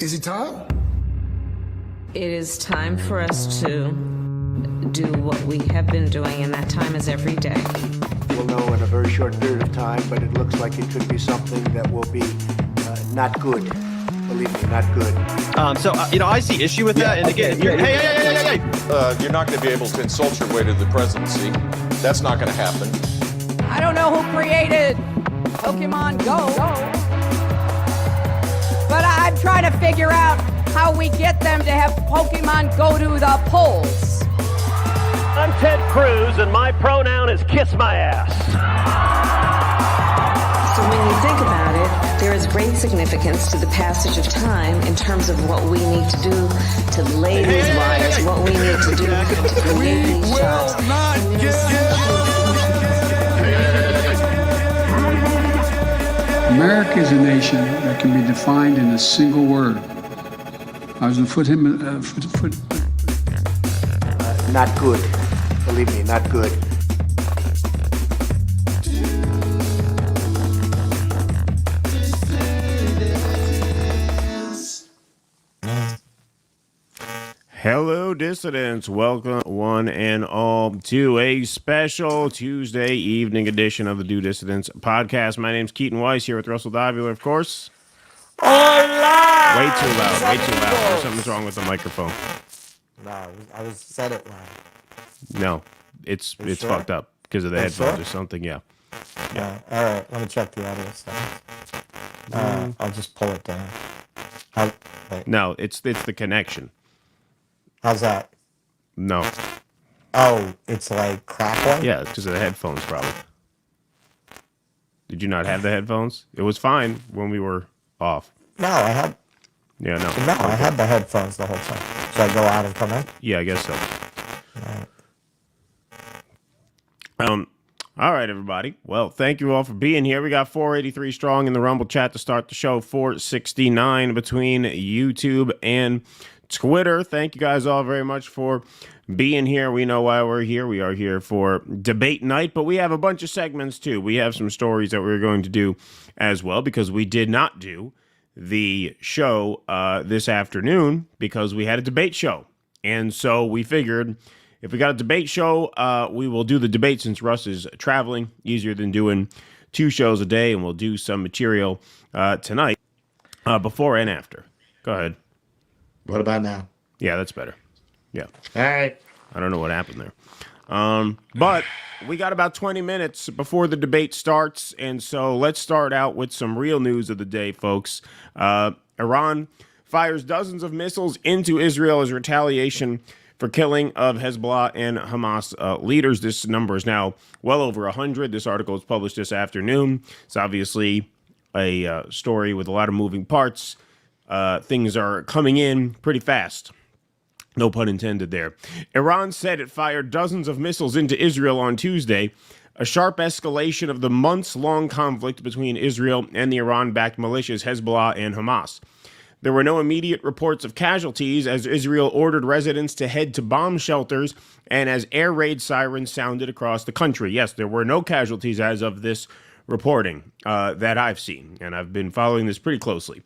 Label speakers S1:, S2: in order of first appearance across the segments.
S1: Is it time?
S2: It is time for us to do what we have been doing, and that time is every day.
S3: We'll know in a very short period of time, but it looks like it could be something that will be not good. Believe me, not good.
S4: I see issue with that. And again, hey.
S5: You're not going to be able to insult your way to the presidency. That's not going to happen.
S6: I don't know who created Pokemon Go, but I'm trying to figure out how we get them to have Pokemon go to the polls.
S7: I'm Ted Cruz, and my pronoun is kiss my ass.
S2: So when you think about it, there is great significance to the passage of time in terms of what we need to do to lay these wires, what we need to do to create these jobs.
S8: America is a nation that can be defined in a single word. I was going to foot.
S3: Not good. Believe me, not good.
S9: Hello, dissidents. Welcome, one and all, to a special Tuesday evening edition of the Do Dissidents podcast. My name's Keaton Weiss, here with Russell Davila, of course.
S10: Hola!
S9: Way too loud. Something's wrong with the microphone.
S10: No, I said it loud.
S9: No, it's
S10: sure?
S9: fucked up because of the headphones
S10: sure?
S9: or something, yeah.
S10: All right, let me check the audio settings. I'll just pull it down. Wait.
S9: No, it's the connection.
S10: How's that?
S9: No.
S10: Oh, it's like crackling?
S9: Yeah, it's because of the headphones, probably. Did you not have the headphones? It was fine when we were off.
S10: No, I had...
S9: Yeah, no.
S10: No, I had the headphones the whole time. Should I go out and come in?
S9: Yeah, I guess so.
S10: All right.
S9: All right, everybody. Well, thank you all for being here. We got 483 strong in the Rumble chat to start the show. 469 between YouTube and Twitter. Thank you guys all very much for being here. We know why we're here. We are here for debate night, but we have a bunch of segments too. We have some stories that we're going to do as well because we did not do the show this afternoon because we had a debate show. And so we figured if we got a debate show, we will do the debate since Russ is traveling. Easier than doing 2 shows a day, and we'll do some material tonight before and after. Go ahead.
S11: What about now?
S9: Yeah, that's better. Yeah.
S11: All right.
S9: I don't know what happened there. But we got about 20 minutes before the debate starts, and so let's start out with some real news of the day, folks. Iran fires dozens of missiles into Israel as retaliation for killing of Hezbollah and Hamas leaders. This number is now well over 100. This article was published this afternoon. It's obviously a story with a lot of moving parts. Things are coming in pretty fast. No pun intended there. Iran said it fired dozens of missiles into Israel on Tuesday, a sharp escalation of the months-long conflict between Israel and the Iran-backed militias Hezbollah and Hamas. There were no immediate reports of casualties as Israel ordered residents to head to bomb shelters and as air raid sirens sounded across the country. Yes, there were no casualties as of this reporting that I've seen, and I've been following this pretty closely.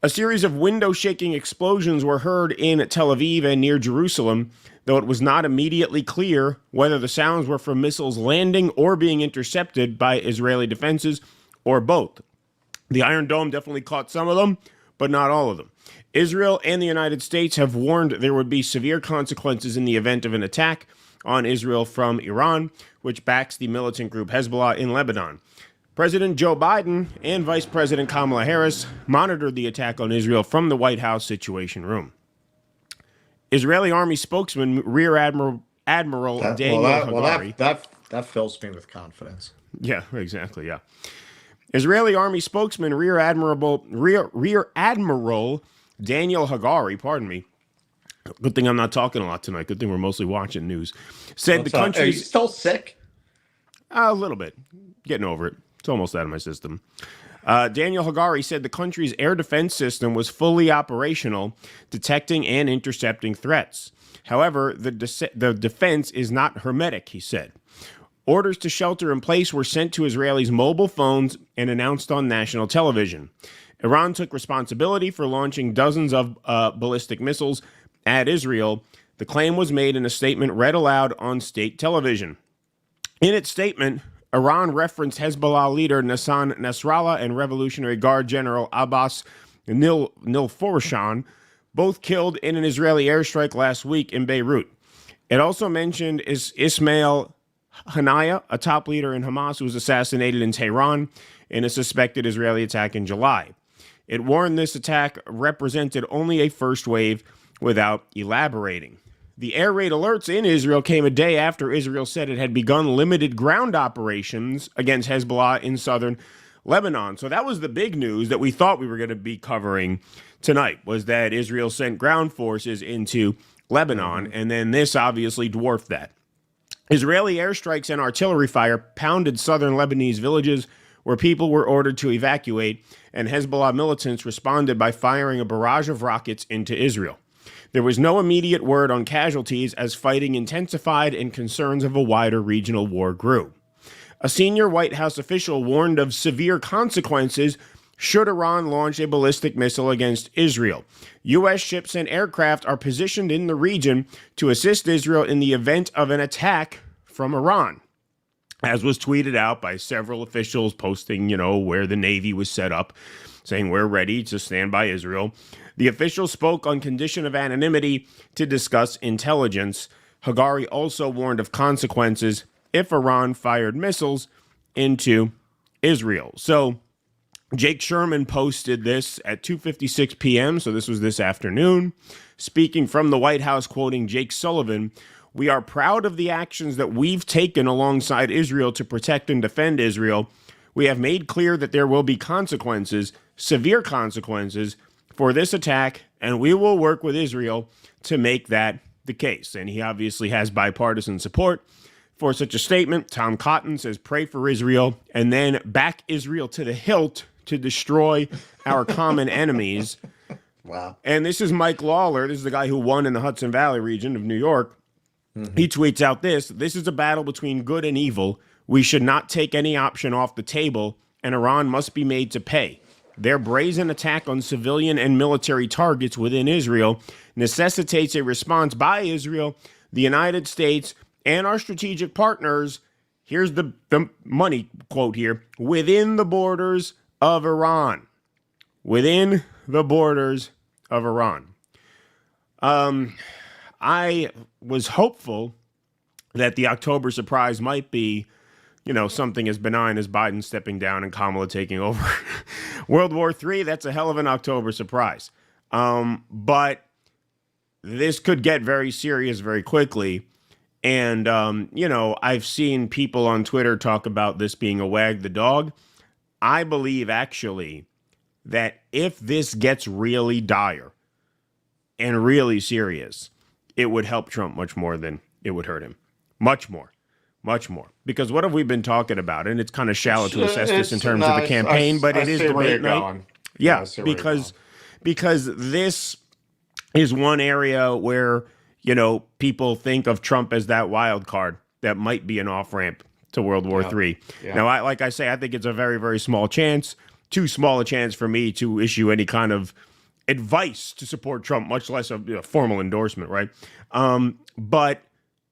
S9: A series of window-shaking explosions were heard in Tel Aviv and near Jerusalem, though it was not immediately clear whether the sounds were from missiles landing or being intercepted by Israeli defenses, or both. The Iron Dome definitely caught some of them, but not all of them. Israel and the United States have warned there would be severe consequences in the event of an attack on Israel from Iran, which backs the militant group Hezbollah in Lebanon. President Joe Biden and Vice President Kamala Harris monitored the attack on Israel from the White House Situation Room. Israeli Army spokesman Rear Admiral Daniel Hagari.
S11: That fills me with confidence.
S9: Yeah, exactly. Yeah. Israeli Army spokesman Rear Admiral Daniel Hagari, pardon me. Good thing I'm not talking a lot tonight. Good thing we're mostly watching news. Said the country's...
S11: Are you still sick?
S9: A little bit. Getting over it. It's almost out of my system. Daniel Hagari said the country's air defense system was fully operational, detecting and intercepting threats. However, the defense is not hermetic, he said. Orders to shelter in place were sent to Israelis' mobile phones and announced on national television. Iran took responsibility for launching dozens of ballistic missiles at Israel. The claim was made in a statement read aloud on state television. In its statement, Iran referenced Hezbollah leader Hassan Nasrallah and Revolutionary Guard General Abbas Nilforshan, both killed in an Israeli airstrike last week in Beirut. It also mentioned Ismail Haniyeh, a top leader in Hamas who was assassinated in Tehran in a suspected Israeli attack in July. It warned this attack represented only a first wave without elaborating. The air raid alerts in Israel came a day after Israel said it had begun limited ground operations against Hezbollah in southern Lebanon. So that was the big news that we thought we were going to be covering tonight, was that Israel sent ground forces into Lebanon, and then this obviously dwarfed that. Israeli airstrikes and artillery fire pounded southern Lebanese villages where people were ordered to evacuate, and Hezbollah militants responded by firing a barrage of rockets into Israel. There was no immediate word on casualties as fighting intensified and concerns of a wider regional war grew. A senior White House official warned of severe consequences should Iran launch a ballistic missile against Israel. U.S. ships and aircraft are positioned in the region to assist Israel in the event of an attack from Iran, as was tweeted out by several officials posting, where the Navy was set up, saying we're ready to stand by Israel. The official spoke on condition of anonymity to discuss intelligence. Hagari also warned of consequences if Iran fired missiles into Israel. So Jake Sherman posted this at 2:56 p.m., so this was this afternoon. Speaking from the White House, quoting Jake Sullivan, "We are proud of the actions that we've taken alongside Israel to protect and defend Israel. We have made clear that there will be consequences, severe consequences, for this attack, and we will work with Israel to make that the case." And he obviously has bipartisan support for such a statement. Tom Cotton says, "Pray for Israel, and then back Israel to the hilt to destroy our common enemies."
S11: Wow.
S9: And this is Mike Lawler. This is the guy who won in the Hudson Valley region of New York. He tweets out this is a battle between good and evil. We should not take any option off the table, and Iran must be made to pay. Their brazen attack on civilian and military targets within Israel necessitates a response by Israel, the United States, and our strategic partners. Here's the money quote here: within the borders of Iran. Within the borders of Iran. I was hopeful that the October surprise might be, something as benign as Biden stepping down and Kamala taking over. World War III, that's a hell of an October surprise. But this could get very serious very quickly. And, I've seen people on Twitter talk about this being a wag the dog. I believe, actually, that if this gets really dire and really serious, it would help Trump much more than it would hurt him. Much more. Much more. Because what have we been talking about? And it's kind of shallow to assess this in terms of the campaign, but it is debate night. Yeah, because this is one area where, people think of Trump as that wild card that might be an off-ramp to World War III. Yeah. Now, like I say, I think it's a very, very small chance, too small a chance for me to issue any kind of advice to support Trump, much less a formal endorsement, right? But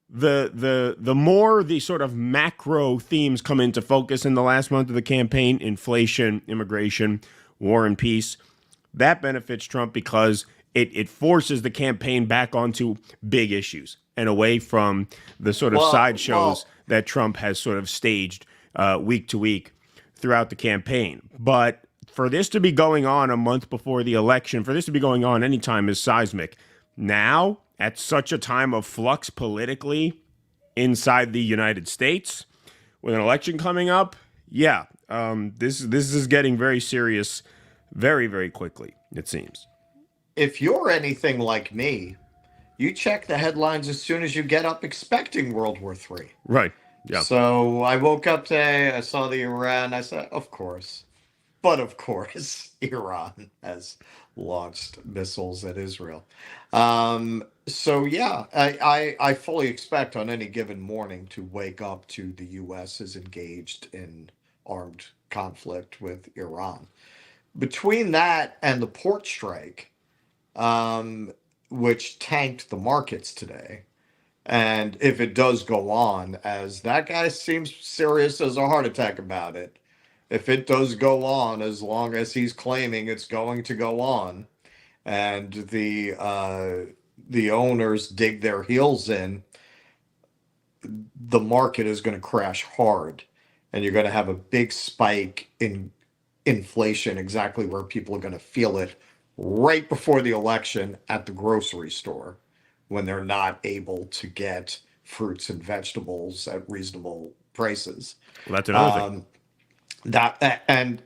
S9: the more the sort of macro themes come into focus in the last month of the campaign, inflation, immigration, war and peace, that benefits Trump because it forces the campaign back onto big issues and away from the sort of sideshows that Trump has sort of staged week to week throughout the campaign. But for this to be going on a month before the election, for this to be going on anytime is seismic. Now, at such a time of flux politically inside the United States, with an election coming up, this is getting very serious very, very quickly, it seems.
S11: If you're anything like me, you check the headlines as soon as you get up expecting World War III.
S9: Right, yeah.
S11: So I woke up today, I saw the Iran, I said, of course. But of course, Iran has launched missiles at Israel. I fully expect on any given morning to wake up to the U.S. is engaged in armed conflict with Iran. between that and the port strike, which tanked the markets today, and if it does go on, as that guy seems serious as a heart attack about it, if it does go on, as long as he's claiming it's going to go on, and the owners dig their heels in, the market is going to crash hard, and you're going to have a big spike in inflation, exactly where people are going to feel it right before the election at the grocery store, when they're not able to get fruits and vegetables at reasonable prices.
S9: Well, that's another thing.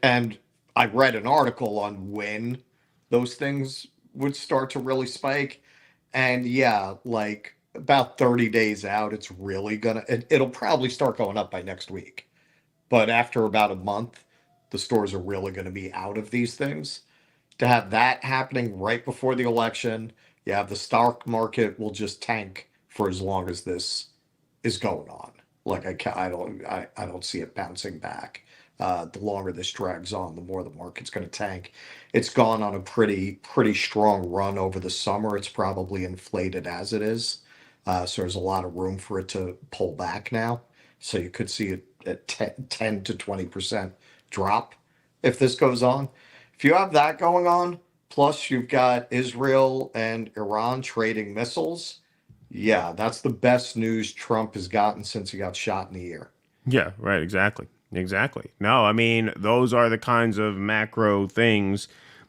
S11: And I read an article on when those things would start to really spike, and yeah, like about 30 days out, it's really it'll probably start going up by next week, but after about a month, the stores are really going to be out of these things. To have that happening right before the election, yeah, the stock market will just tank for as long as this is going on. Like I don't see it bouncing back. The longer this drags on, the more the market's going to tank. It's gone on a pretty strong run over the summer. It's probably inflated as it is, so there's a lot of room for it to pull back now. So you could see it at 10 to 20% drop if this goes on. If you have that going on, plus you've got Israel and Iran trading missiles, yeah, that's the best news Trump has gotten since he got shot in the ear.
S9: Yeah, right. Exactly. No, I mean, those are the kinds of macro things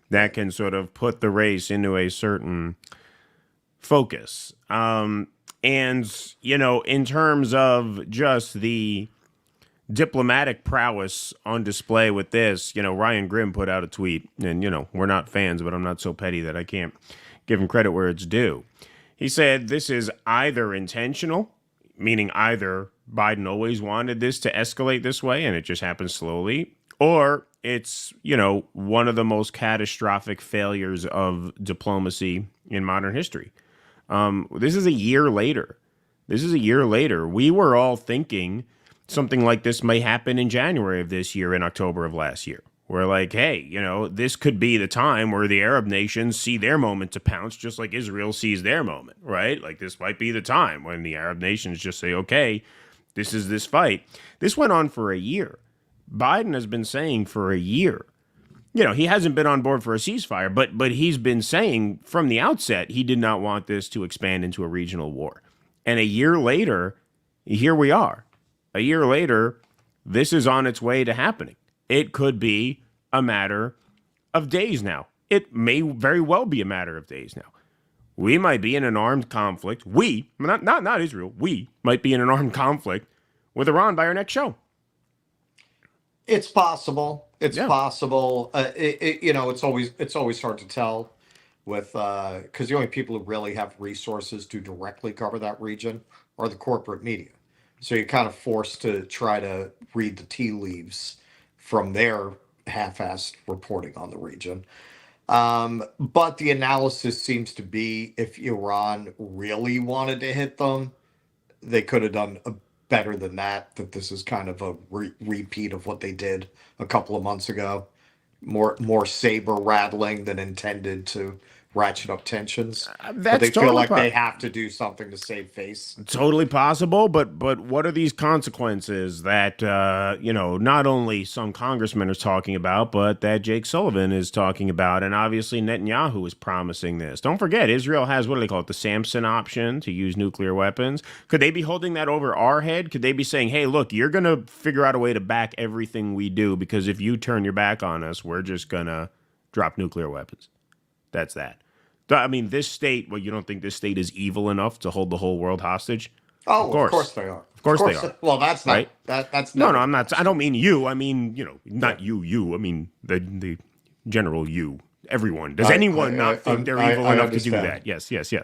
S9: that can sort of put the race into a certain focus. And, in terms of just the diplomatic prowess on display with this, Ryan Grimm put out a tweet, and, we're not fans, but I'm not so petty that I can't give him credit where it's due. He said this is either intentional, meaning either Biden always wanted this to escalate this way and it just happens slowly, or it's, one of the most catastrophic failures of diplomacy in modern history. This is a year later. We were all thinking something like this may happen in January of this year, in October of last year. We're like, hey, this could be the time where the Arab nations see their moment to pounce, just like Israel sees their moment, right? Like, this might be the time when the Arab nations just say, okay, this is this fight. This went on for a year. Biden has been saying for a year, he hasn't been on board for a ceasefire, but he's been saying from the outset he did not want this to expand into a regional war. And a year later, here we are. A year later, this is on its way to happening. It could be a matter of days now. It may very well be a matter of days now. We might be in an armed conflict. Not Israel. We might be in an armed conflict with Iran by our next show.
S11: It's possible. It's possible. It's always hard to tell with because the only people who really have resources to directly cover that region are the corporate media. So you're kind of forced to try to read the tea leaves from their half-assed reporting on the region. But the analysis seems to be, if Iran really wanted to hit them, they could have done better than that. That this is kind of a repeat of what they did a couple of months ago. More saber rattling than intended to ratchet up tensions. But they feel like they have to do something to save face.
S9: Totally possible, but what are these consequences that not only some congressmen are talking about, but that Jake Sullivan is talking about, and obviously Netanyahu is promising this. Don't forget, Israel has, what do they call it, the Samson option to use nuclear weapons. Could they be holding that over our head? Could they be saying, hey, look, you're going to figure out a way to back everything we do, because if you turn your back on us, we're just going to drop nuclear weapons. That's that. I mean, this state, you don't think this state is evil enough to hold the whole world hostage?
S11: Oh, of course they are.
S9: Of course they are.
S11: Well, that's not,
S9: right?
S11: That's
S9: no, I'm not. I don't mean you. I mean, not you. I mean, the general you. Everyone. Does anyone not think they're evil enough to do that? Yes.
S11: Yes.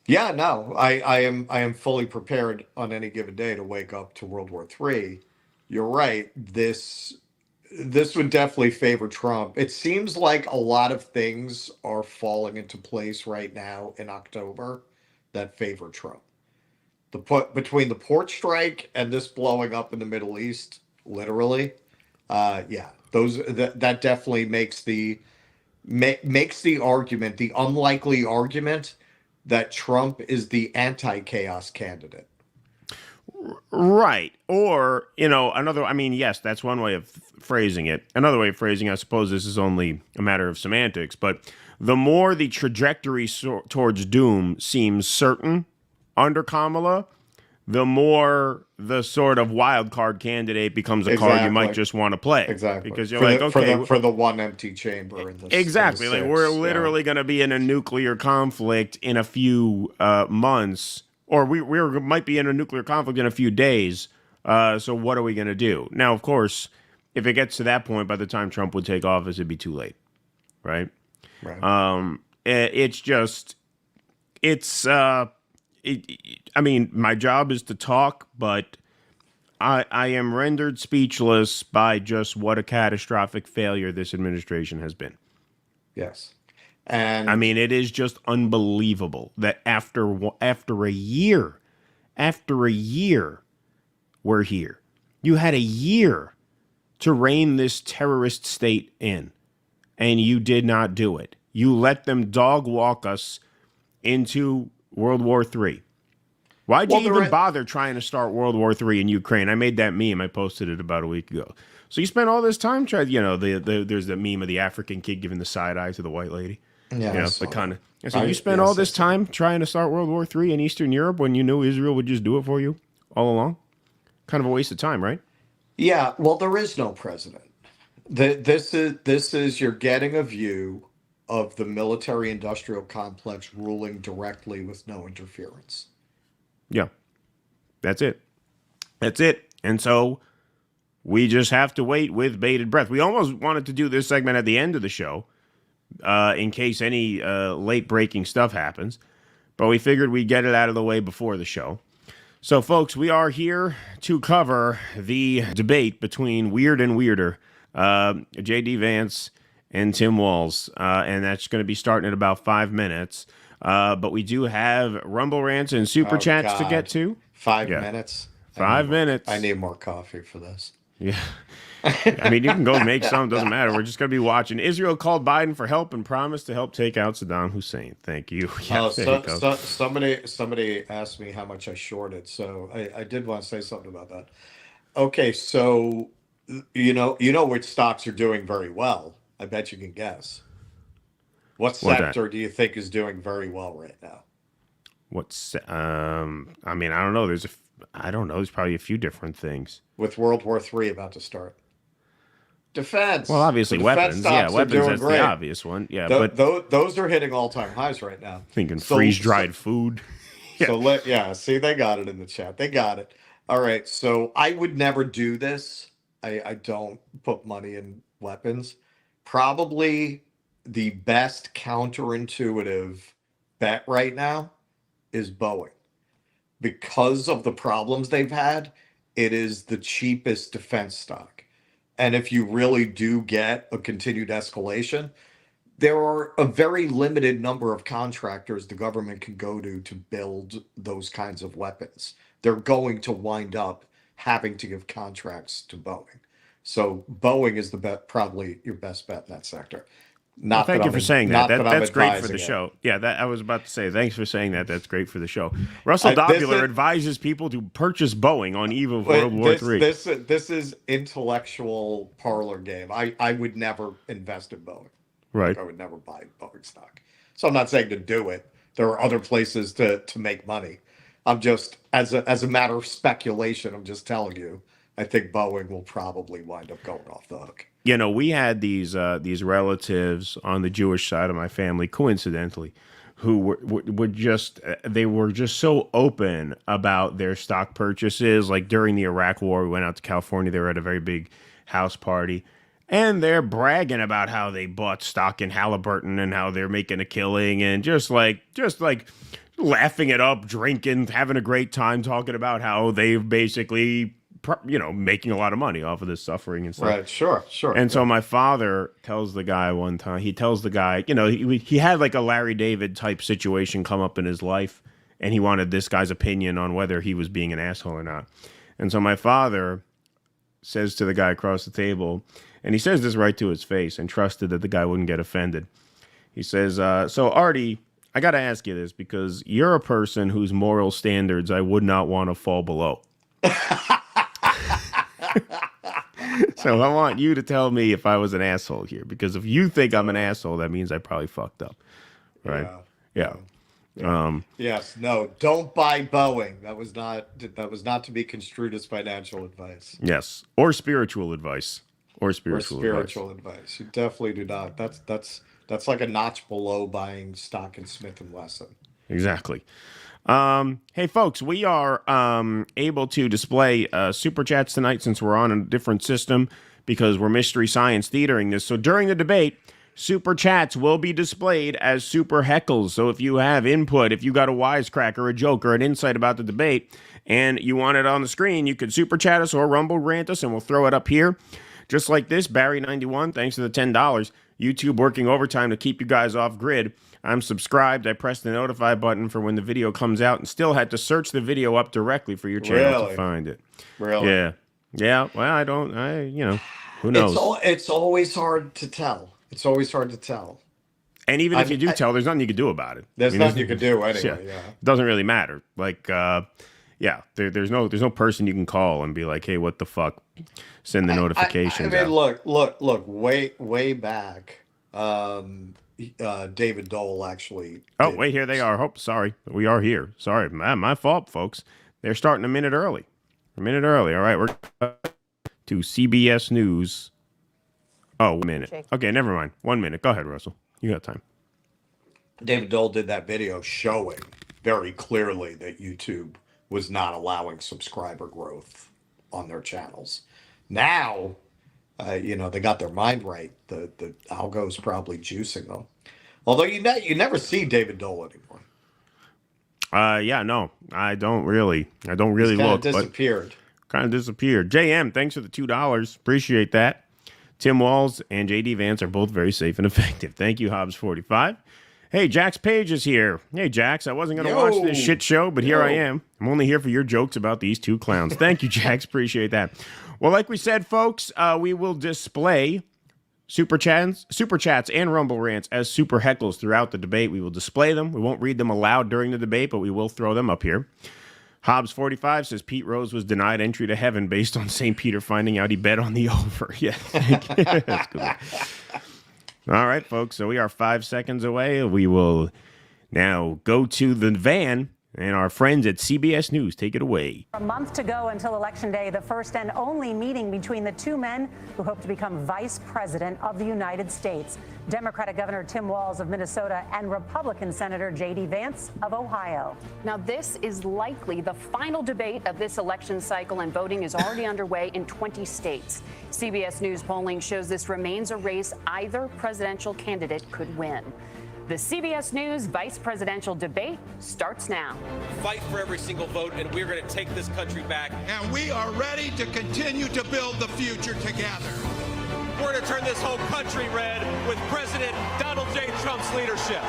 S11: Yeah, no, I am fully prepared on any given day to wake up to World War III. You're right. This would definitely favor Trump. It seems like a lot of things are falling into place right now in October that favor Trump. Between the port strike and this blowing up in the Middle East, literally, That definitely makes the argument, the unlikely argument, that Trump is the anti-chaos candidate.
S9: Right. Or, I mean, yes, that's one way of phrasing it. Another way of phrasing, I suppose this is only a matter of semantics, but the more the trajectory towards doom seems certain under Kamala, the more the sort of wild card candidate becomes a card you might just want to play.
S11: Exactly.
S9: Because you're
S11: for the one empty chamber in this.
S9: Exactly.
S11: In the
S9: like
S11: six,
S9: we're literally going to be in a nuclear conflict in a few months, or we might be in a nuclear conflict in a few days. So what are we going to do? Now, of course, if it gets to that point, by the time Trump would take office, it'd be too late. Right.
S11: Right.
S9: I mean, my job is to talk, but I am rendered speechless by just what a catastrophic failure this administration has been.
S11: Yes. And
S9: I mean, it is just unbelievable that after a year, we're here. You had a year to rein this terrorist state in, and you did not do it. You let them dog walk us into World War III. Why'd you even bother trying to start World War III in Ukraine? I made that meme. I posted it about a week ago. So you spent all this time trying, there's the meme of the African kid giving the side eye to the white lady.
S11: Yeah,
S9: so you spent all this time trying to start World War III in Eastern Europe when you knew Israel would just do it for you all along? Kind of a waste of time, right?
S11: Yeah, well, there is no president. This is you're getting a view of the military-industrial complex ruling directly with no interference.
S9: Yeah, that's it. And so we just have to wait with bated breath. We almost wanted to do this segment at the end of the show in case any late-breaking stuff happens, but we figured we'd get it out of the way before the show. So, folks, we are here to cover the debate between Weird and Weirder, J.D. Vance and Tim Walz, and that's going to be starting in about 5 minutes. But we do have Rumble Rants and Super Chats to get to.
S11: 5 minutes?
S9: 5 minutes.
S11: I need more coffee for this.
S9: Yeah. I mean, you can go make some. Doesn't matter. We're just going to be watching. Israel called Biden for help and promised to help take out Saddam Hussein. Thank you. Yeah,
S11: somebody asked me how much I shorted, so I did want to say something about that. Okay, so you know which stocks are doing very well. I bet you can guess. What sector do you think is doing very well right now?
S9: I mean, I don't know. There's probably a few different things.
S11: With World War III about to start. Defense.
S9: Well, obviously weapons. Yeah, weapons, that's the obvious one. Yeah, but
S11: those are hitting all-time highs right now.
S9: Thinking freeze-dried food.
S11: Yeah. See, they got it in the chat. They got it. All right, so I would never do this. I don't put money in weapons. Probably the best counterintuitive bet right now is Boeing. Because of the problems they've had, it is the cheapest defense stock. And if you really do get a continued escalation, there are a very limited number of contractors the government can go to build those kinds of weapons. They're going to wind up having to give contracts to Boeing. So Boeing is probably your best bet in that sector.
S9: Thank you for saying that. That's great for the show. Yeah, I was about to say, thanks for saying that. That's great for the show. Russell Dobular advises people to purchase Boeing on eve of World War III.
S11: This is intellectual parlor game. I would never invest in Boeing.
S9: Right.
S11: Like I would never buy Boeing stock. So I'm not saying to do it. There are other places to make money. I'm just, as a matter of speculation, I'm just telling you, I think Boeing will probably wind up going off the hook.
S9: We had these relatives on the Jewish side of my family, coincidentally, who were just so open about their stock purchases. Like during the Iraq War, we went out to California. They were at a very big house party, and they're bragging about how they bought stock in Halliburton and how they're making a killing, and just like laughing it up, drinking, having a great time, talking about how they've basically making a lot of money off of this suffering and stuff.
S11: Right, sure.
S9: And so my father tells the guy one time, he had like a Larry David type situation come up in his life, and he wanted this guy's opinion on whether he was being an asshole or not. And so my father says to the guy across the table, and he says this right to his face and trusted that the guy wouldn't get offended. He says, so Artie, I got to ask you this because you're a person whose moral standards I would not want to fall below. So I want you to tell me if I was an asshole here, because if you think I'm an asshole, that means I probably fucked up. Right? Yeah.
S11: Yes. No. Don't buy Boeing. That was not to be construed as financial advice.
S9: Yes. Or spiritual advice. Or spiritual
S11: advice. You definitely do not. That's like a notch below buying stock in Smith & Wesson.
S9: Exactly. Hey, folks, we are able to display super chats tonight since we're on a different system because we're Mystery Science Theatering this. So during the debate, super chats will be displayed as super heckles. So if you have input, if you got a wisecrack or a joke or an insight about the debate and you want it on the screen, you could super chat us or rumble rant us and we'll throw it up here. Just like this, Barry91, thanks to the $10. YouTube working overtime to keep you guys off grid. I'm subscribed. I pressed the notify button for when the video comes out and still had to search the video up directly for your channel to find it.
S11: Really?
S9: Yeah. Yeah. Well, who knows?
S11: It's always hard to tell.
S9: And even if you do tell, there's nothing you can do about it.
S11: There's nothing you can do anyway. Yeah.
S9: It doesn't really matter. Like, there's no person you can call and be like, hey, what the fuck? Send the notifications
S11: I mean,
S9: out.
S11: look, way back. David Dole actually.
S9: Oh, wait, here they are. Oh, sorry. We are here. Sorry. My fault, folks. They're starting a minute early. All right, we're to CBS News. Oh, 1 minute. Okay, never mind. 1 minute. Go ahead, Russell. You got time.
S11: David Dole did that video showing very clearly that YouTube was not allowing subscriber growth on their channels. Now, they got their mind right. The algo's probably juicing them. Although you never see David Dole anymore.
S9: No, I don't really
S11: He's
S9: look.
S11: Disappeared.
S9: Kind of disappeared. JM, thanks for the $2. Appreciate that. Tim Walz and JD Vance are both very safe and effective. Thank you, Hobbs45. Hey, Jax Page is here. Hey, Jax, I wasn't going to watch this shit show, but here I am. I'm only here for your jokes about these two clowns. Thank you, Jax. Appreciate that. Well, like we said, folks, we will display super chats and rumble rants as super heckles throughout the debate. We will display them. We won't read them aloud during the debate, but we will throw them up here. Hobbs45 says Pete Rose was denied entry to heaven based on St. Peter finding out he bet on the over. Yeah, that's good. All right, folks, so we are 5 seconds away. We will now go to the van, and our friends at CBS News take it away.
S1: A month to go until Election Day, the first and only meeting between the two men who hope to become vice president of the United States. Democratic Governor Tim Walz of Minnesota and Republican Senator J.D. Vance of Ohio.
S12: Now, this is likely the final debate of this election cycle, and voting is already underway in 20 states. CBS News polling shows this remains a race either presidential candidate could win. The CBS News vice presidential debate starts now.
S13: Fight for every single vote, and we're going to take this country back.
S14: And we are ready to continue to build the future together.
S13: We're going to turn this whole country red with President Donald J. Trump's leadership.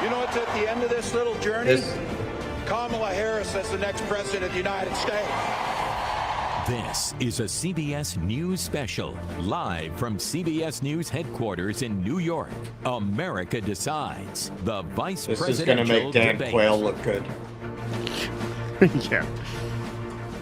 S14: You know what's at the end of this little journey? Kamala Harris as the next president of the United States.
S15: This is a CBS News special, live from CBS News headquarters in New York. America decides. The vice
S11: presidential
S15: debate.
S11: This is going to make Dan Quayle look good.
S9: Yeah.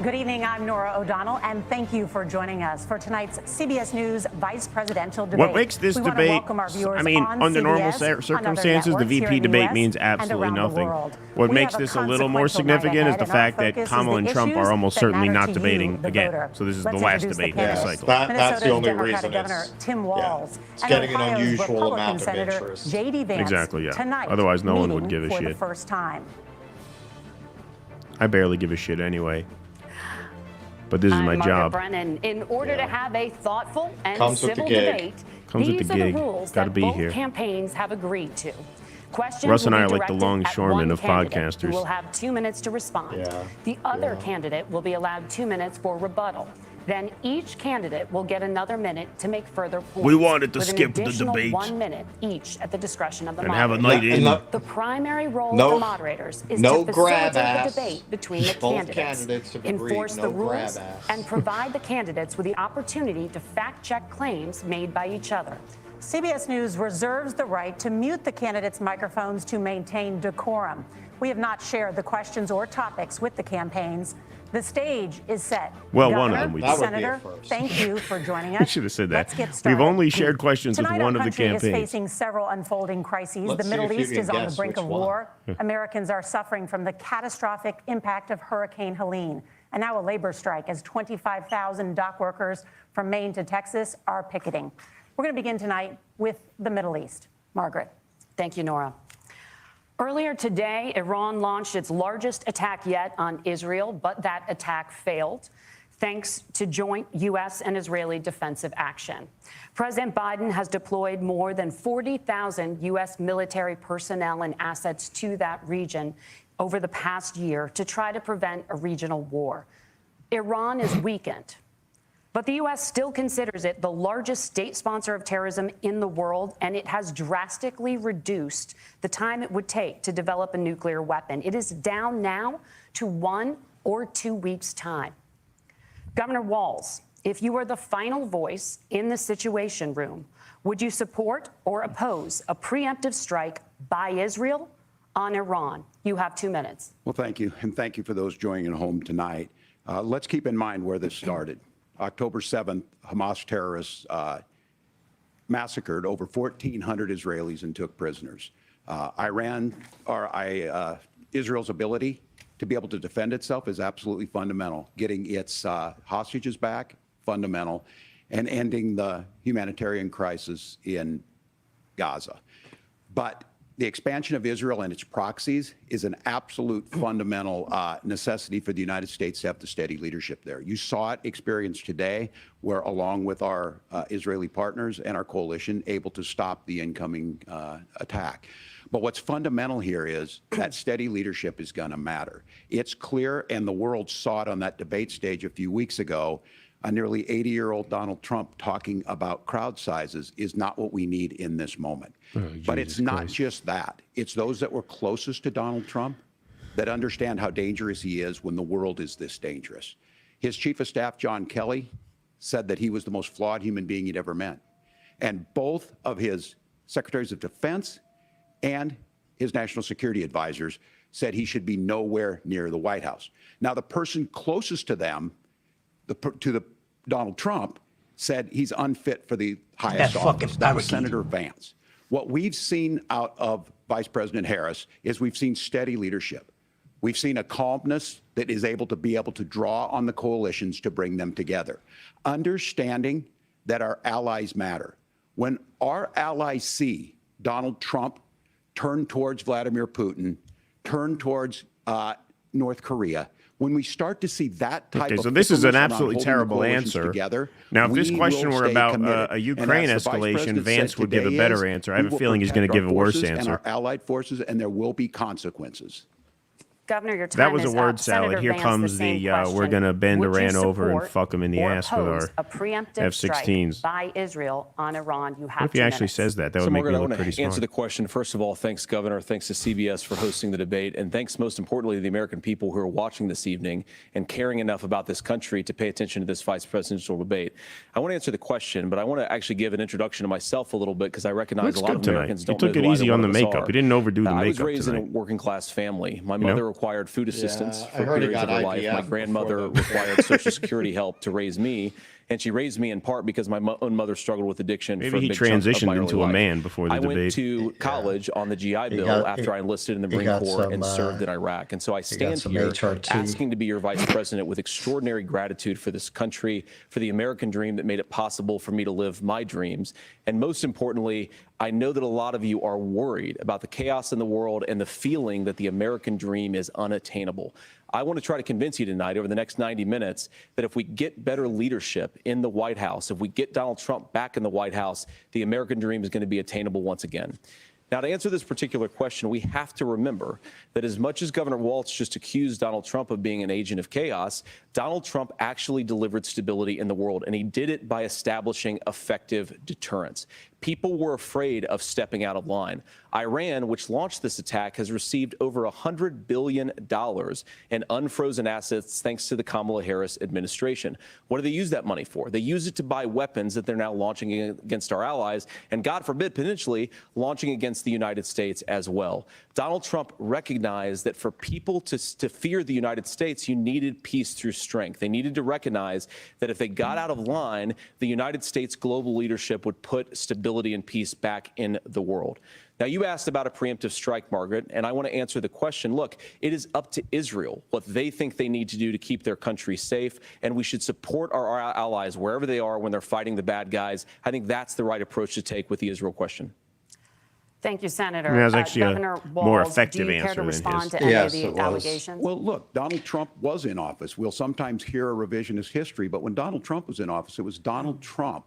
S1: Good evening, I'm Nora O'Donnell, and thank you for joining us for tonight's CBS News vice presidential debate.
S9: What makes this debate, under normal circumstances, the VP debate means absolutely nothing. What makes this a little more significant is the fact that Kamala and Trump are almost certainly not debating again. So this is the last debate in the cycle.
S11: That's the only reason
S1: Governor Tim Walz
S11: it's getting an unusual amount of interest.
S1: J.D. Vance
S9: exactly, yeah.
S1: Tonight,
S9: otherwise, no one would give a
S1: for
S9: shit.
S1: The first time.
S9: I barely give a shit anyway. But this is my job.
S12: Brennan. In order to have a thoughtful and civil
S11: debate,
S12: these are the rules that both campaigns have agreed to. Questions
S9: Russ and I
S12: will
S9: are
S12: be
S9: like the
S12: directed
S9: longshoremen
S12: at
S9: of
S12: one candidate
S9: podcasters.
S12: who will have 2 minutes to respond. The other candidate will be allowed 2 minutes for rebuttal. Then each candidate will get another minute to make further points.
S9: We wanted to
S12: with
S9: skip
S12: an
S9: the
S12: additional
S9: debate
S12: 1 minute each at the discretion of the
S9: and have a
S12: moderators.
S9: night in.
S12: The primary role
S11: No-
S12: of the moderators is
S11: no
S12: to
S11: grab
S12: facilitate
S11: ass.
S12: the debate between the
S11: Both
S12: candidates,
S11: candidates have agreed,
S12: enforce
S11: no
S12: the
S11: grab
S12: rules,
S11: ass.
S12: and provide the candidates with the opportunity to fact-check claims made by each other.
S1: CBS News reserves the right to mute the candidates' microphones to maintain decorum. We have not shared the questions or topics with the campaigns. The stage is set.
S9: Well,
S1: Governor,
S9: one of them we did. That
S11: would be a
S1: Senator,
S11: first.
S1: thank you for joining us.
S9: I should have said that.
S1: Let's get started.
S9: We've only shared questions
S1: Tonight,
S9: with one
S1: our
S9: of the
S1: country is
S9: campaigns.
S1: facing several unfolding crises.
S11: Let's
S1: The
S11: see
S1: Middle
S11: if you
S1: East
S11: can
S1: is on the
S11: guess
S1: brink
S11: which
S1: of
S11: one.
S1: war. Americans are suffering from the catastrophic impact of Hurricane Helene. And now a labor strike as 25,000 dock workers from Maine to Texas are picketing. We're going to begin tonight with the Middle East. Margaret.
S12: Thank you, Nora. Earlier today, Iran launched its largest attack yet on Israel, but that attack failed, thanks to joint U.S. and Israeli defensive action. President Biden has deployed more than 40,000 U.S. military personnel and assets to that region over the past year to try to prevent a regional war. Iran is weakened, but the U.S. still considers it the largest state sponsor of terrorism in the world, and it has drastically reduced the time it would take to develop a nuclear weapon. It is down now to 1 or 2 weeks' time. Governor Walz, if you were the final voice in the Situation Room, would you support or oppose a preemptive strike by Israel on Iran? You have 2 minutes.
S16: Well, thank you, and thank you for those joining at home tonight. Let's keep in mind where this started. October 7th, Hamas terrorists massacred over 1,400 Israelis and took prisoners. Israel's ability to be able to defend itself is absolutely fundamental. Getting its hostages back, fundamental, and ending the humanitarian crisis in Gaza. But the expansion of Israel and its proxies is an absolute fundamental necessity for the United States to have the steady leadership there. You saw it experienced today, where along with our Israeli partners and our coalition, able to stop the incoming attack. But what's fundamental here is that steady leadership is going to matter. It's clear, and the world saw it on that debate stage a few weeks ago, a nearly 80-year-old Donald Trump talking about crowd sizes is not what we need in this moment. But it's not just that. It's those that were closest to Donald Trump that understand how dangerous he is when the world is this dangerous. His chief of staff, John Kelly, said that he was the most flawed human being he'd ever met. And both of his secretaries of defense and his national security advisors said he should be nowhere near the White House. Now, the person closest to them, Donald Trump, said he's unfit for the highest office. That was Senator Vance. What we've seen out of Vice President Harris is we've seen steady leadership. We've seen a calmness that is able to draw on the coalitions to bring them together. Understanding that our allies matter. When our allies see Donald Trump turn towards Vladimir Putin, turn towards North Korea, when we start to see that type of...
S9: So this is an
S16: around
S9: absolutely
S16: holding
S9: terrible
S16: coalitions
S9: answer.
S16: together,
S9: Now, if this
S16: we
S9: question
S16: will
S9: were
S16: stay
S9: about
S16: committed.
S9: a
S16: And
S9: Ukraine
S16: as the Vice
S9: escalation,
S16: President
S9: Vance
S16: said
S9: would give a
S16: today
S9: better
S16: is,
S9: answer. I
S16: we
S9: have a
S16: will
S9: feeling he's going to
S16: protect
S9: give a
S16: our
S9: worse
S16: forces and
S9: answer.
S16: our allied forces, and there will be consequences.
S12: Governor, your time
S9: That was a
S12: is
S9: word
S12: up.
S9: salad.
S12: Senator
S9: Here
S12: Vance,
S9: comes
S12: same
S9: the
S12: question.
S9: we're going to bend
S12: Would you
S9: Iran over and
S12: support
S9: fuck him in the
S12: or
S9: ass with our
S12: oppose a preemptive strike
S9: F-16s.
S12: by Israel on Iran? You have
S9: What if he
S12: 2
S9: actually
S12: minutes.
S9: says that? That
S4: So,
S9: would make
S4: Margaret,
S9: me
S4: I
S9: look
S4: want
S9: pretty
S4: to
S9: smart.
S4: answer the question. First of all, thanks, Governor. Thanks to CBS for hosting the debate. And thanks, most importantly, to the American people who are watching this evening and caring enough about this country to pay attention to this vice presidential debate. I want to answer the question, but I want to actually give an introduction to myself a little bit because I recognize
S9: Looks
S4: a lot
S9: good
S4: of
S9: tonight.
S4: Americans
S9: You
S4: don't
S9: took
S4: know
S9: it
S4: who
S9: easy
S4: either
S9: on
S4: one
S9: the
S4: of us
S9: makeup.
S4: are.
S9: You didn't overdo the
S4: I was
S9: makeup
S4: raised in a
S9: tonight.
S4: working-class family. My
S9: You know?
S4: mother required food assistance
S11: I
S4: for
S11: heard he
S4: periods of
S11: got
S4: her life. My
S11: IVF
S4: grandmother
S11: before the-
S4: required Social Security help to raise me, and she raised me in part because my own mother struggled with addiction.
S9: Maybe
S4: for a
S9: he
S4: big chunk of my
S9: transitioned
S4: early
S9: into a
S4: life.
S9: man before the
S4: I
S9: debate.
S4: went to college on the GI Bill
S10: got-
S4: after I enlisted in the Marine
S10: got
S4: Corps
S10: some,
S4: and served in Iraq. And so I
S10: got
S4: stand
S10: some
S4: here
S10: HRT.
S4: asking to be your vice president with extraordinary gratitude for this country, for the American dream that made it possible for me to live my dreams. And most importantly, I know that a lot of you are worried about the chaos in the world and the feeling that the American dream is unattainable. I want to try to convince you tonight over the next 90 minutes that if we get better leadership in the White House, if we get Donald Trump back in the White House, the American dream is going to be attainable once again. Now, to answer this particular question, we have to remember that as much as Governor Walz just accused Donald Trump of being an agent of chaos, Donald Trump actually delivered stability in the world, and he did it by establishing effective deterrence. People were afraid of stepping out of line. Iran, which launched this attack, has received over $100 billion in unfrozen assets thanks to the Kamala Harris administration. What do they use that money for? They use it to buy weapons that they're now launching against our allies, and God forbid, potentially launching against the United States as well. Donald Trump recognized that for people to fear the United States, you needed peace through strength. They needed to recognize that if they got out of line, the United States global leadership would put stability and peace back in the world. Now, you asked about a preemptive strike, Margaret, and I want to answer the question. Look, it is up to Israel what they think they need to do to keep their country safe, and we should support our allies wherever they are when they're fighting the bad guys. I think that's the right approach to take with the Israel question.
S12: Thank you, Senator.
S9: That's actually
S12: Governor
S9: a more
S12: Walz,
S9: effective
S12: do you care
S9: answer
S12: to
S9: than
S12: respond
S9: his.
S12: to any
S11: Yes,
S12: of
S11: it
S12: the
S11: was.
S12: allegations?
S16: Well, look, Donald Trump was in office. We'll sometimes hear a revisionist history, but when Donald Trump was in office, it was Donald Trump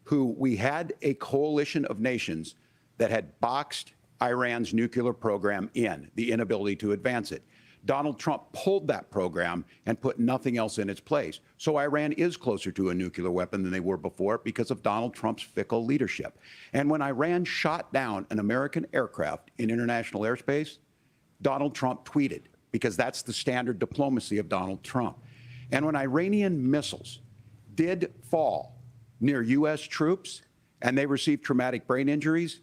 S16: who we had a coalition of nations that had boxed Iran's nuclear program in, the inability to advance it. Donald Trump pulled that program and put nothing else in its place. So Iran is closer to a nuclear weapon than they were before because of Donald Trump's fickle leadership. And when Iran shot down an American aircraft in international airspace, Donald Trump tweeted, because that's the standard diplomacy of Donald Trump. And when Iranian missiles did fall near U.S. troops and they received traumatic brain injuries,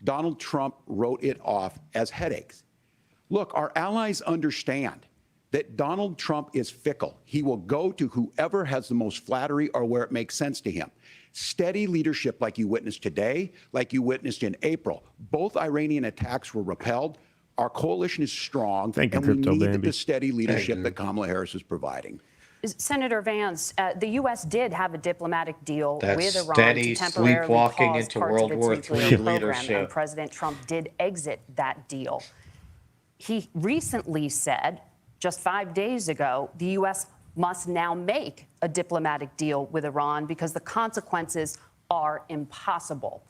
S16: Donald Trump wrote it off as headaches. Look, our allies understand that Donald Trump is fickle. He will go to whoever has the most flattery or where it makes sense to him. Steady leadership like you witnessed today, like you witnessed in April. Both Iranian attacks were repelled. Our coalition is strong,
S9: Thank you,
S16: and we
S9: Crypto
S16: need
S9: Bambi.
S16: the steady leadership that Kamala Harris is providing.
S12: Senator Vance, the U.S. did have a diplomatic deal
S11: That's
S12: with Iran
S11: steady
S12: to temporarily
S11: sleepwalking
S12: pause
S11: into
S12: parts
S11: World
S12: of its
S11: War
S12: nuclear
S11: III
S12: program,
S11: leadership.
S12: and President Trump did exit that deal. He recently said, just 5 days ago, the U.S. must now make a diplomatic deal with Iran because the consequences are impossible.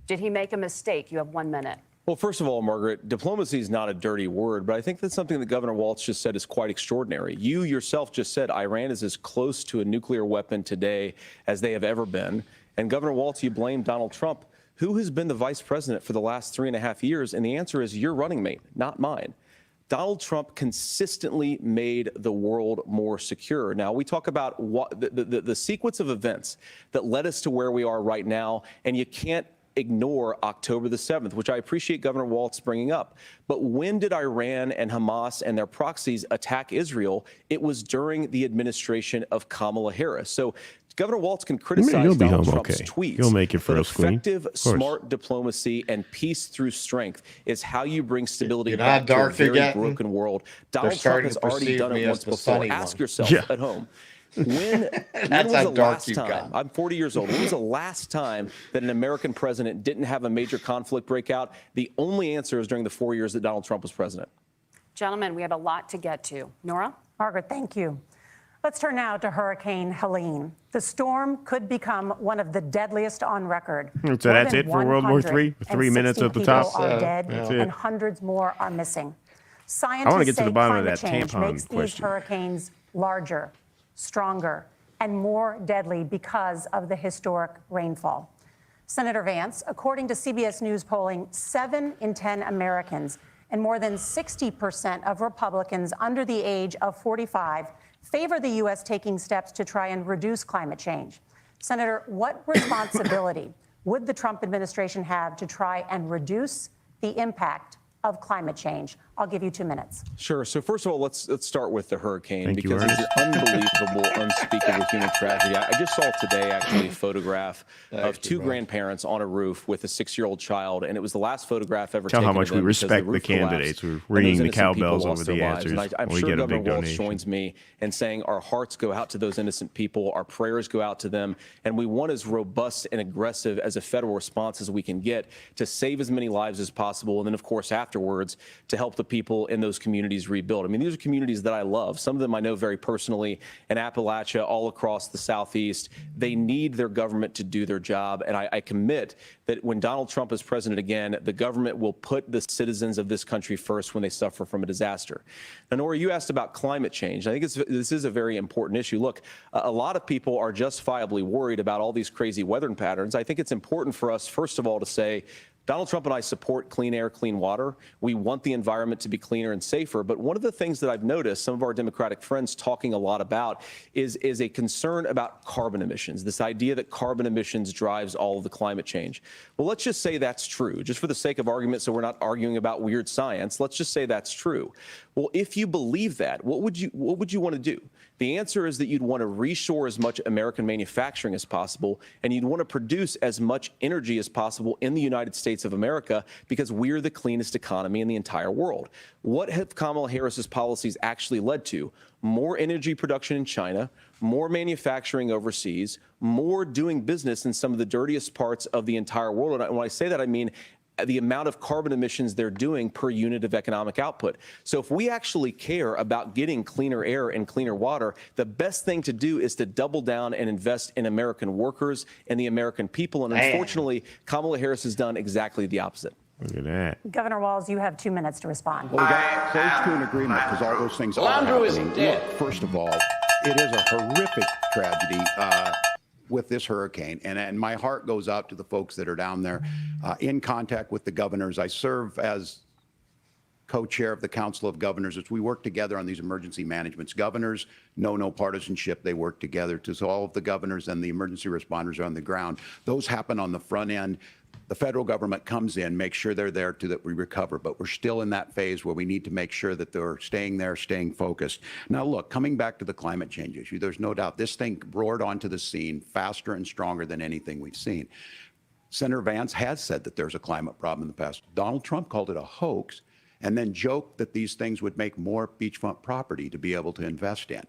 S12: Did he make a mistake? You have 1 minute.
S4: Well, first of all, Margaret, diplomacy is not a dirty word, but I think that's something that Governor Walz just said is quite extraordinary. You yourself just said Iran is as close to a nuclear weapon today as they have ever been. And Governor Walz, you blame Donald Trump. Who has been the vice president for the last 3.5 years? And the answer is your running mate, not mine. Donald Trump consistently made the world more secure. Now, we talk about what the sequence of events that led us to where we are right now, and you can't ignore October the 7th, which I appreciate Governor Walz bringing up. But when did Iran and Hamas and their proxies attack Israel? It was during the administration of Kamala Harris. So Governor Walz can criticize Donald Trump's tweets.
S9: He'll make it for
S4: but
S9: us, Queen.
S4: effective, smart diplomacy and peace through strength is how you bring stability
S11: You're
S4: back
S11: not
S4: to a
S11: dark
S4: very
S11: again.
S4: broken world.
S11: They're
S4: Donald Trump
S11: starting
S4: has
S11: to
S4: already
S11: perceive
S4: done
S11: me
S4: it
S11: as
S4: once
S11: the
S4: before.
S11: sunny
S4: Ask
S11: one.
S4: yourself at home. When was the last time, I'm 40 years old, when was the last time that an American president didn't have a major conflict break out? The only answer is during the 4 years that Donald Trump was president.
S12: Gentlemen, we have a lot to get to. Nora?
S1: Margaret, thank you. Let's turn now to Hurricane Helene. The storm could become one of the deadliest on record.
S9: So that's it for World War III? 3 minutes at the top?
S1: People are dead,
S9: That's
S1: and
S9: it.
S1: hundreds more are missing.
S9: I
S1: Scientists
S9: want to get to
S1: say
S9: the bottom of
S1: climate
S9: that
S1: change
S9: tampon
S1: makes these
S9: question.
S1: hurricanes larger, stronger, and more deadly because of the historic rainfall. Senator Vance, according to CBS News polling, 7 in 10 Americans and more than 60% of Republicans under the age of 45 favor the U.S. taking steps to try and reduce climate change. Senator, what responsibility would the Trump administration have to try and reduce the impact of climate change? I'll give you 2 minutes.
S4: Sure. So first of all, let's start with the hurricane
S9: Thank you,
S4: because it's
S9: Ernest.
S4: an unbelievable, unspeakable human tragedy. I just saw today actually a photograph of 2 grandparents on a roof with a 6-year-old child, and it was the last photograph ever
S9: Tell
S4: taken.
S9: how much
S4: of
S9: we
S4: them because
S9: respect the
S4: roof
S9: candidates.
S4: collapsed,
S9: We're
S4: and
S9: ringing
S4: those
S9: the
S4: innocent people
S9: cowbells
S4: lost
S9: over
S4: their
S9: the
S4: lives.
S9: answers.
S4: And I'm
S9: when we
S4: sure
S9: get a
S4: Governor
S9: big
S4: Walz
S9: donation.
S4: joins me in saying our hearts go out to those innocent people, our prayers go out to them, and we want as robust and aggressive as a federal response as we can get to save as many lives as possible, and then, of course, afterwards, to help the people in those communities rebuild. I mean, these are communities that I love. Some of them I know very personally in Appalachia, all across the Southeast. They need their government to do their job. And I commit that when Donald Trump is president again, the government will put the citizens of this country first when they suffer from a disaster. Now, Nora, you asked about climate change. I think this is a very important issue. Look, a lot of people are justifiably worried about all these crazy weather patterns. I think it's important for us, first of all, to say, Donald Trump and I support clean air, clean water. We want the environment to be cleaner and safer. But one of the things that I've noticed some of our Democratic friends talking a lot about is a concern about carbon emissions, this idea that carbon emissions drives all of the climate change. Well, let's just say that's true, just for the sake of argument, so we're not arguing about weird science. Let's just say that's true. Well, if you believe that, what would you want to do? The answer is that you'd want to reshore as much American manufacturing as possible, and you'd want to produce as much energy as possible in the United States of America because we're the cleanest economy in the entire world. What have Kamala Harris's policies actually led to? More energy production in China, more manufacturing overseas, more doing business in some of the dirtiest parts of the entire world. And when I say that, I mean the amount of carbon emissions they're doing per unit of economic output. So if we actually care about getting cleaner air and cleaner water, the best thing to do is to double down and invest in American workers and the American people. And unfortunately, Kamala Harris has done exactly the opposite.
S9: Look at that.
S1: Governor Walz, you have 2 minutes to respond.
S16: Well, we got close to an agreement because all those things are happening. Look, first of all, it is a horrific tragedy with this hurricane. And my heart goes out to the folks that are down there in contact with the governors. I serve as co-chair of the Council of Governors as we work together on these emergency managements. Governors know no partisanship. They work together. So all of the governors and the emergency responders are on the ground. Those happen on the front end. The federal government comes in, makes sure they're there that we recover. But we're still in that phase where we need to make sure that they're staying there, staying focused. Now, look, coming back to the climate change issue, there's no doubt this thing roared onto the scene faster and stronger than anything we've seen. Senator Vance has said that there's a climate problem in the past. Donald Trump called it a hoax and then joked that these things would make more beachfront property to be able to invest in.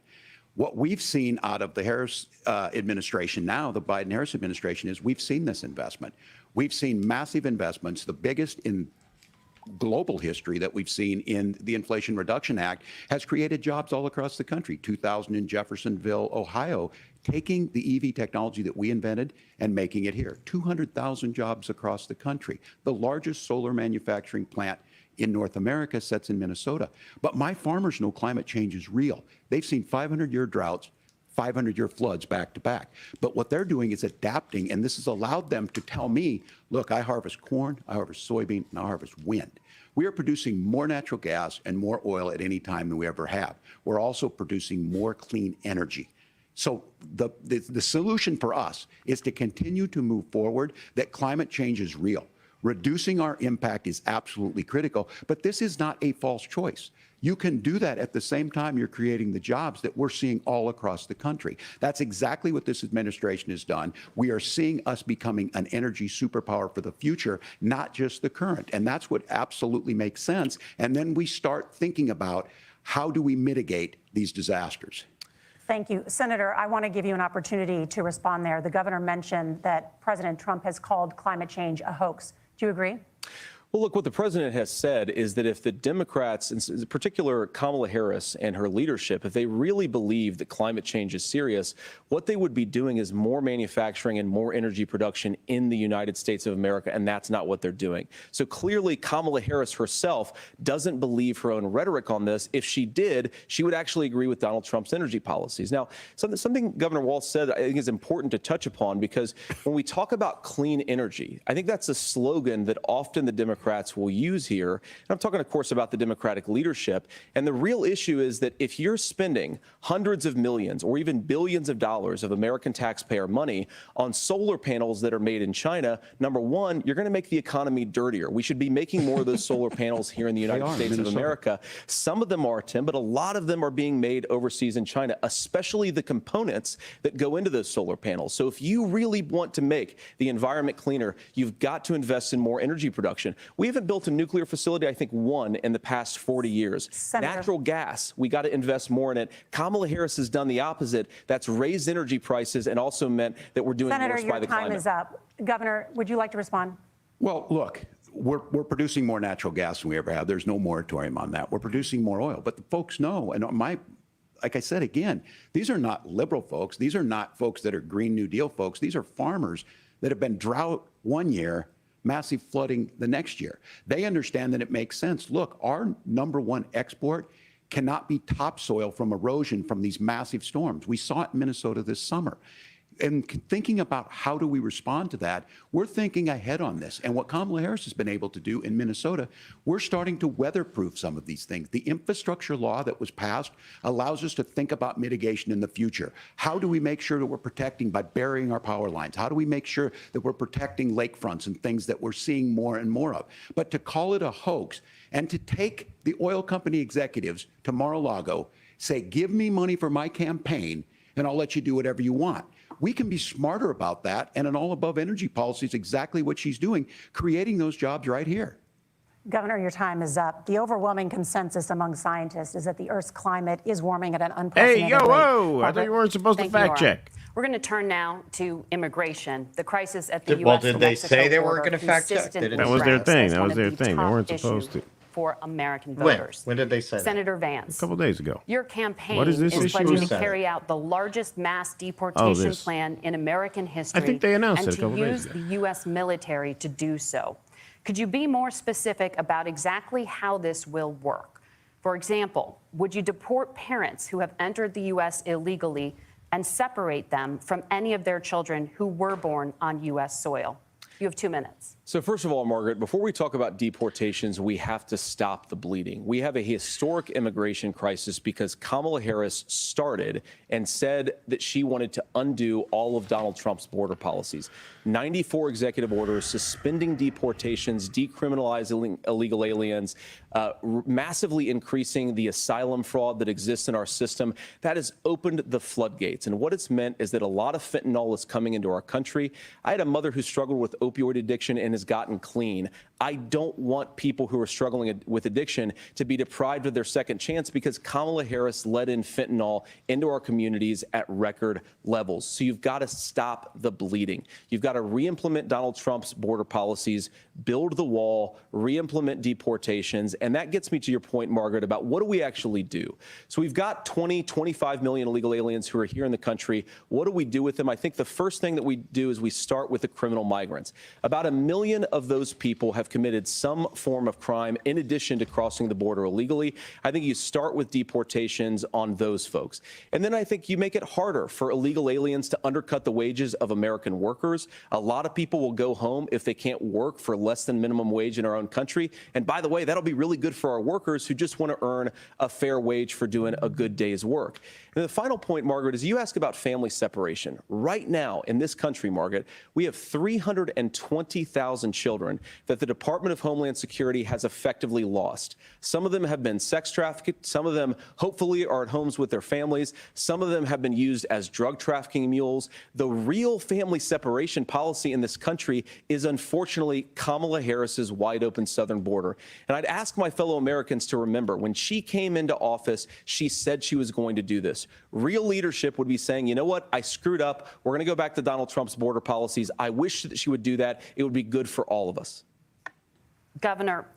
S16: What we've seen out of the Harris administration now, the Biden-Harris administration, is we've seen this investment. We've seen massive investments, the biggest in global history that we've seen in the Inflation Reduction Act, has created jobs all across the country. 2,000 in Jeffersonville, Ohio, taking the EV technology that we invented and making it here. 200,000 jobs across the country. The largest solar manufacturing plant in North America sits in Minnesota. But my farmers know climate change is real. They've seen 500-year droughts, 500-year floods back to back. But what they're doing is adapting, and this has allowed them to tell me, look, I harvest corn, I harvest soybean, and I harvest wind. We are producing more natural gas and more oil at any time than we ever have. We're also producing more clean energy. So the solution for us is to continue to move forward, that climate change is real. Reducing our impact is absolutely critical, but this is not a false choice. You can do that at the same time you're creating the jobs that we're seeing all across the country. That's exactly what this administration has done. We are seeing us becoming an energy superpower for the future, not just the current. And that's what absolutely makes sense. And then we start thinking about how do we mitigate these disasters.
S1: Thank you. Senator, I want to give you an opportunity to respond there. The governor mentioned that President Trump has called climate change a hoax. Do you agree?
S4: Well, look, what the president has said is that if the Democrats, in particular Kamala Harris and her leadership, if they really believe that climate change is serious, what they would be doing is more manufacturing and more energy production in the United States of America, and that's not what they're doing. So clearly, Kamala Harris herself doesn't believe her own rhetoric on this. If she did, she would actually agree with Donald Trump's energy policies. Now, something Governor Walz said I think is important to touch upon, because when we talk about clean energy, I think that's a slogan that often the Democrats will use here. And I'm talking, of course, about the Democratic leadership. And the real issue is that if you're spending hundreds of millions or even billions of dollars of American taxpayer money on solar panels that are made in China, number one, you're going to make the economy dirtier. We should be making more of those solar panels here in the United States of America. Some of them are, Tim, but a lot of them are being made overseas in China, especially the components that go into those solar panels. So if you really want to make the environment cleaner, you've got to invest in more energy production. We haven't built a nuclear facility, I think, one in the past 40 years. Senator. Natural gas, we got to invest more in it. Kamala Harris has done the opposite. That's raised energy prices and also meant that we're doing worse by the climate.
S1: Senator, your time is up. Governor, would you like to respond?
S16: Well, look, we're producing more natural gas than we ever have. There's no moratorium on that. We're producing more oil. But the folks know, and like I said again, these are not liberal folks. These are not folks that are Green New Deal folks. These are farmers that have been drought one year, massive flooding the next year. They understand that it makes sense. Look, our #1 export cannot be topsoil from erosion from these massive storms. We saw it in Minnesota this summer. And thinking about how do we respond to that, we're thinking ahead on this. And what Kamala Harris has been able to do in Minnesota, we're starting to weatherproof some of these things. The infrastructure law that was passed allows us to think about mitigation in the future. How do we make sure that we're protecting by burying our power lines? How do we make sure that we're protecting lakefronts and things that we're seeing more and more of? But to call it a hoax and to take the oil company executives to Mar-a-Lago, say, give me money for my campaign and I'll let you do whatever you want. We can be smarter about that, and an all-above energy policy is exactly what she's doing, creating those jobs right here.
S1: Governor, your time is up. The overwhelming consensus among scientists is that the Earth's climate is warming at an unprecedented rate.
S9: Hey, whoa! I thought you weren't supposed to fact check.
S12: We're going to turn now to immigration. The crisis at the U.S.
S17: Well, did they say they weren't going to fact check?
S9: That was their thing. That was their thing. They weren't supposed to.
S12: For American voters.
S17: When did they say that?
S12: Senator Vance.
S9: A couple days ago.
S12: Your campaign
S9: What is this
S12: is pledging to
S9: issue?
S12: carry out the largest mass deportation plan in American history.
S9: I think they announced
S12: and
S9: it a couple
S12: to
S9: days
S12: use
S9: ago.
S12: the U.S. military to do so. Could you be more specific about exactly how this will work? For example, would you deport parents who have entered the U.S. illegally and separate them from any of their children who were born on U.S. soil? You have 2 minutes.
S4: So first of all, Margaret, before we talk about deportations, we have to stop the bleeding. We have a historic immigration crisis because Kamala Harris started and said that she wanted to undo all of Donald Trump's border policies. 94 executive orders suspending deportations, decriminalizing illegal aliens, massively increasing the asylum fraud that exists in our system. That has opened the floodgates. And what it's meant is that a lot of fentanyl is coming into our country. I had a mother who struggled with opioid addiction and has gotten clean. I don't want people who are struggling with addiction to be deprived of their second chance because Kamala Harris let in fentanyl into our communities at record levels. So you've got to stop the bleeding. You've got to re-implement Donald Trump's border policies, build the wall, re-implement deportations. And that gets me to your point, Margaret, about what do we actually do? So we've got 25 million illegal aliens who are here in the country. What do we do with them? I think the first thing that we do is we start with the criminal migrants. About 1 million of those people have committed some form of crime in addition to crossing the border illegally. I think you start with deportations on those folks. And then I think you make it harder for illegal aliens to undercut the wages of American workers. A lot of people will go home if they can't work for less than minimum wage in our own country. And by the way, that'll be really good for our workers who just want to earn a fair wage for doing a good day's work. And the final point, Margaret, is you ask about family separation. Right now in this country, Margaret, we have 320,000 children that the Department of Homeland Security has effectively lost. Some of them have been sex trafficked. Some of them hopefully are at homes with their families. Some of them have been used as drug trafficking mules. The real family separation policy in this country is unfortunately Kamala Harris's wide open southern border. And I'd ask my fellow Americans to remember when she came into office, she said she was going to do this. Real leadership would be saying, you know what, I screwed up. We're going to go back to Donald Trump's border policies. I wish that she would do that. It would be good for all of us.
S12: Governor,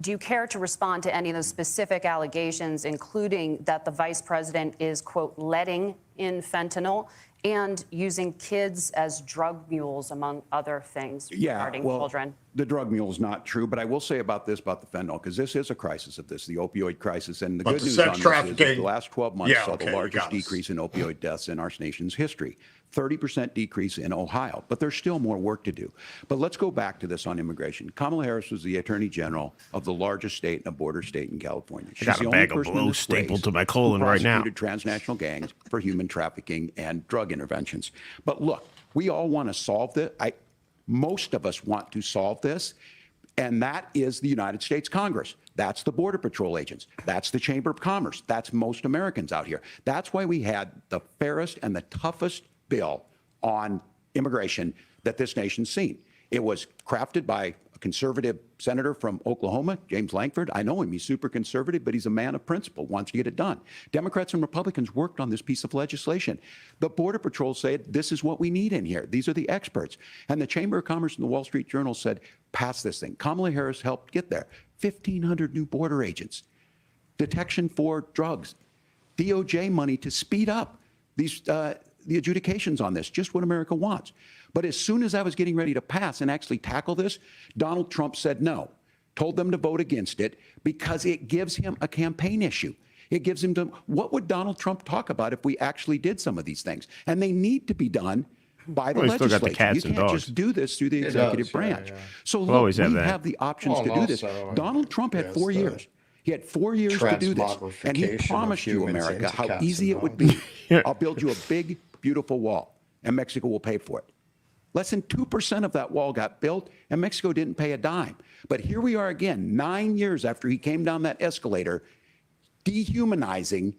S12: do you care to respond to any of those specific allegations, including that the vice president is, quote, letting in fentanyl and using kids as drug mules, among other things regarding children?
S16: The drug mule is not true, but I will say about the fentanyl, because this is a crisis of this, the opioid crisis. And the good news on this is the last 12 months saw the largest decrease in opioid deaths in our nation's history. 30% decrease in Ohio, but there's still more work to do. But let's go back to this on immigration. Kamala Harris was the Attorney General of the largest state and a border state in California.
S9: I got a bag of blow stapled to my colon right now.
S16: Prosecuted transnational gangs for human trafficking and drug interventions. But look, we all want to solve this. Most of us want to solve this, and that is the United States Congress. That's the Border Patrol agents. That's the Chamber of Commerce. That's most Americans out here. That's why we had the fairest and the toughest bill on immigration that this nation's seen. It was crafted by a conservative senator from Oklahoma, James Lankford. I know him. He's super conservative, but he's a man of principle, wants to get it done. Democrats and Republicans worked on this piece of legislation. The Border Patrol said, this is what we need in here. These are the experts. And the Chamber of Commerce and the Wall Street Journal said, pass this thing. Kamala Harris helped get there. 1,500 new border agents, detection for drugs, DOJ money to speed up these the adjudications on this, just what America wants. But as soon as I was getting ready to pass and actually tackle this, Donald Trump said no, told them to vote against it because it gives him a campaign issue. It gives him to, what would Donald Trump talk about if we actually did some of these things? And they need to be done by the legislature. You can't just do this through the executive branch. So look, we have the options to do this. Donald Trump had 4 years. He had 4 years to do this. And he promised you, America, how easy it would be. I'll build you a big, beautiful wall, and Mexico will pay for it. Less than 2% of that wall got built, and Mexico didn't pay a dime. But here we are again, 9 years after he came down that escalator, dehumanizing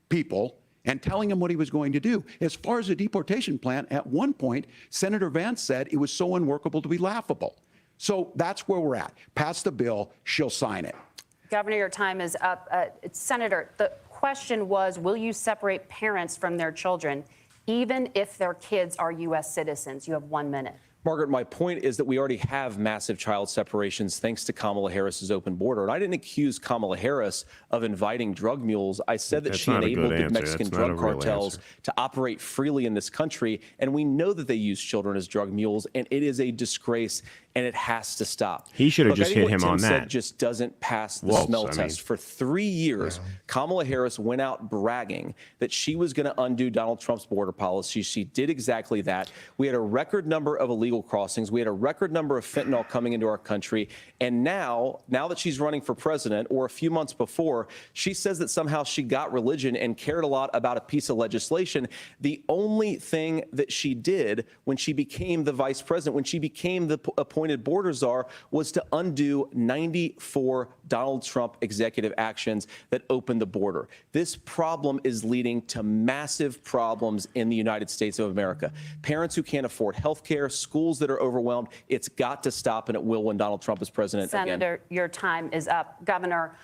S16: people and telling them what he was going to do. As far as the deportation plan, at one point, Senator Vance said it was so unworkable to be laughable. So that's where we're at. Pass the bill, she'll sign it.
S12: Governor, your time is up. Senator, the question was, will you separate parents from their children, even if their kids are U.S. citizens? You have 1 minute.
S4: Margaret, my point is that we already have massive child separations thanks to Kamala Harris's open border. And I didn't accuse Kamala Harris of inviting drug mules. I said that she enabled the Mexican drug cartels to operate freely in this country. And we know that they use children as drug mules. And it is a disgrace. And it has to stop.
S9: He should have just hit him on that.
S4: Said just doesn't pass the smell test. For 3 years, Kamala Harris went out bragging that she was going to undo Donald Trump's border policy. She did exactly that. We had a record number of illegal crossings. We had a record number of fentanyl coming into our country. And now that she's running for president, or a few months before, she says that somehow she got religion and cared a lot about a piece of legislation. The only thing that she did when she became the vice president, when she became the appointed border czar, was to undo 94 Donald Trump executive actions that opened the border. This problem is leading to massive problems in the United States of America. Parents who can't afford health care, schools that are overwhelmed. It's got to stop, and it will when Donald Trump is president again.
S12: Senator, your time is up. Governor,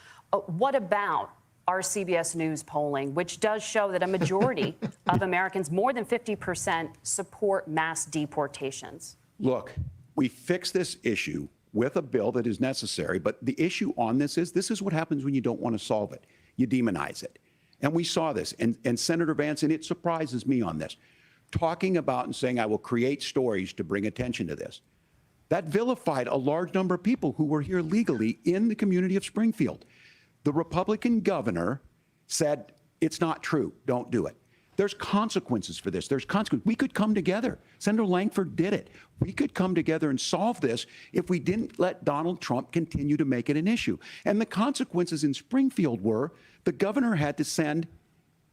S12: what about our CBS News polling, which does show that a majority of Americans, more than 50%, support mass deportations?
S16: Look, we fix this issue with a bill that is necessary, but the issue on this is what happens when you don't want to solve it. You demonize it. And we saw this, and Senator Vance, and it surprises me on this, talking about and saying, I will create stories to bring attention to this. That vilified a large number of people who were here legally in the community of Springfield. The Republican governor said, it's not true, don't do it. There's consequences for this. There's consequences. We could come together. Senator Lankford did it. We could come together and solve this if we didn't let Donald Trump continue to make it an issue. And the consequences in Springfield were the governor had to send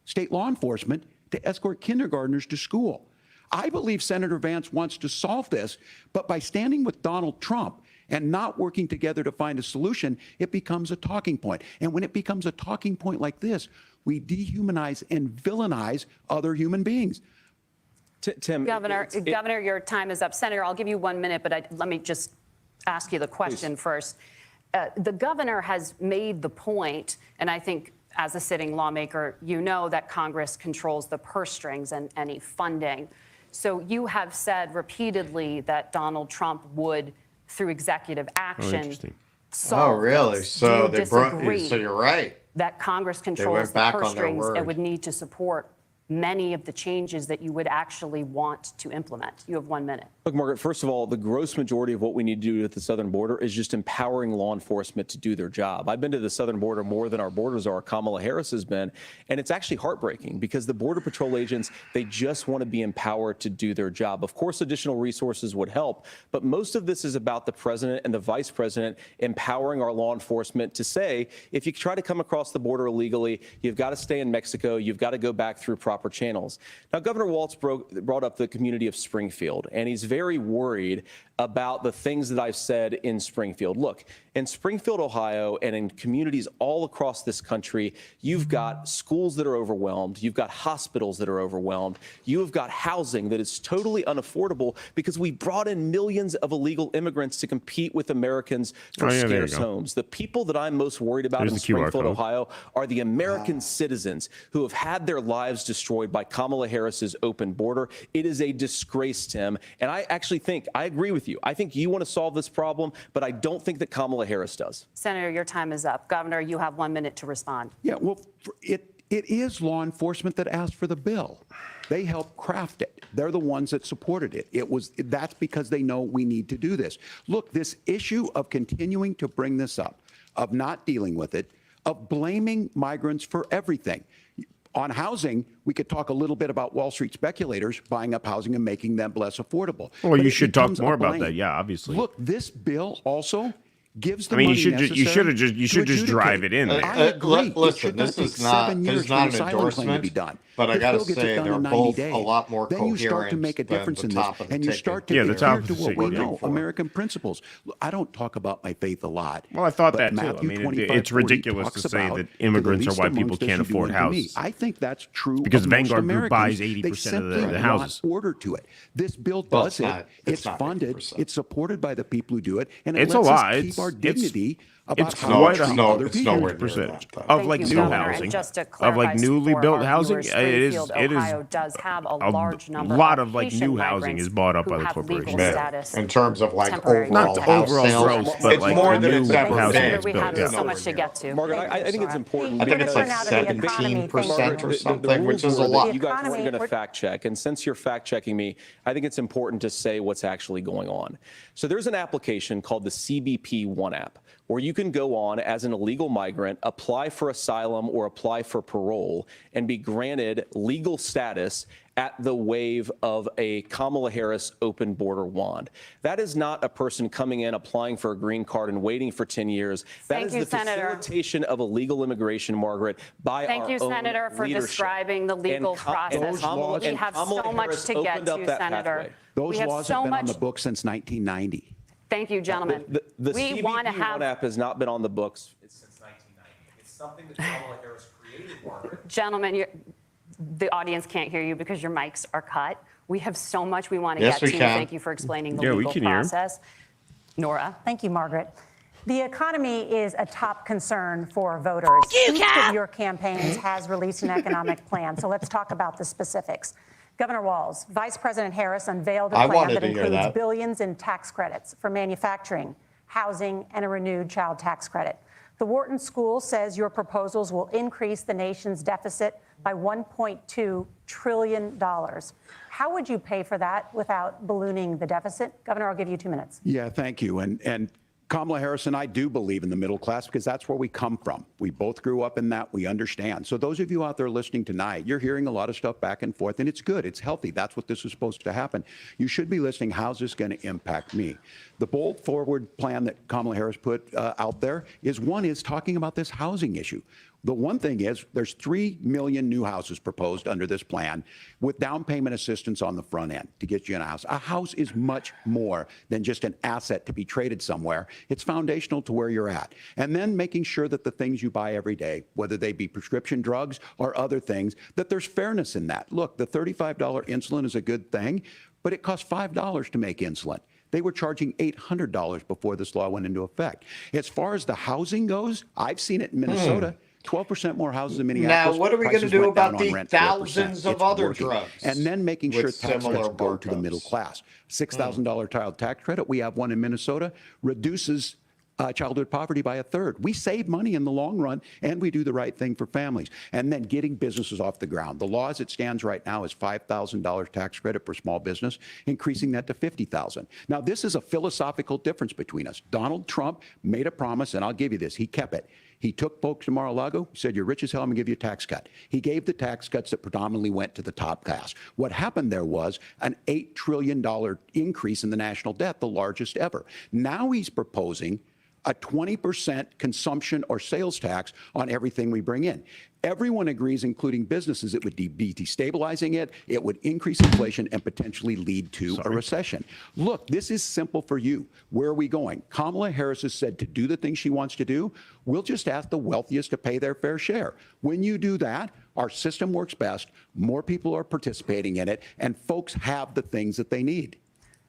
S16: state law enforcement to escort kindergartners to school. I believe Senator Vance wants to solve this, but by standing with Donald Trump and not working together to find a solution, it becomes a talking point. And when it becomes a talking point like this, we dehumanize and villainize other human beings.
S12: Tim, Governor, your time is up. Senator, I'll give you 1 minute, but let me just ask you the question first. The governor has made the point, and I think as a sitting lawmaker, you know that Congress controls the purse strings and any funding. So you have said repeatedly that Donald Trump would, through executive action, solve
S11: really?
S12: this.
S11: So
S12: Do you disagree
S11: so you're right.
S12: That Congress controls the purse strings and would need to support many of the changes that you would actually want to implement? You have 1 minute.
S4: Look, Margaret, first of all, the gross majority of what we need to do at the southern border is just empowering law enforcement to do their job. I've been to the southern border more than our border czar, Kamala Harris, has been, and it's actually heartbreaking because the Border Patrol agents, they just want to be empowered to do their job. Of course, additional resources would help, but most of this is about the president and the vice president empowering our law enforcement to say, if you try to come across the border illegally, you've got to stay in Mexico, you've got to go back through proper channels. Now, Governor Walz brought up the community of Springfield, and he's very worried about the things that I've said in Springfield. Look, in Springfield, Ohio, and in communities all across this country, you've got schools that are overwhelmed. You've got hospitals that are overwhelmed. You have got housing that is totally unaffordable because we brought in millions of illegal immigrants to compete with Americans for scarce homes. The people that I'm most worried about in Springfield, Ohio, are the American citizens who have had their lives destroyed by Kamala Harris's open border. It is a disgrace, Tim. And I actually think, I agree with you. I think you want to solve this problem, but I don't think that Kamala Harris does.
S12: Senator, your time is up. Governor, you have 1 minute to respond.
S16: Yeah, well, it is law enforcement that asked for the bill. They helped craft it. They're the ones that supported it. That's because they know we need to do this. Look, this issue of continuing to bring this up, of not dealing with it, of blaming migrants for everything. On housing, we could talk a little bit about Wall Street speculators buying up housing and making them less affordable.
S9: Well, you should talk more about that. Yeah, obviously.
S16: Look, this bill also gives the money
S9: you should just drive it in.
S11: I agree. Listen, this is not an endorsement, but I got to say they're both a lot more coherent.
S16: Then you start to make a difference in this, and you start to adhere to what we know, American principles. I don't talk about my faith a lot.
S9: Well, I thought that too. I mean, it's ridiculous to say that immigrants are why people can't afford houses.
S16: I think that's true
S9: because Vanguard Group buys 80% of the houses.
S16: Order to it. This bill does it. It's funded. It's supported by the people who do it, and it
S9: lets
S16: us keep our dignity.
S9: It's quite a percentage of like new housing, of like newly built housing. It is.
S12: Ohio does have a large number.
S9: A lot of like new housing is bought up by the corporation.
S11: In terms of like overall
S9: growth, but
S11: it's
S9: like
S11: more than it's ever been.
S12: We have so much to get to.
S4: Margaret, I think it's important.
S11: I think it's like 17% or something, which is a lot.
S4: You guys weren't going to fact check, and since you're fact checking me, I think it's important to say what's actually going on. So there's an application called the CBP One app, where you can go on as an illegal migrant, apply for asylum or apply for parole, and be granted legal status at the wave of a Kamala Harris open border wand. That is not a person coming in, applying for a green card and waiting for 10 years. That is the facilitation of illegal immigration, Margaret, by our own
S12: Thank you, Senator, for describing the legal process. We have so much to get to, Senator.
S16: Those laws have been on the books since 1990.
S12: Thank you, gentlemen.
S4: The CBP One app has not been on the books since 1990. It's something that Kamala Harris created, Margaret.
S12: Gentlemen, the audience can't hear you because your mics are cut. We have so much we want to get to. Thank you for explaining the legal process. Nora.
S1: Thank you, Margaret. The economy is a top concern for voters. Each of your campaigns has released an economic plan, so let's talk about the specifics. Governor Walz, Vice President Harris unveiled a plan that includes billions in tax credits for manufacturing, housing, and a renewed child tax credit. The Wharton School says your proposals will increase the nation's deficit by $1.2 trillion. How would you pay for that without ballooning the deficit? Governor, I'll give you 2 minutes.
S16: Yeah, thank you. And Kamala Harris and I do believe in the middle class because that's where we come from. We both grew up in that. We understand. So those of you out there listening tonight, you're hearing a lot of stuff back and forth, and it's good. It's healthy. That's what this is supposed to happen. You should be listening. How's this going to impact me? The bold forward plan that Kamala Harris put out there is talking about this housing issue. The one thing is there's 3 million new houses proposed under this plan with down payment assistance on the front end to get you in a house. A house is much more than just an asset to be traded somewhere. It's foundational to where you're at. And then making sure that the things you buy every day, whether they be prescription drugs or other things, that there's fairness in that. Look, the $35 insulin is a good thing, but it costs $5 to make insulin. They were charging $800 before this law went into effect. As far as the housing goes, I've seen it in Minnesota. 12% more houses in Minneapolis.
S11: Now, what are we going to do about the thousands of other drugs?
S16: And then making sure tax credits go to the middle class. $6,000 child tax credit. We have one in Minnesota. Reduces childhood poverty by 1/3. We save money in the long run, and we do the right thing for families. And then getting businesses off the ground. The law as it stands right now is $5,000 tax credit for small business, increasing that to $50,000. Now, this is a philosophical difference between us. Donald Trump made a promise, and I'll give you this. He kept it. He took folks to Mar-a-Lago, said, you're rich as hell, I'm going to give you a tax cut. He gave the tax cuts that predominantly went to the top class. What happened there was an $8 trillion increase in the national debt, the largest ever. Now he's proposing a 20% consumption or sales tax on everything we bring in. Everyone agrees, including businesses, it would be destabilizing it, it would increase inflation and potentially lead to a recession. Look, this is simple for you. Where are we going? Kamala Harris has said to do the things she wants to do, we'll just ask the wealthiest to pay their fair share. When you do that, our system works best, more people are participating in it, and folks have the things that they need.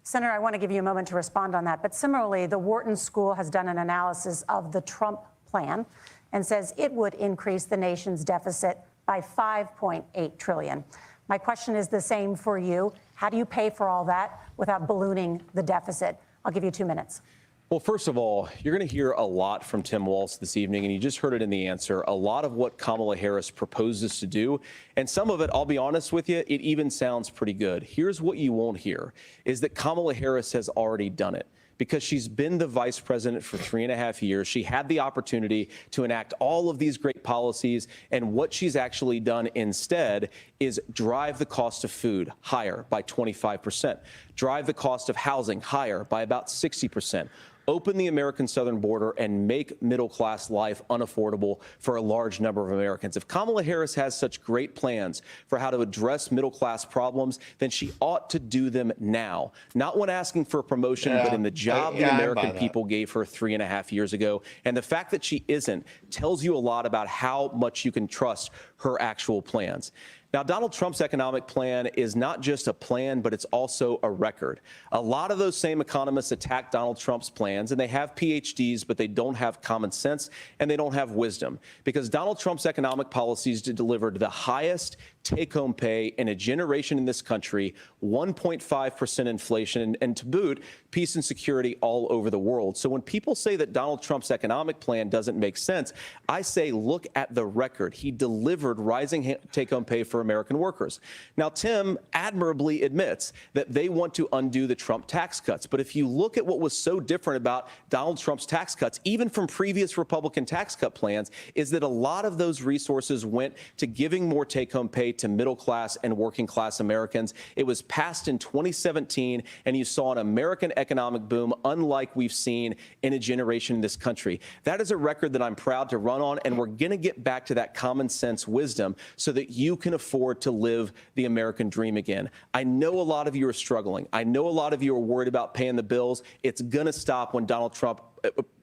S1: Senator, I want to give you a moment to respond on that. But similarly, the Wharton School has done an analysis of the Trump plan and says it would increase the nation's deficit by $5.8 trillion. My question is the same for you. How do you pay for all that without ballooning the deficit? I'll give you 2 minutes.
S4: Well, first of all, you're going to hear a lot from Tim Walz this evening, and you just heard it in the answer, a lot of what Kamala Harris proposes to do. And some of it, I'll be honest with you, it even sounds pretty good. Here's what you won't hear, is that Kamala Harris has already done it. Because she's been the vice president for 3.5 years. She had the opportunity to enact all of these great policies. And what she's actually done instead is drive the cost of food higher by 25%, drive the cost of housing higher by about 60%. Open the American southern border and make middle-class life unaffordable for a large number of Americans. If Kamala Harris has such great plans for how to address middle-class problems, then she ought to do them now. Not when asking for a promotion, but in the job the American people gave her 3.5 years ago. And the fact that she isn't tells you a lot about how much you can trust her actual plans. Now, Donald Trump's economic plan is not just a plan, but it's also a record. A lot of those same economists attack Donald Trump's plans, and they have PhDs, but they don't have common sense and they don't have wisdom, because Donald Trump's economic policies delivered the highest take-home pay in a generation in this country, 1.5% inflation, and to boot, peace and security all over the world. So when people say that Donald Trump's economic plan doesn't make sense, I say look at the record. He delivered rising take-home pay for American workers. Now, Tim admirably admits that they want to undo the Trump tax cuts. But if you look at what was so different about Donald Trump's tax cuts, even from previous Republican tax cut plans, is that a lot of those resources went to giving more take-home pay to middle class and working class Americans. It was passed in 2017, and you saw an American economic boom unlike we've seen in a generation in this country. That is a record that I'm proud to run on, and we're going to get back to that common sense wisdom so that you can afford to live the American dream again. I know a lot of you are struggling. I know a lot of you are worried about paying the bills. It's going to stop when Donald Trump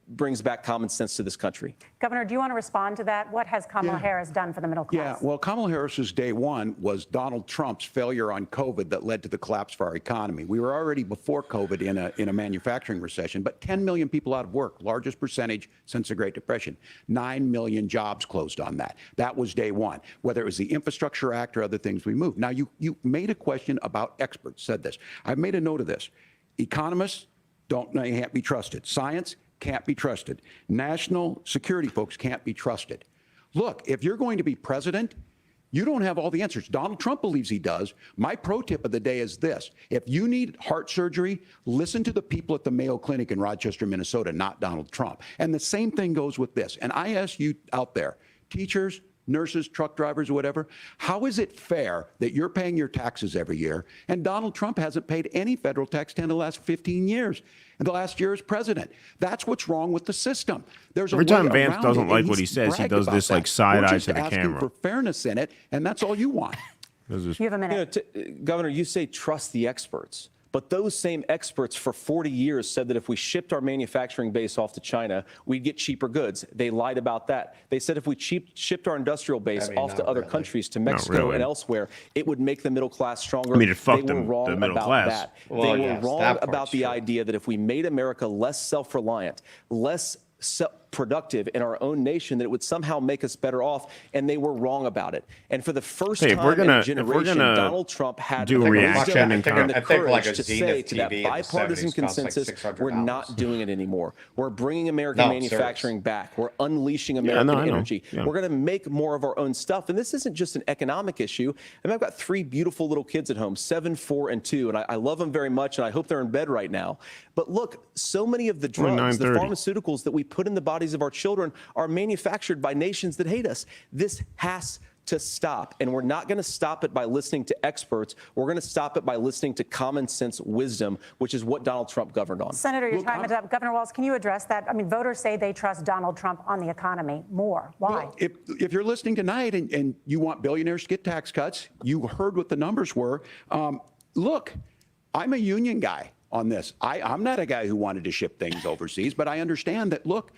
S4: brings back common sense to this country.
S1: Governor, do you want to respond to that? What has Kamala Harris done for the middle class?
S16: Yeah, well, Kamala Harris's day one was Donald Trump's failure on COVID that led to the collapse of our economy. We were already before COVID in a manufacturing recession, but 10 million people out of work, largest percentage since the Great Depression. 9 million jobs closed on that. That was day one. Whether it was the Infrastructure Act or other things we moved. Now, you made a question about experts, said this. I've made a note of this. Economists can't be trusted. Science can't be trusted. National security folks can't be trusted. Look, if you're going to be president, you don't have all the answers. Donald Trump believes he does. My pro tip of the day is this. If you need heart surgery, listen to the people at the Mayo Clinic in Rochester, Minnesota, not Donald Trump. And the same thing goes with this. And I ask you out there, teachers, nurses, truck drivers, or whatever, how is it fair that you're paying your taxes every year and Donald Trump hasn't paid any federal tax in the last 15 years? And the last year as president. That's what's wrong with the system. There's
S9: every time Vance doesn't like what he says, he does this like side eye to the camera.
S16: For fairness in it, and that's all you want.
S1: You have a minute.
S4: Governor, you say trust the experts. But those same experts for 40 years said that if we shipped our manufacturing base off to China, we'd get cheaper goods. They lied about that. They said if we shipped our industrial base off to other countries, to Mexico and elsewhere, it would make the middle class stronger.
S9: I mean, it fucked
S4: the middle class. That.
S17: Well,
S4: they were wrong about the idea that if we made America less self-reliant, less productive in our own nation, that it would somehow make us better off, and they were wrong about it. And for the first time in a generation, Donald Trump had
S9: do
S4: the
S9: reaction and
S4: the courage to say to that bipartisan consensus, we're not doing it anymore. We're bringing American manufacturing back. We're unleashing American energy. We're going to make more of our own stuff. And this isn't just an economic issue. I mean, I've got 3 beautiful little kids at home, 7, 4, and 2, and I love them very much, and I hope they're in bed right now. But look, so many of the drugs, the pharmaceuticals that we put in the bodies of our children are manufactured by nations that hate us. This has to stop. And we're not going to stop it by listening to experts. We're going to stop it by listening to common sense wisdom, which is what Donald Trump governed on.
S1: Senator, your time is up. Governor Walz, can you address that? I mean, voters say they trust Donald Trump on the economy more. Why?
S16: Well, if you're listening tonight and you want billionaires to get tax cuts, you heard what the numbers were. Look, I'm a union guy on this. I'm not a guy who wanted to ship things overseas, but I understand that, look,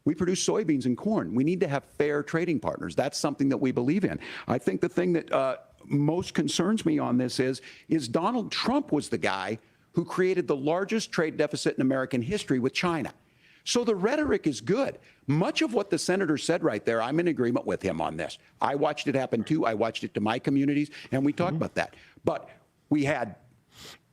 S16: we produce soybeans and corn. We need to have fair trading partners. That's something that we believe in. I think the thing that most concerns me on this is Donald Trump was the guy who created the largest trade deficit in American history with China. So the rhetoric is good. Much of what the senator said right there, I'm in agreement with him on this. I watched it happen too. I watched it to my communities, and we talked about that. But we had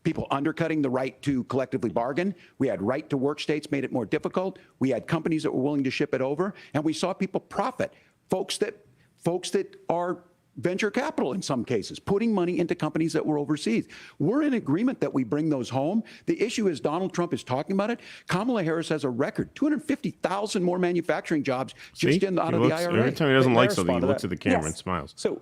S16: people undercutting the right to collectively bargain. We had right to work states made it more difficult. We had companies that were willing to ship it over, and we saw people profit. Folks that are venture capital in some cases, putting money into companies that were overseas. We're in agreement that we bring those home. The issue is Donald Trump is talking about it. Kamala Harris has a record, 250,000 more manufacturing jobs just out of the IRA.
S9: Every time he doesn't like something, he looks at the camera and smiles.
S4: So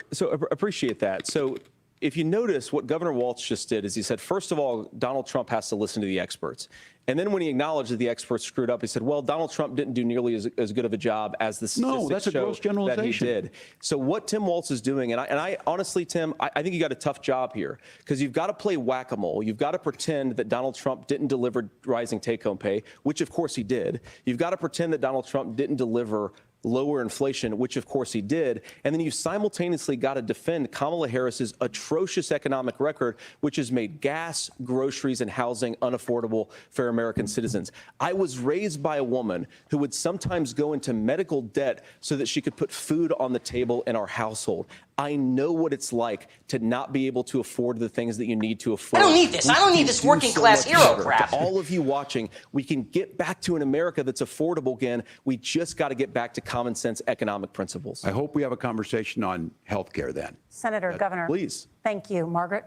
S4: appreciate that. So if you notice, what Governor Walz just did is he said, first of all, Donald Trump has to listen to the experts. And then when he acknowledged that the experts screwed up, he said, well, Donald Trump didn't do nearly as good of a job as the statistics show that he did. So what Tim Walz is doing, and I honestly, Tim, I think you got a tough job here because you've got to play whack-a-mole. You've got to pretend that Donald Trump didn't deliver rising take-home pay, which of course he did. You've got to pretend that Donald Trump didn't deliver lower inflation, which of course he did. And then you simultaneously got to defend Kamala Harris's atrocious economic record, which has made gas, groceries, and housing unaffordable for American citizens. I was raised by a woman who would sometimes go into medical debt so that she could put food on the table in our household. I know what it's like to not be able to afford the things that you need to afford.
S18: I don't need this. I don't need this working class hero crap.
S4: To all of you watching, we can get back to an America that's affordable again. We just got to get back to common sense economic principles.
S16: I hope we have a conversation on health care then.
S1: Senator, Governor.
S4: Please.
S1: Thank you. Margaret?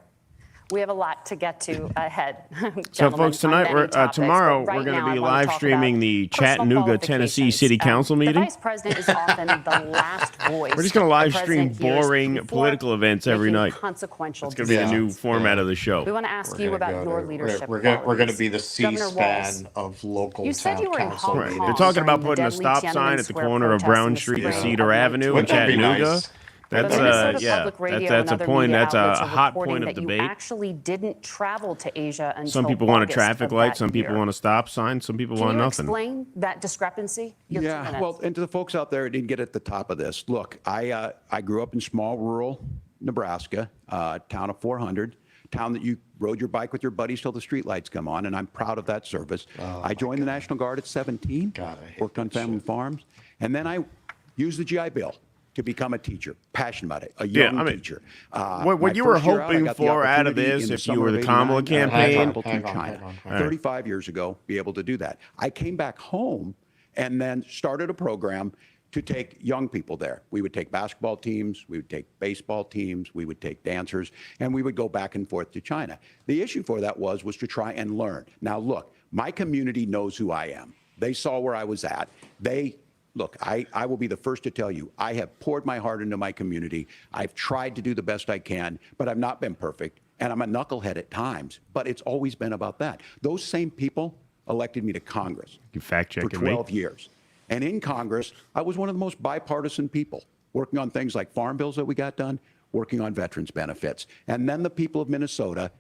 S12: We have a lot to get to ahead.
S9: So, folks, tonight, tomorrow, we're going to be live streaming the Chattanooga, Tennessee City Council meeting.
S12: The vice president is often the last voice.
S9: We're just going to live stream boring political events every night.
S12: Consequential.
S9: It's going to be the new format of the show.
S12: We want to ask you about your leadership.
S11: We're going to be the C-SPAN of local
S12: you said you were in Hong Kong.
S9: They're talking about putting a stop sign at the corner of Brown Street and Cedar Avenue in Chattanooga. That's that's a point. That's a hot point of debate.
S12: You actually didn't travel to Asia until
S9: some people want a traffic light. Some people want a stop sign. Some people want nothing.
S12: Can you explain that discrepancy?
S16: Yeah, well, and to the folks out there who didn't get at the top of this, look, I grew up in small rural Nebraska, town of 400. Town that you rode your bike with your buddies till the streetlights come on, and I'm proud of that service. I joined the National Guard at 17, worked on family farms, and then I used the GI Bill to become a teacher, passionate about it, a young teacher.
S9: What you were hoping for out of this, if you were the Kamala campaign,
S16: to China, 35 years ago, be able to do that. I came back home and then started a program to take young people there. We would take basketball teams, we would take baseball teams, we would take dancers, and we would go back and forth to China. The issue for that was to try and learn. Now, look, my community knows who I am. They saw where I was at. Look, I will be the first to tell you, I have poured my heart into my community. I've tried to do the best I can, but I've not been perfect. And I'm a knucklehead at times, but it's always been about that. Those same people elected me to Congress for 12 years. And in Congress, I was one of the most bipartisan people, working on things like farm bills that we got done, working on veterans benefits. And then the people of Minnesota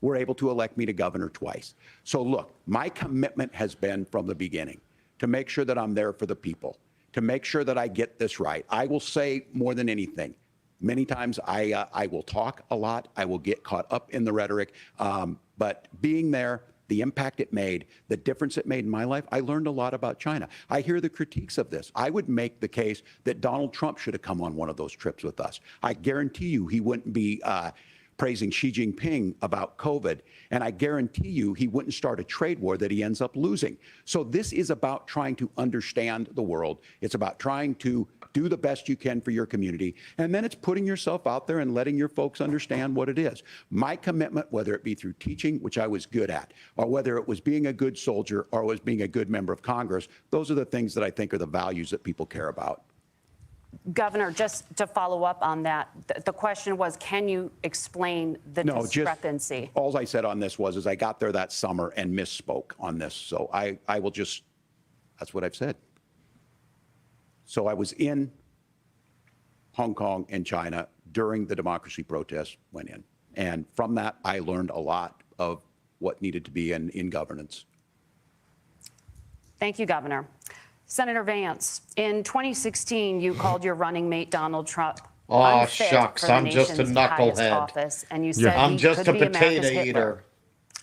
S16: were able to elect me to governor twice. So look, my commitment has been from the beginning to make sure that I'm there for the people, to make sure that I get this right. I will say more than anything, many times I will talk a lot. I will get caught up in the rhetoric. But being there, the impact it made, the difference it made in my life, I learned a lot about China. I hear the critiques of this. I would make the case that Donald Trump should have come on one of those trips with us. I guarantee you he wouldn't be praising Xi Jinping about COVID. And I guarantee you he wouldn't start a trade war that he ends up losing. So this is about trying to understand the world. It's about trying to do the best you can for your community. And then it's putting yourself out there and letting your folks understand what it is. My commitment, whether it be through teaching, which I was good at, or whether it was being a good soldier or was being a good member of Congress, those are the things that I think are the values that people care about.
S12: Governor, just to follow up on that, the question was, can you explain the discrepancy?
S16: All I said on this was I got there that summer and misspoke on this. So I will just, that's what I've said. So I was in Hong Kong and China during the democracy protests went in. And from that, I learned a lot of what needed to be in governance.
S12: Thank you, Governor. Senator Vance, in 2016, you called your running mate Donald Trump unfit
S11: shucks,
S12: for the
S11: I'm just a
S12: nation's highest
S11: knucklehead.
S12: office, and you said
S11: I'm
S12: he
S11: just
S12: could
S11: a
S12: be America's
S11: potato
S12: Hitler.
S11: eater.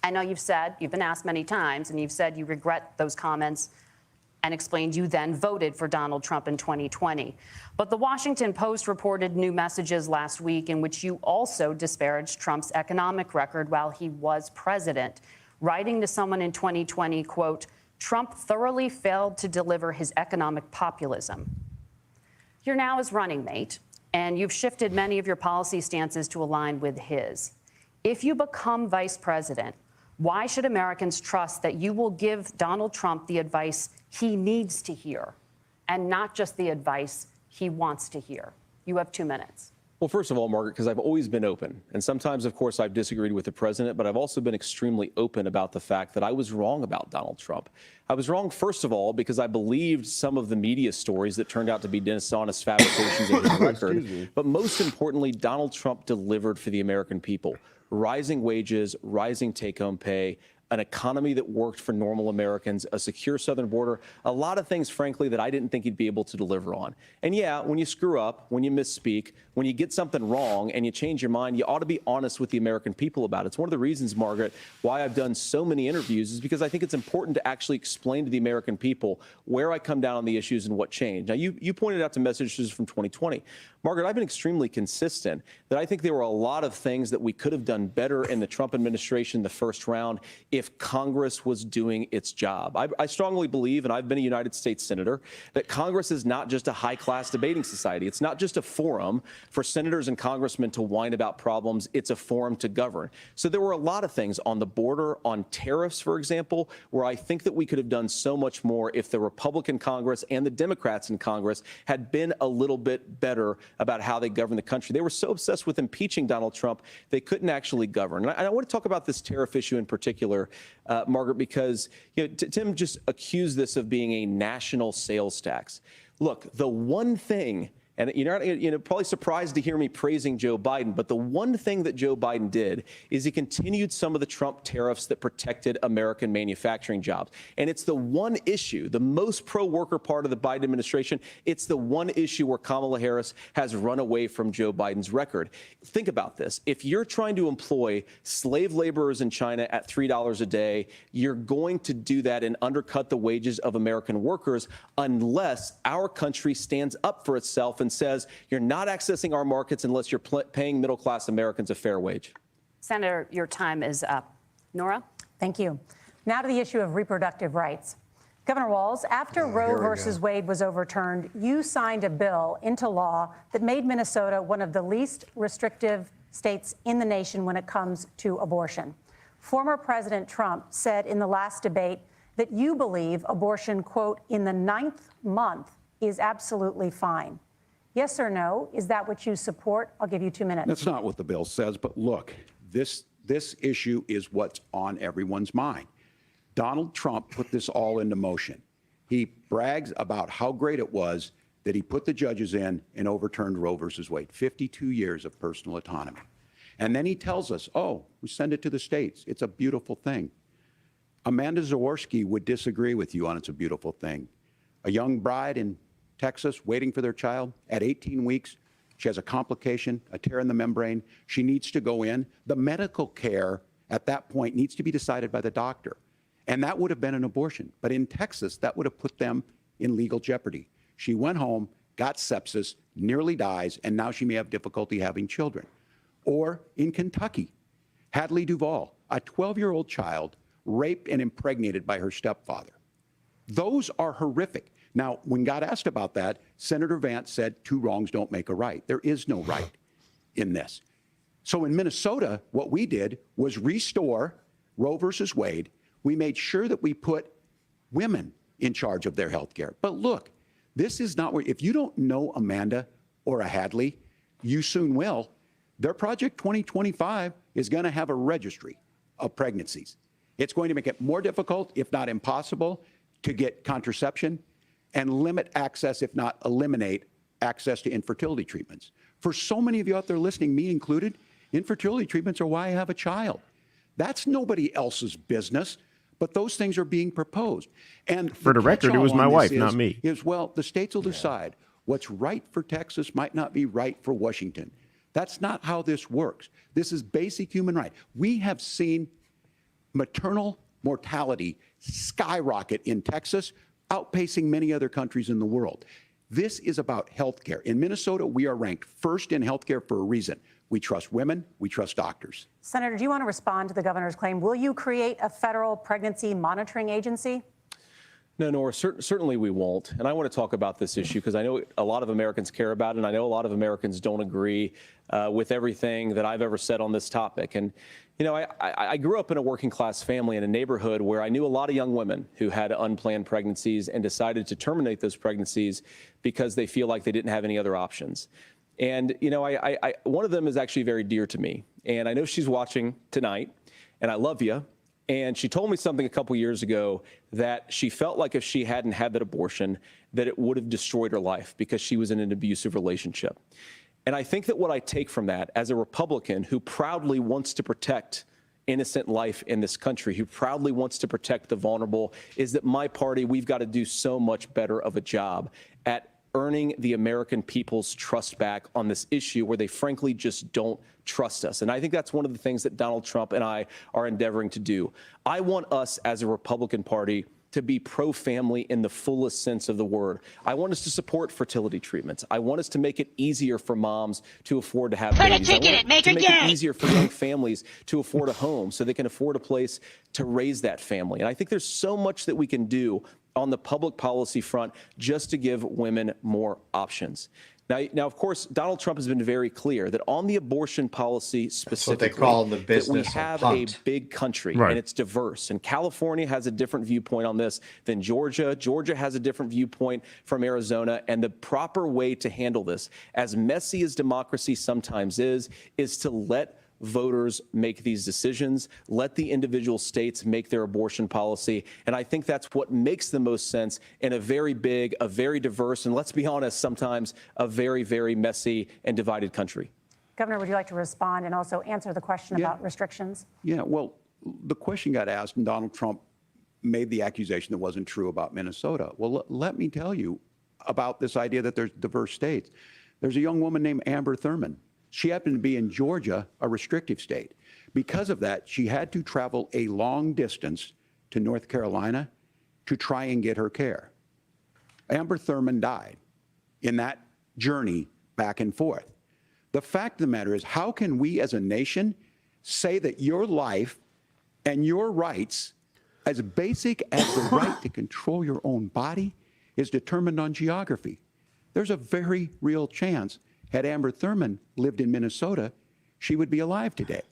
S12: I know you've been asked many times, and you've said you regret those comments and explained you then voted for Donald Trump in 2020. But the Washington Post reported new messages last week in which you also disparaged Trump's economic record while he was president, writing to someone in 2020, quote, Trump thoroughly failed to deliver his economic populism. You're now his running mate, and you've shifted many of your policy stances to align with his. If you become vice president, why should Americans trust that you will give Donald Trump the advice he needs to hear and not just the advice he wants to hear? You have 2 minutes.
S4: Well, first of all, Margaret, because I've always been open. And sometimes, of course, I've disagreed with the president, but I've also been extremely open about the fact that I was wrong about Donald Trump. I was wrong, first of all, because I believed some of the media stories that turned out to be dishonest fabrications of his record. But most importantly, Donald Trump delivered for the American people. Rising wages, rising take-home pay, an economy that worked for normal Americans, a secure southern border, a lot of things, frankly, that I didn't think he'd be able to deliver on. And yeah, when you screw up, when you misspeak, when you get something wrong and you change your mind, you ought to be honest with the American people about it. It's one of the reasons, Margaret, why I've done so many interviews is because I think it's important to actually explain to the American people where I come down on the issues and what changed. Now, you pointed out to messages from 2020. Margaret, I've been extremely consistent that I think there were a lot of things that we could have done better in the Trump administration the first round if Congress was doing its job. I strongly believe, and I've been a United States senator, that Congress is not just a high-class debating society. It's not just a forum for senators and congressmen to whine about problems. It's a forum to govern. So there were a lot of things on the border, on tariffs, for example, where I think that we could have done so much more if the Republican Congress and the Democrats in Congress had been a little bit better about how they govern the country. They were so obsessed with impeaching Donald Trump, they couldn't actually govern. And I want to talk about this tariff issue in particular, Margaret, because Tim just accused this of being a national sales tax. Look, the one thing, and you're probably surprised to hear me praising Joe Biden, but the one thing that Joe Biden did is he continued some of the Trump tariffs that protected American manufacturing jobs. And it's the one issue, the most pro-worker part of the Biden administration, it's the one issue where Kamala Harris has run away from Joe Biden's record. Think about this. If you're trying to employ slave laborers in China at $3 a day, you're going to do that and undercut the wages of American workers unless our country stands up for itself and says you're not accessing our markets unless you're paying middle-class Americans a fair wage.
S12: Senator, your time is up. Nora?
S1: Thank you. Now to the issue of reproductive rights. Governor Walz, after Roe versus Wade was overturned, you signed a bill into law that made Minnesota one of the least restrictive states in the nation when it comes to abortion. Former President Trump said in the last debate that you believe abortion, quote, in the 9th month is absolutely fine. Yes or no? Is that what you support? I'll give you 2 minutes.
S16: That's not what the bill says, but look, this issue is what's on everyone's mind. Donald Trump put this all into motion. He brags about how great it was that he put the judges in and overturned Roe versus Wade, 52 years of personal autonomy. And then he tells us, oh, we send it to the states. It's a beautiful thing. Amanda Zaworski would disagree with you on it's a beautiful thing. A young bride in Texas waiting for their child at 18 weeks. She has a complication, a tear in the membrane. She needs to go in. The medical care at that point needs to be decided by the doctor. And that would have been an abortion. But in Texas, that would have put them in legal jeopardy. She went home, got sepsis, nearly dies, and now she may have difficulty having children. Or in Kentucky, Hadley Duvall, a 12-year-old child raped and impregnated by her stepfather. Those are horrific. Now, when God asked about that, Senator Vance said 2 wrongs don't make a right. There is no right in this. So in Minnesota, what we did was restore Roe versus Wade. We made sure that we put women in charge of their health care. But look, This is not where, if you don't know Amanda or a Hadley, you soon will. Their Project 2025 is going to have a registry of pregnancies. It's going to make it more difficult, if not impossible, to get contraception and limit access, if not eliminate access to infertility treatments. For so many of you out there listening, me included, infertility treatments are why I have a child. That's nobody else's business, but those things are being proposed. And
S9: for the record, it was my wife, not me.
S16: Well, the states will decide what's right for Texas might not be right for Washington. That's not how this works. This is basic human right. We have seen maternal mortality skyrocket in Texas, outpacing many other countries in the world. This is about health care. In Minnesota, we are ranked first in health care for a reason. We trust women. We trust doctors.
S1: Senator, do you want to respond to the governor's claim? Will you create a federal pregnancy monitoring agency?
S4: No, Nora, certainly we won't. And I want to talk about this issue because I know a lot of Americans care about it, and I know a lot of Americans don't agree with everything that I've ever said on this topic. And, you know, I grew up in a working class family in a neighborhood where I knew a lot of young women who had unplanned pregnancies and decided to terminate those pregnancies because they feel like they didn't have any other options. And, you know, one of them is actually very dear to me. And I know she's watching tonight, and I love you. And she told me something a couple years ago that she felt like if she hadn't had that abortion, that it would have destroyed her life because she was in an abusive relationship. And I think that what I take from that as a Republican who proudly wants to protect innocent life in this country, who proudly wants to protect the vulnerable, is that my party, we've got to do so much better of a job at earning the American people's trust back on this issue where they frankly just don't trust us. And I think that's one of the things that Donald Trump and I are endeavoring to do. I want us as a Republican Party to be pro-family in the fullest sense of the word. I want us to support fertility treatments. I want us to make it easier for moms to afford to have babies. I want to make it easier for young families to afford a home so they can afford a place to raise that family. And I think there's so much that we can do on the public policy front just to give women more options. Now, of course, Donald Trump has been very clear that on the abortion policy specifically,
S11: that's what they call the business
S4: that we have a big country and it's diverse. And California has a different viewpoint on this than Georgia. Georgia has a different viewpoint from Arizona. And the proper way to handle this, as messy as democracy sometimes is to let voters make these decisions, let the individual states make their abortion policy. And I think that's what makes the most sense in a very big, a very diverse, and let's be honest, sometimes a very, very messy and divided country.
S1: Governor, would you like to respond and also answer the question about restrictions?
S16: Yeah, well, the question got asked and Donald Trump made the accusation that wasn't true about Minnesota. Well, let me tell you about this idea that there's diverse states. There's a young woman named Amber Thurman. She happened to be in Georgia, a restrictive state. Because of that, she had to travel a long distance to North Carolina to try and get her care. Amber Thurman died in that journey back and forth. The fact of the matter is, how can we as a nation say that your life and your rights, as basic as the right to control your own body, is determined on geography? There's a very real chance had Amber Thurman lived in Minnesota, she would be alive today.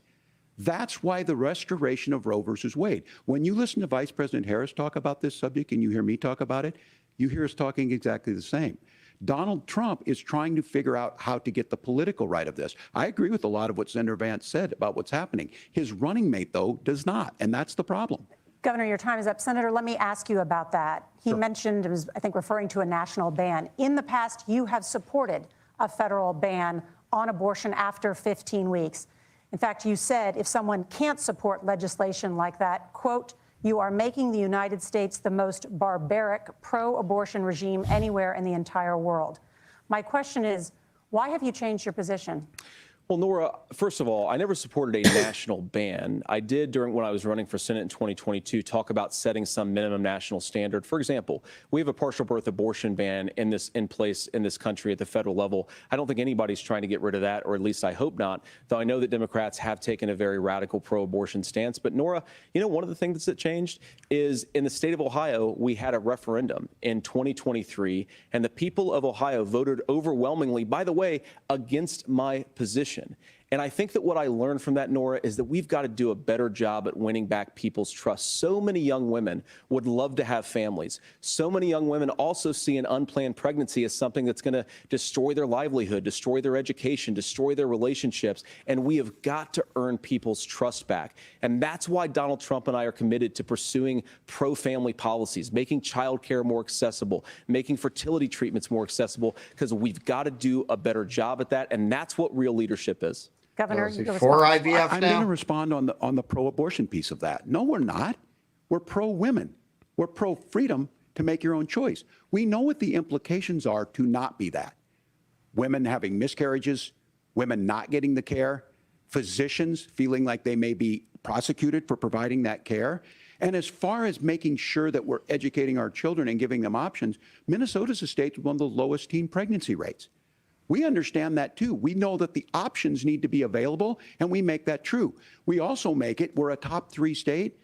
S16: That's why the restoration of Roe versus Wade. When you listen to Vice President Harris talk about this subject and you hear me talk about it, you hear us talking exactly the same. Donald Trump is trying to figure out how to get the political right of this. I agree with a lot of what Senator Vance said about what's happening. His running mate, though, does not, and that's the problem.
S1: Governor, your time is up. Senator, let me ask you about that. He mentioned, it was, I think, referring to a national ban. In the past, you have supported a federal ban on abortion after 15 weeks. In fact, you said if someone can't support legislation like that, quote, you are making the United States the most barbaric pro-abortion regime anywhere in the entire world. My question is, why have you changed your position?
S4: Well, Nora, first of all, I never supported a national ban. I did when I was running for Senate in 2022 talk about setting some minimum national standard. For example, we have a partial birth abortion ban in place in this country at the federal level. I don't think anybody's trying to get rid of that, or at least I hope not, though I know that Democrats have taken a very radical pro-abortion stance. But Nora, you know, one of the things that changed is in the state of Ohio, we had a referendum in 2023, and the people of Ohio voted overwhelmingly, by the way, against my position. And I think that what I learned from that, Nora, is that we've got to do a better job at winning back people's trust. So many young women would love to have families. So many young women also see an unplanned pregnancy as something that's going to destroy their livelihood, destroy their education, destroy their relationships. And we have got to earn people's trust back. And that's why Donald Trump and I are committed to pursuing pro-family policies, making child care more accessible, making fertility treatments more accessible, because we've got to do a better job at that. And that's what real leadership is.
S1: Governor,
S11: for IVF
S16: I'm
S11: now?
S16: going to respond on the pro-abortion piece of that. No, we're not. We're pro-women. We're pro-freedom to make your own choice. We know what the implications are to not be that. Women having miscarriages, women not getting the care, physicians feeling like they may be prosecuted for providing that care. And as far as making sure that we're educating our children and giving them options, Minnesota's a state with one of the lowest teen pregnancy rates. We understand that too. We know that the options need to be available, and we make that true. We also make it, we're a top 3 state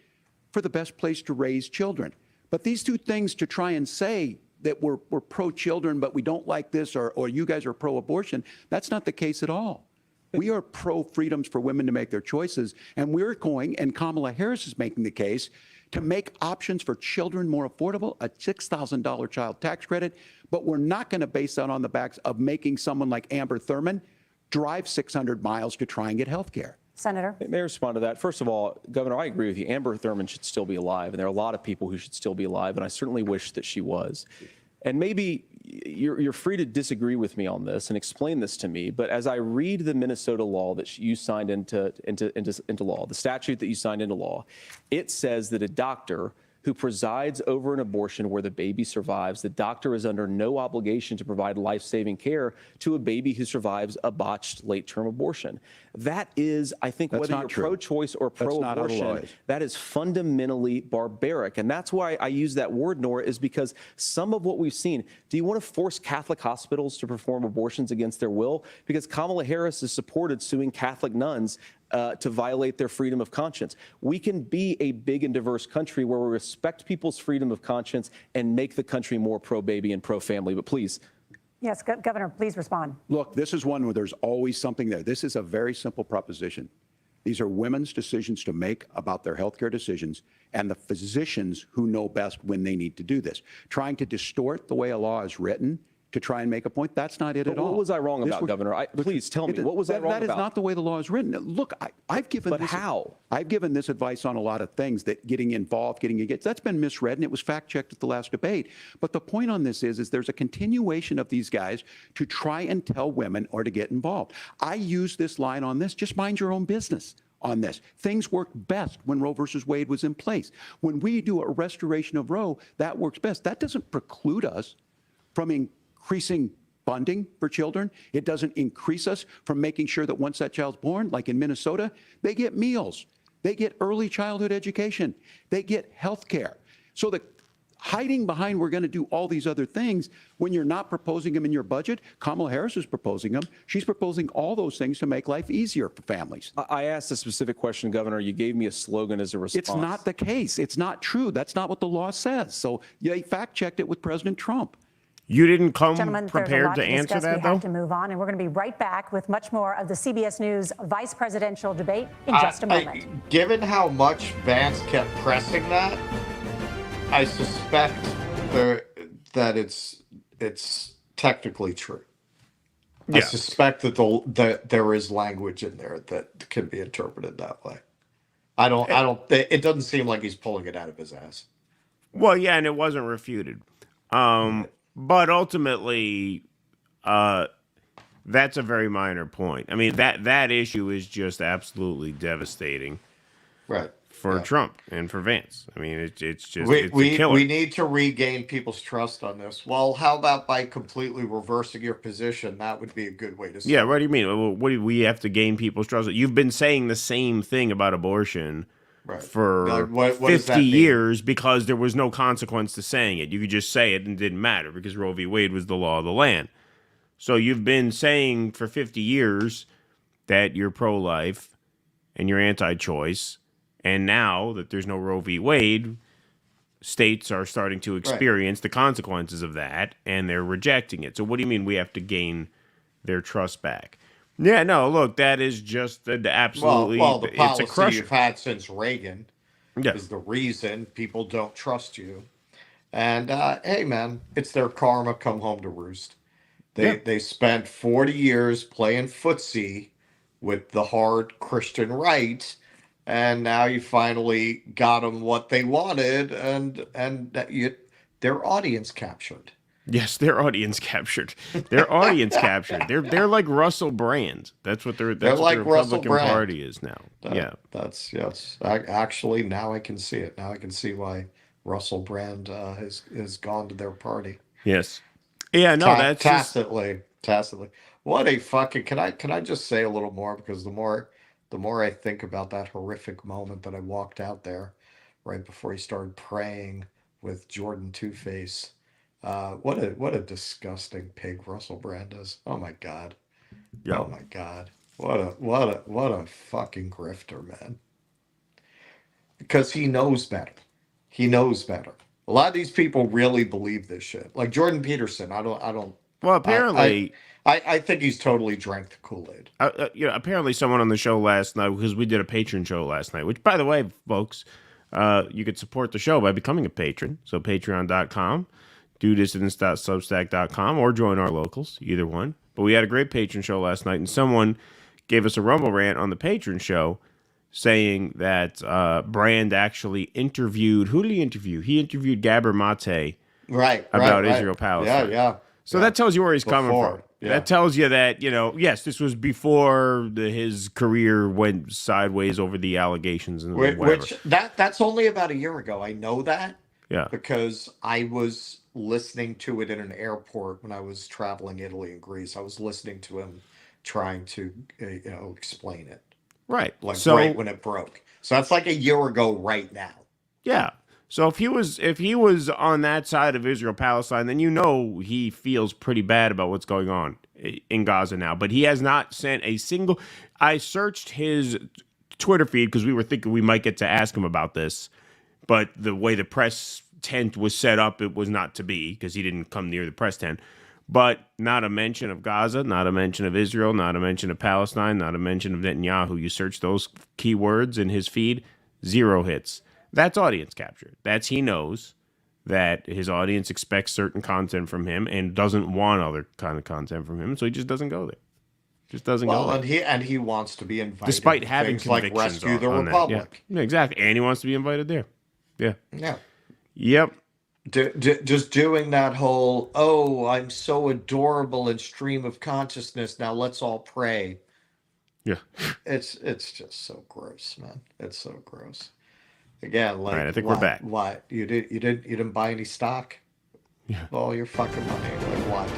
S16: for the best place to raise children. But these two things, to try and say that we're pro-children, but we don't like this, or you guys are pro-abortion, that's not the case at all. We are pro-freedoms for women to make their choices, and we're going, and Kamala Harris is making the case, to make options for children more affordable, a $6,000 child tax credit, but we're not going to base that on the backs of making someone like Amber Thurman drive 600 miles to try and get health care.
S1: Senator?
S4: May I respond to that? First of all, Governor, I agree with you. Amber Thurman should still be alive, and there are a lot of people who should still be alive, and I certainly wish that she was. And maybe you're free to disagree with me on this and explain this to me, but as I read the Minnesota law that you signed into law, the statute that you signed into law, it says that a doctor who presides over an abortion where the baby survives, the doctor is under no obligation to provide life-saving care to a baby who survives a botched late-term abortion. That is, I think, whether you're pro-choice or pro-abortion, that is fundamentally barbaric. And that's why I use that word, Nora, is because some of what we've seen, do you want to force Catholic hospitals to perform abortions against their will? Because Kamala Harris has supported suing Catholic nuns to violate their freedom of conscience. We can be a big and diverse country where we respect people's freedom of conscience and make the country more pro-baby and pro-family. But please.
S1: Yes, Governor, please respond.
S16: Look, this is one where there's always something there. This is a very simple proposition. These are women's decisions to make about their healthcare decisions, and the physicians who know best when they need to do this. Trying to distort the way a law is written to try and make a point, that's not it at all.
S4: What was I wrong about, Governor? Please tell me, what was I wrong about?
S16: That is not the way the law is written. Look, I've given
S4: But how?
S16: I've given this advice on a lot of things, that getting involved, that's been misread, and it was fact-checked at the last debate. But the point on this is there's a continuation of these guys to try and tell women or to get involved. I use this line on this, just mind your own business on this. Things worked best when Roe versus Wade was in place. When we do a restoration of Roe, that works best. That doesn't preclude us from increasing funding for children. It doesn't increase us from making sure that once that child's born, like in Minnesota, they get meals, they get early childhood education, they get health care. So the hiding behind we're going to do all these other things when you're not proposing them in your budget, Kamala Harris is proposing them. She's proposing all those things to make life easier for families.
S4: I asked a specific question, Governor. You gave me a slogan as a response.
S16: It's not the case. It's not true. That's not what the law says. So they fact-checked it with President Trump.
S9: You didn't come
S1: Gentlemen,
S9: prepared to answer
S1: discuss.
S9: that,
S1: we
S9: though?
S1: have to move on, and we're going to be right back with much more of the CBS News vice presidential debate in just a moment.
S11: Given how much Vance kept pressing that, I suspect that it's technically true. I suspect that there is language in there that can be interpreted that way. It doesn't seem like he's pulling it out of his ass.
S9: Well, yeah, and it wasn't refuted. But ultimately, that's a very minor point. I mean, that issue is just absolutely devastating,
S11: right,
S9: for Trump and for Vance. I mean, it's just
S11: a killer. We
S9: We
S11: need to regain people's trust on this. Well, how about by completely reversing your position? That would be a good way to.
S9: Yeah, what do you mean? What do we have to gain people's trust? You've been saying the same thing about abortion.
S11: Right.
S9: For
S11: what
S9: 50 years because there was no consequence to saying it. You could just say it and it didn't matter because Roe v. Wade was the law of the land. So you've been saying for 50 years that you're pro-life and you're anti-choice. And now that there's no Roe v. Wade, states are starting to experience the consequences of that and they're rejecting it. So what do you mean we have to gain their trust back? Yeah, no, look, that is just absolutely.
S11: Well, the
S9: it's a
S11: policy
S9: crusher.
S11: you've had since Reagan
S9: Yeah.
S11: is the reason people don't trust you. And hey, man, it's their karma come home to roost. They spent 40 years playing footsie with the hard Christian right, and now you finally got them what they wanted, and their audience captured.
S9: Yes, their audience captured. Their audience captured. They're like Russell Brand. That's what they're
S11: like
S9: what the
S11: Russell
S9: Republican
S11: Brand.
S9: Party is now.
S11: That's yes. Actually, now I can see it. Now I can see why Russell Brand has gone to their party.
S9: Yes. Yeah. No. That's
S11: tacitly. What a fucking. Can I just say a little more, because the more I think about that horrific moment that I walked out there right before he started praying with Jordan Two-Face. What a disgusting pig Russell Brand is. Oh my God.
S9: Yeah.
S11: Oh my God. What a fucking grifter, man. Because he knows better. He knows better. A lot of these people really believe this shit. Like Jordan Peterson, I don't.
S9: Well, apparently,
S11: I think he's totally drank the Kool-Aid.
S9: Apparently someone on the show last night, because we did a patron show last night, which, by the way, folks, you could support the show by becoming a patron. So patreon.com. dudissidents.substack.com, or join our locals, either one. But we had a great patron show last night, and someone gave us a rumble rant on the patron show saying that Brand actually interviewed, who did he interview? He interviewed Gabor Mate about Israel-Palestine.
S11: Yeah.
S9: So that tells you where he's coming from.
S11: Yeah.
S9: That tells you that, yes, this was before his career went sideways over the allegations and whatever.
S11: Which that's only about a year ago. I know that.
S9: Yeah.
S11: Because I was listening to it in an airport when I was traveling Italy and Greece. I was listening to him trying to explain it.
S9: Right.
S11: Like
S9: so,
S11: right when it broke. So that's like a year ago right now.
S9: Yeah. So if he was on that side of Israel-Palestine, then he feels pretty bad about what's going on in Gaza now. But he has not sent a single. I searched his Twitter feed because we were thinking we might get to ask him about this, but the way the press tent was set up, it was not to be, because he didn't come near the press tent. But not a mention of Gaza, not a mention of Israel, not a mention of Palestine, not a mention of Netanyahu. You search those keywords in his feed, 0 hits. That's audience capture. That's, he knows that his audience expects certain content from him and doesn't want other kind of content from him, so he just doesn't go there. Just doesn't go there.
S11: And he wants to be invited,
S9: despite having
S11: things
S9: convictions
S11: like Rescue the
S9: on
S11: Republic.
S9: Yeah, exactly. And he wants to be invited there. Yeah.
S11: Yeah.
S9: Yep.
S11: Just doing that whole, I'm so adorable in stream of consciousness, now let's all pray.
S9: Yeah.
S11: It's just so gross, man. It's so gross. Again, like,
S9: all right, I think we're back.
S11: What? You didn't buy any stock?
S9: Yeah.
S11: All your fucking money. Like what?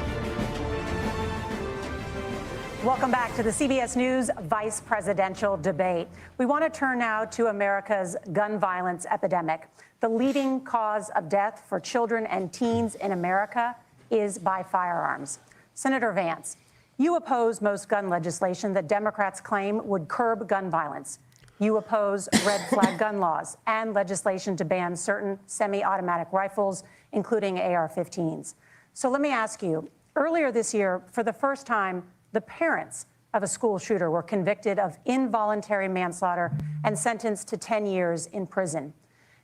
S1: Welcome back to the CBS News vice presidential debate. We want to turn now to America's gun violence epidemic. The leading cause of death for children and teens in America is by firearms. Senator Vance, you oppose most gun legislation that Democrats claim would curb gun violence. You oppose red flag gun laws and legislation to ban certain semi-automatic rifles, including AR-15s. So let me ask you, earlier this year, for the first time, the parents of a school shooter were convicted of involuntary manslaughter and sentenced to 10 years in prison.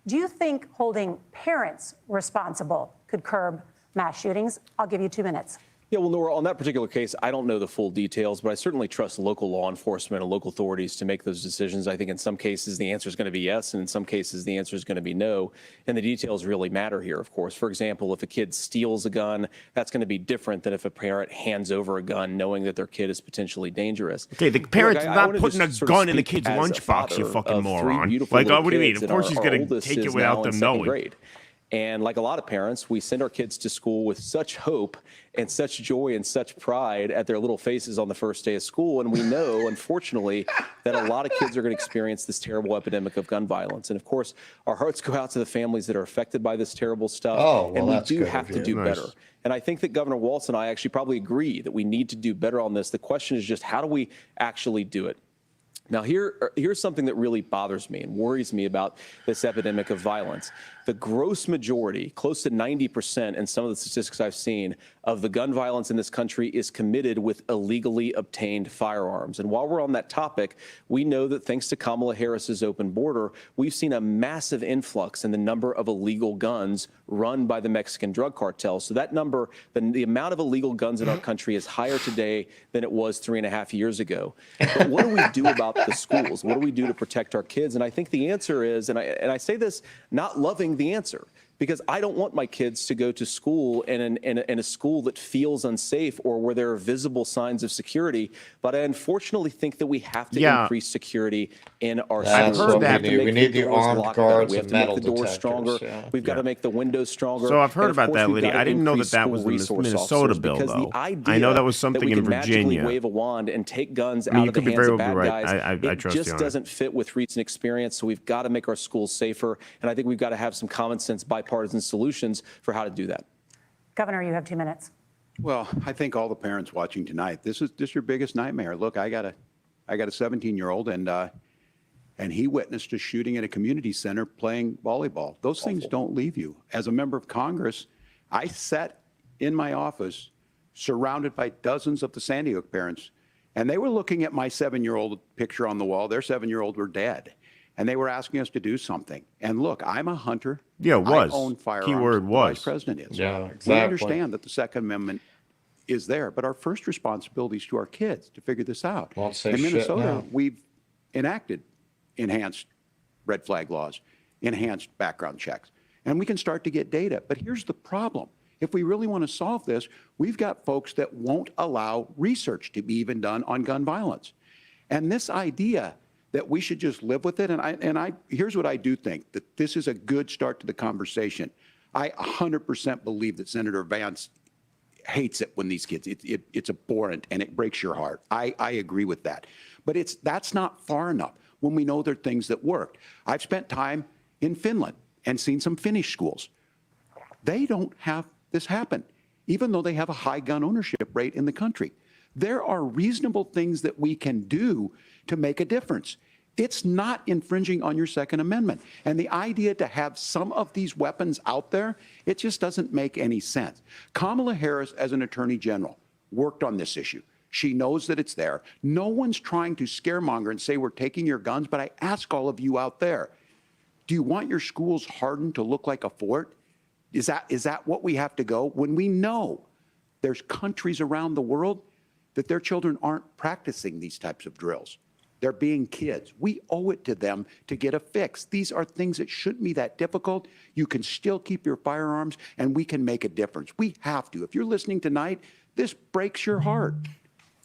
S1: Do you think holding parents responsible could curb mass shootings? I'll give you 2 minutes.
S4: Yeah, well, Nora, on that particular case, I don't know the full details, but I certainly trust local law enforcement and local authorities to make those decisions. I think in some cases the answer is going to be yes, and in some cases the answer is going to be no. And the details really matter here, of course. For example, if a kid steals a gun, that's going to be different than if a parent hands over a gun knowing that their kid is potentially dangerous.
S9: Okay, the parent's not putting a gun in the kid's lunchbox, you fucking moron. Like, what do you mean? Of course he's going to take it without them knowing.
S4: And like a lot of parents, we send our kids to school with such hope and such joy and such pride at their little faces on the first day of school. And we know, unfortunately, that a lot of kids are going to experience this terrible epidemic of gun violence. And of course, our hearts go out to the families that are affected by this terrible stuff. And we do have to do better. And I think that Governor Walz and I actually probably agree that we need to do better on this. The question is just, how do we actually do it? Now, here's something that really bothers me and worries me about this epidemic of violence. the gross majority, close to 90% in some of the statistics I've seen, of the gun violence in this country is committed with illegally obtained firearms. And while we're on that topic, we know that thanks to Kamala Harris's open border, we've seen a massive influx in the number of illegal guns run by the Mexican drug cartels. So that number, the amount of illegal guns in our country is higher today than it was 3.5 years ago. But what do we do about the schools? What do we do to protect our kids? And I think the answer is, and I say this not loving the answer, because I don't want my kids to go to school in a school that feels unsafe or where there are visible signs of security. But I unfortunately think that we have to increase security in our schools.
S17: I've heard that. We need the armed guards and metal
S4: We have to make the doors stronger. We've got to make the windows stronger.
S9: So I've heard about that,
S4: Lydia.
S9: Lydia. I didn't know that was in the Minnesota bill, though. I know that was something in Virginia.
S4: Wave a wand and take guns out of the hands of bad guys.
S9: I trust you.
S4: It just doesn't fit with recent experience. So we've got to make our schools safer. And I think we've got to have some common sense bipartisan solutions for how to do that.
S1: Governor, you have 2 minutes.
S16: Well, I think all the parents watching tonight, this is your biggest nightmare. Look, I got a 17-year-old, and he witnessed a shooting at a community center playing volleyball. Those things don't leave you. As a member of Congress, I sat in my office surrounded by dozens of the Sandy Hook parents, and they were looking at my 7-year-old picture on the wall. Their 7-year-old were dead. And they were asking us to do something. And look, I'm a hunter.
S9: Yeah, was.
S16: I own firearms.
S9: Keyword was.
S16: The Vice President is.
S17: Yeah, exactly.
S16: We understand that the Second Amendment is there, but our first responsibility is to our kids to figure this out.
S17: Won't say
S16: in
S17: shit
S16: Minnesota,
S17: now.
S16: we've enacted enhanced red flag laws, enhanced background checks, and we can start to get data. But here's the problem. If we really want to solve this, we've got folks that won't allow research to be even done on gun violence. And this idea that we should just live with it. And I here's what I do think, that this is a good start to the conversation. I 100% believe that Senator Vance hates it when these kids, it's abhorrent and it breaks your heart. I agree with that. But that's not far enough when we know there are things that work. I've spent time in Finland and seen some Finnish schools. They don't have this happen, even though they have a high gun ownership rate in the country. There are reasonable things that we can do to make a difference. It's not infringing on your Second Amendment. And the idea to have some of these weapons out there, it just doesn't make any sense. Kamala Harris, as an attorney general, worked on this issue. She knows that it's there. No one's trying to scaremonger and say we're taking your guns, but I ask all of you out there, do you want your schools hardened to look like a fort? Is that what we have to go? When we know there's countries around the world that their children aren't practicing these types of drills. They're being kids. We owe it to them to get a fix. These are things that shouldn't be that difficult. You can still keep your firearms, and we can make a difference. We have to. If you're listening tonight, this breaks your heart.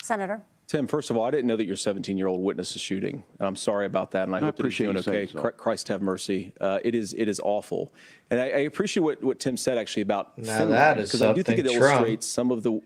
S1: Senator.
S4: Tim, first of all, I didn't know that your 17-year-old witnessed a shooting. I'm sorry about that, and I hope that he's doing okay. Christ have mercy. It is awful. And I appreciate what Tim said, actually, about Finland, because I do think it illustrates some of the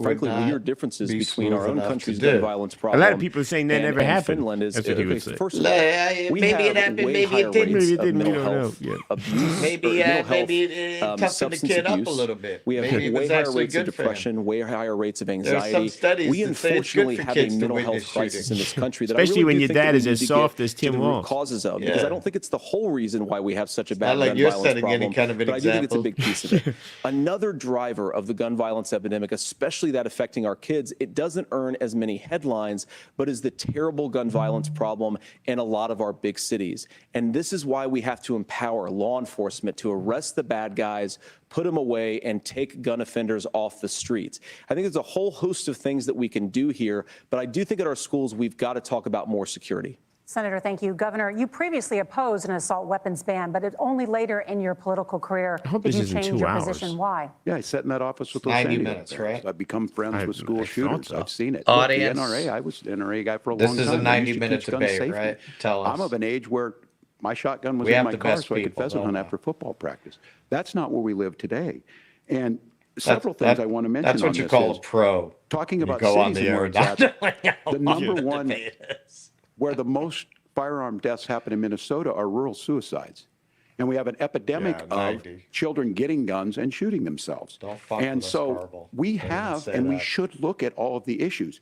S4: frankly, weird differences between our own country's gun violence problem.
S9: A lot of people are saying that never happened.
S4: Finland is,
S9: That's what he would say.
S4: First of all,
S17: maybe it happened, maybe it didn't.
S4: Maybe it didn't. We don't know.
S17: Maybe it toughened the kid up a little bit.
S4: We have way higher rates of depression, way higher rates of anxiety.
S17: There's some studies
S4: we
S17: that say it's good
S4: unfortunately
S17: for
S4: have
S17: kids
S4: a
S17: to
S4: mental
S17: witness
S4: health crisis in this country that
S9: especially
S4: I really
S9: when
S4: do
S9: your
S4: think that
S9: dad
S4: we
S9: is
S4: need
S9: as
S4: to
S9: soft
S4: get
S9: as Tim
S4: to the root
S9: Walz.
S4: causes of, because I don't think it's the whole reason why we have such a bad
S17: Not like
S4: gun
S17: you're
S4: violence
S17: setting
S4: problem,
S17: any kind of an
S4: but I do think it's a
S17: example.
S4: big piece of it. Another driver of the gun violence epidemic, especially that affecting our kids, it doesn't earn as many headlines, but is the terrible gun violence problem in a lot of our big cities. And this is why we have to empower law enforcement to arrest the bad guys, put them away, and take gun offenders off the streets. I think there's a whole host of things that we can do here, but I do think at our schools we've got to talk about more security.
S1: Senator, thank you. Governor, you previously opposed an assault weapons ban, but only later in your political career did you change your position. Why?
S16: Yeah, I sat in that office with those
S17: 90
S16: Sandy
S17: minutes,
S16: Hook
S17: right?
S16: parents. I've become friends with school shooters.
S9: so.
S16: I've seen it.
S17: Audience.
S16: Look, the NRA, I was the NRA guy for a
S17: This
S16: long
S17: is
S16: time.
S17: a
S16: I used to
S17: 90-minute
S16: teach gun
S17: debate,
S16: safety.
S17: right? Tell us.
S16: I'm of an age where my shotgun was
S17: We
S16: in
S17: have
S16: my
S17: the
S16: car
S17: best
S16: so I could
S17: people,
S16: pheasant
S17: don't
S16: hunt
S17: we?
S16: after football practice. That's not where we live today. And several things I want to mention
S17: That's what
S16: on
S17: you
S16: this
S17: call
S16: is
S17: a pro.
S16: talking
S17: You
S16: about
S17: go on
S16: cities
S17: the
S16: and where
S17: air.
S16: it's at. The number one where the most firearm deaths happen in Minnesota are rural suicides. And we have an epidemic
S17: Yeah,
S16: of
S17: 90.
S16: children getting guns and shooting themselves.
S17: Don't fuck
S16: And
S17: with us,
S16: so
S17: Garble.
S16: we
S17: Don't even
S16: have,
S17: say
S16: and we
S17: that.
S16: should look at all of the issues.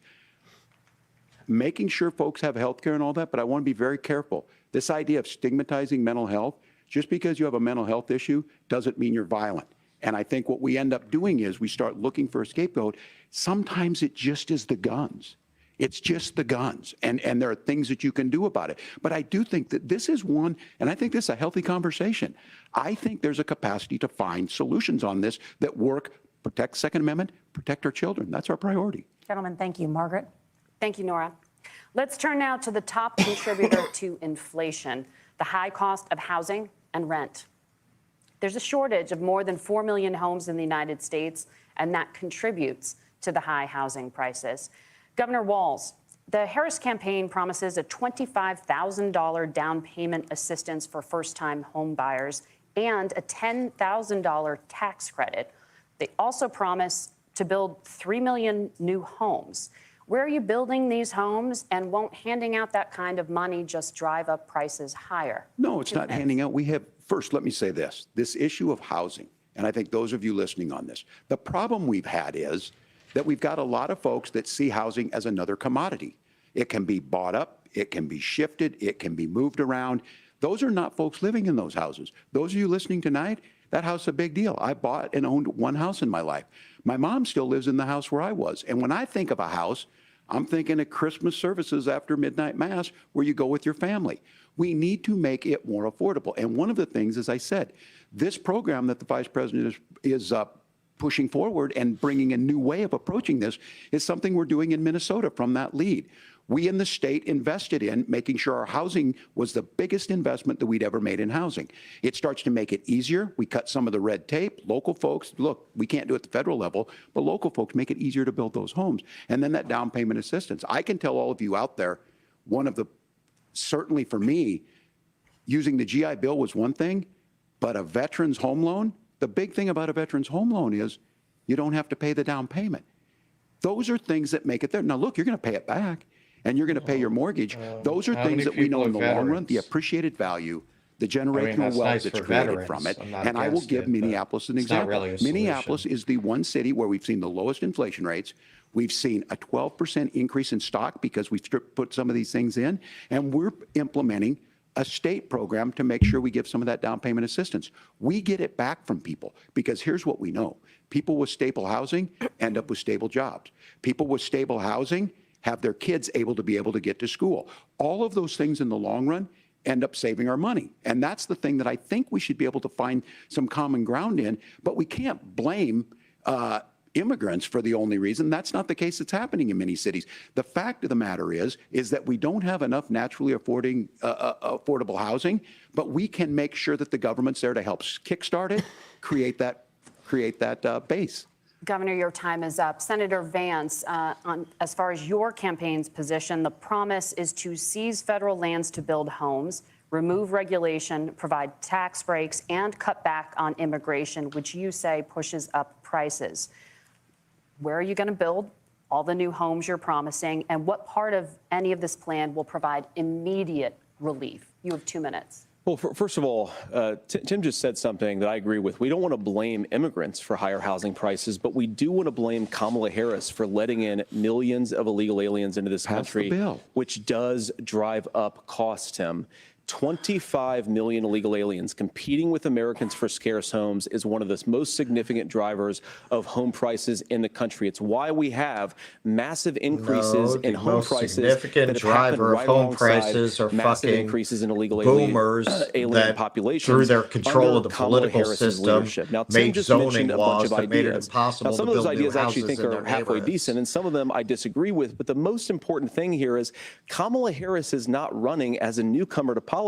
S16: Making sure folks have health care and all that, but I want to be very careful. This idea of stigmatizing mental health Just because you have a mental health issue doesn't mean you're violent. And I think what we end up doing is we start looking for a scapegoat. Sometimes it just is the guns. It's just the guns. And there are things that you can do about it. But I do think that this is one, and I think this is a healthy conversation. I think there's a capacity to find solutions on this that work, protect Second Amendment, protect our children. That's our priority.
S1: Gentlemen, thank you. Margaret?
S12: Thank you, Nora. Let's turn now to the top contributor to inflation, the high cost of housing and rent. There's a shortage of more than 4 million homes in the United States, and that contributes to the high housing prices. Governor Walz, the Harris campaign promises a $25,000 down payment assistance for first-time home buyers and a $10,000 tax credit. They also promise to build 3 million new homes. Where are you building these homes, and won't handing out that kind of money just drive up prices higher?
S16: No, it's not handing out. First, let me say this issue of housing, and I think those of you listening on this, the problem we've had is that we've got a lot of folks that see housing as another commodity. It can be bought up, it can be shifted, it can be moved around. Those are not folks living in those houses. Those of you listening tonight, that house is a big deal. I bought and owned one house in my life. My mom still lives in the house where I was. And when I think of a house, I'm thinking of Christmas services after midnight mass where you go with your family. We need to make it more affordable. And one of the things, as I said, this program that the Vice President is pushing forward and bringing a new way of approaching this is something we're doing in Minnesota from that lead. We in the state invested in making sure our housing was the biggest investment that we'd ever made in housing. It starts to make it easier. We cut some of the red tape. Local folks, look, we can't do it at the federal level, but local folks make it easier to build those homes. And then that down payment assistance. I can tell all of you out there, certainly for me, using the GI Bill was one thing, but a veteran's home loan, the big thing about a veteran's home loan is you don't have to pay the down payment. Those are things that make it there. Now, look, you're going to pay it back, and you're going to pay your mortgage. Those are things that we know in the long run, the appreciated value, the generational wealth that's created from it. And I will give Minneapolis an example. Minneapolis is the one city where we've seen the lowest inflation rates. We've seen a 12% increase in stock because we've put some of these things in, and we're implementing a state program to make sure we give some of that down payment assistance. We get it back from people because here's what we know. People with stable housing end up with stable jobs. People with stable housing have their kids able to get to school. All of those things in the long run end up saving our money. And that's the thing that I think we should be able to find some common ground in, but we can't blame immigrants for the only reason. That's not the case that's happening in many cities. The fact of the matter is that we don't have enough naturally affordable housing, but we can make sure that the government's there to help kickstart it, create that base.
S12: Governor, your time is up. Senator Vance, as far as your campaign's position, the promise is to seize federal lands to build homes, remove regulation, provide tax breaks, and cut back on immigration, which you say pushes up prices. Where are you going to build all the new homes you're promising, and what part of any of this plan will provide immediate relief? You have 2 minutes.
S4: Well, first of all, Tim just said something that I agree with. We don't want to blame immigrants for higher housing prices, but we do want to blame Kamala Harris for letting in millions of illegal aliens into this country, which does drive up costs, Tim. 25 million illegal aliens competing with Americans for scarce homes is one of the most significant drivers of home prices in the country. It's why we have massive increases in home prices.
S10: Significant driver of home prices are
S4: massive
S10: fucking
S4: increases in illegal
S10: boomers
S4: alien populations
S10: through their control of the political system
S4: now,
S10: made zoning laws that made it impossible
S4: now, some
S10: to
S4: of those
S10: build new
S4: ideas I actually
S10: houses
S4: think
S10: in
S4: are
S10: their
S4: halfway
S10: neighborhoods.
S4: decent, and some of them I disagree with. But the most important thing here is Kamala Harris is not running as a newcomer to politics.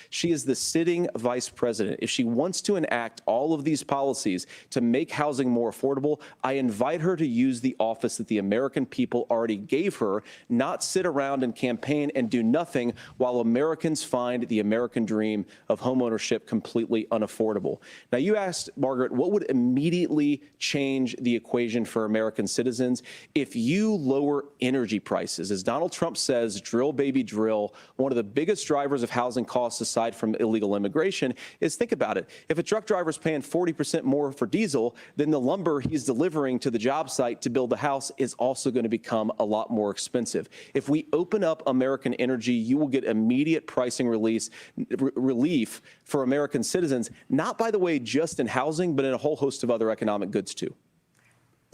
S4: She is the sitting vice president. If she wants to enact all of these policies to make housing more affordable, I invite her to use the office that the American people already gave her, not sit around and campaign and do nothing while Americans find the American dream of homeownership completely unaffordable. Now, you asked, Margaret, what would immediately change the equation for American citizens? If you lower energy prices, as Donald Trump says, drill, baby, drill, one of the biggest drivers of housing housing costs aside from illegal immigration is, think about it. If a truck driver's paying 40% more for diesel, then the lumber he's delivering to the job site to build the house is also going to become a lot more expensive. If we open up American energy, you will get immediate pricing relief for American citizens, not, by the way, just in housing, but in a whole host of other economic goods, too.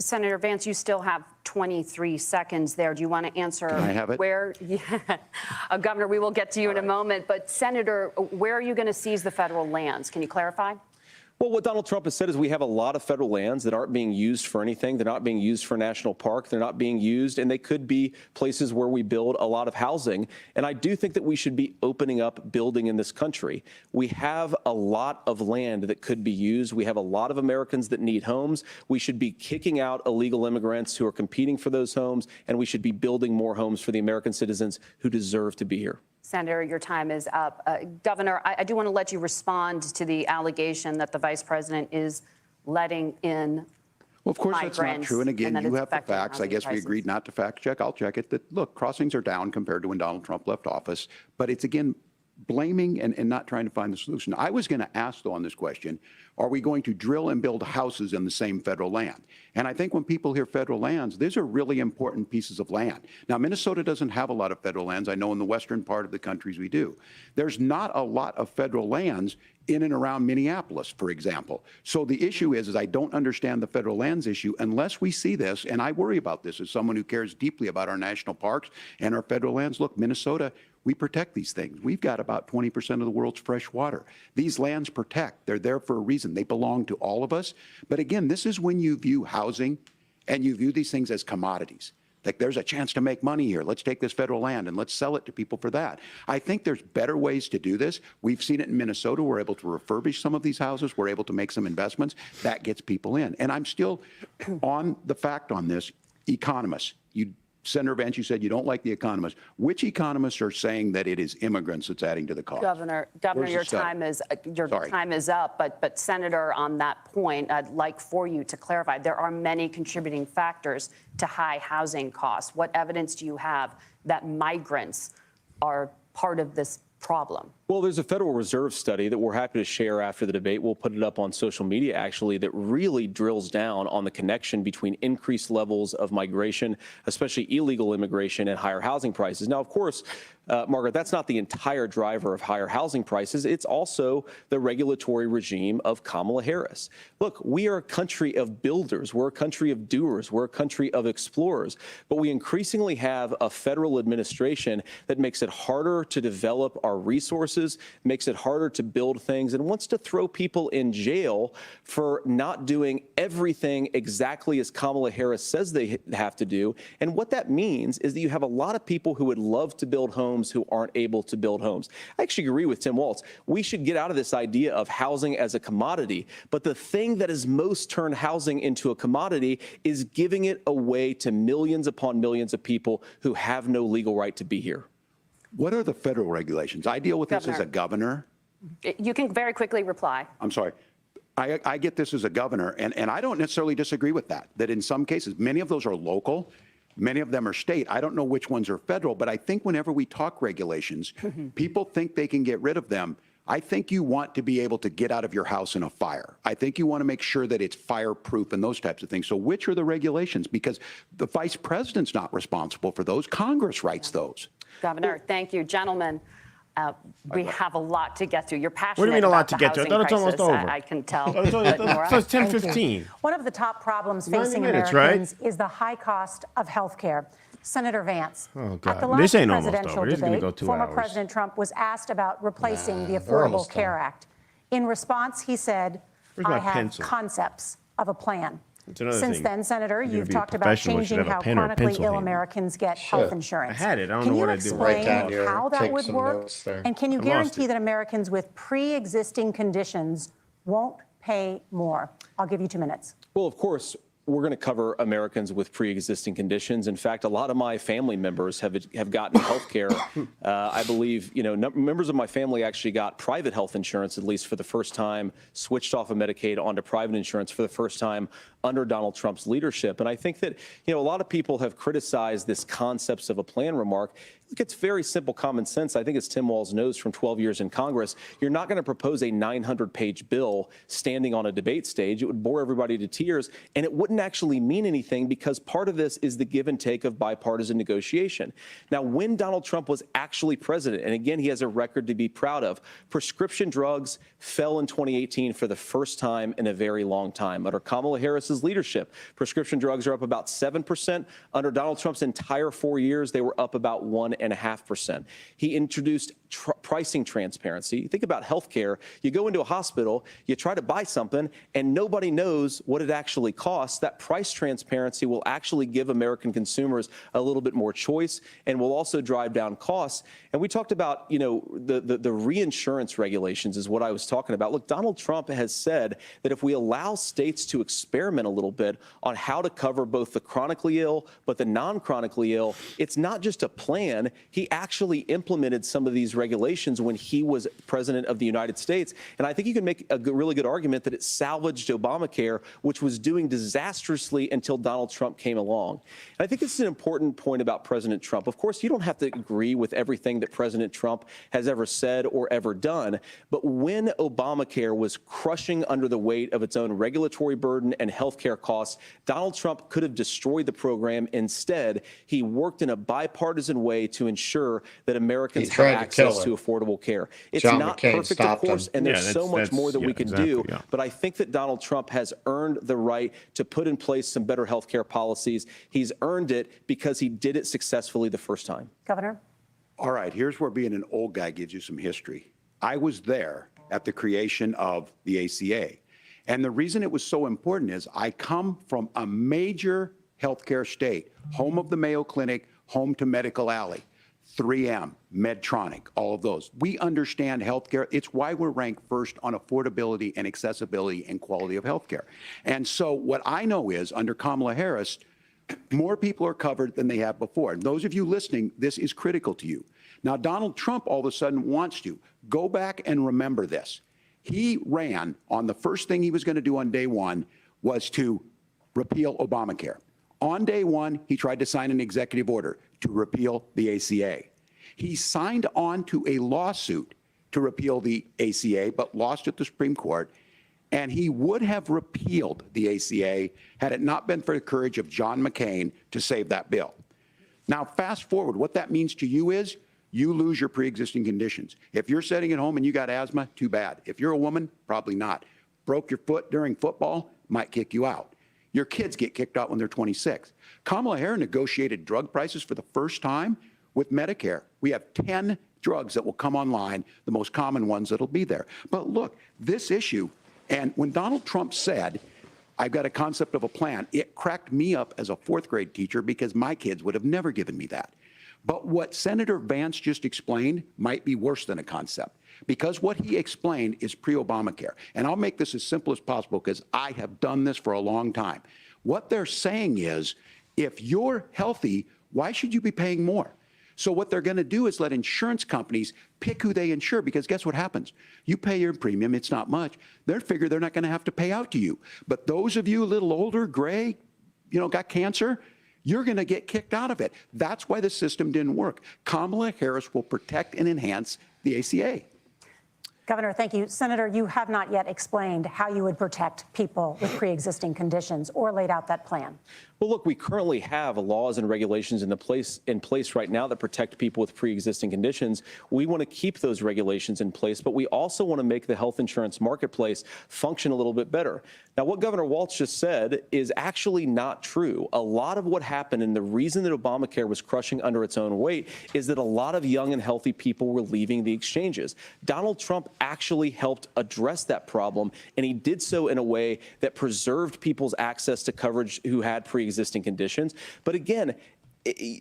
S12: Senator Vance, you still have 23 seconds there. Do you want to answer?
S16: Can I have it?
S12: Where, Governor, we will get to you in a moment. But Senator, where are you going to seize the federal lands? Can you clarify?
S4: Well, what Donald Trump has said is we have a lot of federal lands that aren't being used for anything. They're not being used for national park. They're not being used, and they could be places where we build a lot of housing. And I do think that we should be opening up building in this country. We have a lot of land that could be used. We have a lot of Americans that need homes. We should be kicking out illegal immigrants who are competing for those homes, and we should be building more homes for the American citizens who deserve to be here.
S12: Senator, your time is up. Governor, I do want to let you respond to the allegation that the vice president is letting in
S16: Well, of course,
S12: migrants,
S16: that's not true. And again, you have the facts. I guess we
S12: prices.
S16: agreed not to fact check. I'll check it. That, look, crossings are down compared to when Donald Trump left office. But it's, again, blaming and not trying to find the solution. I was going to ask, though, on this question, are we going to drill and build houses in the same federal land? And I think when people hear federal lands, these are really important pieces of land. Now, Minnesota doesn't have a lot of federal lands. I know in the western part of the countries we do. There's not a lot of federal lands in and around Minneapolis, for example. So the issue is I don't understand the federal lands issue unless we see this, and I worry about this as someone who cares deeply about our national parks and our federal lands. Look, Minnesota, we protect these things. We've got about 20% of the world's fresh water. These lands protect. They're there for a reason. They belong to all of us. But again, this is when you view housing and you view these things as commodities. Like, there's a chance to make money here. Let's take this federal land and let's sell it to people for that. I think there's better ways to do this. We've seen it in Minnesota. We're able to refurbish some of these houses. We're able to make some investments. That gets people in. And I'm still on the fact on this. Economists, Senator Vance, you said you don't like the economists. Which economists are saying that it is immigrants that's adding to the cost?
S12: Governor, your time is up. But Senator, on that point, I'd like for you to clarify. There are many contributing factors to high housing costs. What evidence do you have that migrants are part of this problem?
S4: Well, there's a Federal Reserve study that we're happy to share after the debate. We'll put it up on social media, actually, that really drills down on the connection between increased levels of migration, especially illegal immigration, and higher housing prices. Now, of course, Margaret, that's not the entire driver of higher housing prices. It's also the regulatory regime of Kamala Harris. Look, we are a country of builders. We're a country of doers. We're a country of explorers. But we increasingly have a federal administration that makes it harder to develop our resources, makes it harder to build things, and wants to throw people in jail for not doing everything exactly as Kamala Harris says they have to do. And what that means is that you have a lot of people who would love to build homes who aren't able to build homes. I actually agree with Tim Walz. We should get out of this idea of housing as a commodity. But the thing that has most turned housing into a commodity is giving it away to millions upon millions of people who have no legal right to be here.
S16: What are the federal regulations? I deal with this as a governor.
S12: You can very quickly reply.
S16: I'm sorry. I get this as a governor, and I don't necessarily disagree with that in some cases, many of those are local. Many of them are state. I don't know which ones are federal, but I think whenever we talk regulations, people think they can get rid of them. I think you want to be able to get out of your house in a fire. I think you want to make sure that it's fireproof and those types of things. So which are the regulations? Because the vice president's not responsible for those. Congress writes those.
S12: Governor, thank you. Gentlemen, we have a lot to get to. You're passionate.
S9: What do you mean a lot
S12: about
S9: to get to? I thought it's almost over.
S12: I can tell.
S9: So it's 10:15.
S1: One of the top problems facing
S9: 90 minutes,
S1: Americans is the high cost of health care. Senator Vance,
S9: oh,
S1: at the
S9: God.
S1: last
S9: This ain't almost
S1: presidential
S9: over. This is gonna
S1: debate,
S9: go 2
S1: former
S9: hours.
S1: President Trump was asked about replacing the
S10: we're
S1: Affordable
S10: almost
S1: Care
S10: done.
S1: Act. In response, he said,
S9: Where's
S1: I
S9: my
S1: have
S9: pencil?
S1: concepts of a plan.
S9: It's another
S1: Since
S9: thing.
S1: then, Senator,
S9: You're gonna
S1: you've
S9: be a
S1: talked about
S9: professional. You should
S1: changing
S9: have a
S1: how
S9: pen or a
S1: chronically
S9: pencil
S1: ill
S9: handy.
S1: Americans get health insurance.
S9: I had it. I don't
S1: Can
S9: know
S1: you
S9: what I did with it.
S1: explain
S17: Write down your-
S1: how that
S17: take
S1: would
S17: some
S1: work?
S17: notes there.
S1: And can you
S9: I lost
S1: guarantee
S9: it.
S1: that Americans with pre-existing conditions won't pay more? I'll give you 2 minutes.
S4: Well, of course, we're going to cover Americans with pre-existing conditions. In fact, a lot of my family members have gotten health care. I believe, members of my family actually got private health insurance, at least for the first time, switched off of Medicaid onto private insurance for the first time under Donald Trump's leadership. And I think that, a lot of people have criticized this concepts of a plan remark. Look, it's very simple common sense. I think as Tim Walz knows from 12 years in Congress, you're not going to propose a 900-page bill standing on a debate stage. It would bore everybody to tears, and it wouldn't actually mean anything because part of this is the give and take of bipartisan negotiation. Now, when Donald Trump was actually president, and again, he has a record to be proud of, prescription drugs fell in 2018 for the first time in a very long time. Under Kamala Harris's leadership, prescription drugs are up about 7%. Under Donald Trump's entire 4 years, they were up about 1.5%. He introduced pricing transparency. Think about healthcare. You go into a hospital, you try to buy something, and nobody knows what it actually costs. That price transparency will actually give American consumers a little bit more choice and will also drive down costs. And we talked about, the reinsurance regulations is what I was talking about. Look, Donald Trump has said that if we allow states to experiment a little bit on how to cover both the chronically ill but the non-chronically ill, it's not just a plan. He actually implemented some of these regulations when he was president of the United States. And I think you can make a really good argument that it salvaged Obamacare, which was doing disastrously until Donald Trump came along. And I think this is an important point about President Trump. Of course, you don't have to agree with everything that President Trump has ever said or ever done. But when Obamacare was crushing under the weight of its own regulatory burden and healthcare costs, Donald Trump could have destroyed the program. Instead, he worked in a bipartisan way to ensure that Americans have access to affordable care. It's not perfect, of course, and there's so much more that we can do. But I think that Donald Trump has earned the right to put in place some better health care policies. He's earned it because he did it successfully the first time.
S1: Governor?
S16: All right, here's where being an old guy gives you some history. I was there at the creation of the ACA. And the reason it was so important is I come from a major healthcare state, home of the Mayo Clinic, home to Medical Alley. 3M, Medtronic, all of those. We understand healthcare. It's why we're ranked first on affordability and accessibility and quality of healthcare. And so what I know is under Kamala Harris, more people are covered than they have before. And those of you listening, this is critical to you. Now, Donald Trump all of a sudden wants to go back and remember this. He ran on the first thing he was going to do on day one was to repeal Obamacare. On day one, he tried to sign an executive order to repeal the ACA. He signed on to a lawsuit to repeal the ACA, but lost at the Supreme Court. And he would have repealed the ACA had it not been for the courage of John McCain to save that bill. Now, fast forward, what that means to you is you lose your pre-existing conditions. If you're sitting at home and you got asthma, too bad. If you're a woman, probably not. Broke your foot during football, might kick you out. Your kids get kicked out when they're 26. Kamala Harris negotiated drug prices for the first time with Medicare. We have 10 drugs that will come online, the most common ones that'll be there. But look, this issue, and when Donald Trump said, I've got a concept of a plan, it cracked me up as a fourth grade teacher because my kids would have never given me that. But what Senator Vance just explained might be worse than a concept, because what he explained is pre-Obamacare. And I'll make this as simple as possible because I have done this for a long time. What they're saying is, if you're healthy, why should you be paying more? So what they're going to do is let insurance companies pick who they insure, because guess what happens? You pay your premium, it's not much. They figure they're not going to have to pay out to you. But those of you a little older, gray, got cancer, you're going to get kicked out of it. That's why the system didn't work. Kamala Harris will protect and enhance the ACA.
S1: Governor, thank you. Senator, you have not yet explained how you would protect people with pre-existing conditions or laid out that plan.
S4: Well, look, we currently have laws and regulations in place right now that protect people with pre-existing conditions. We want to keep those regulations in place, but we also want to make the health insurance marketplace function a little bit better. Now, what Governor Walz just said is actually not true. A lot of what happened and the reason that Obamacare was crushing under its own weight is that a lot of young and healthy people were leaving the exchanges. Donald Trump actually helped address that problem, and he did so in a way that preserved people's access to coverage who had pre-existing conditions. But again,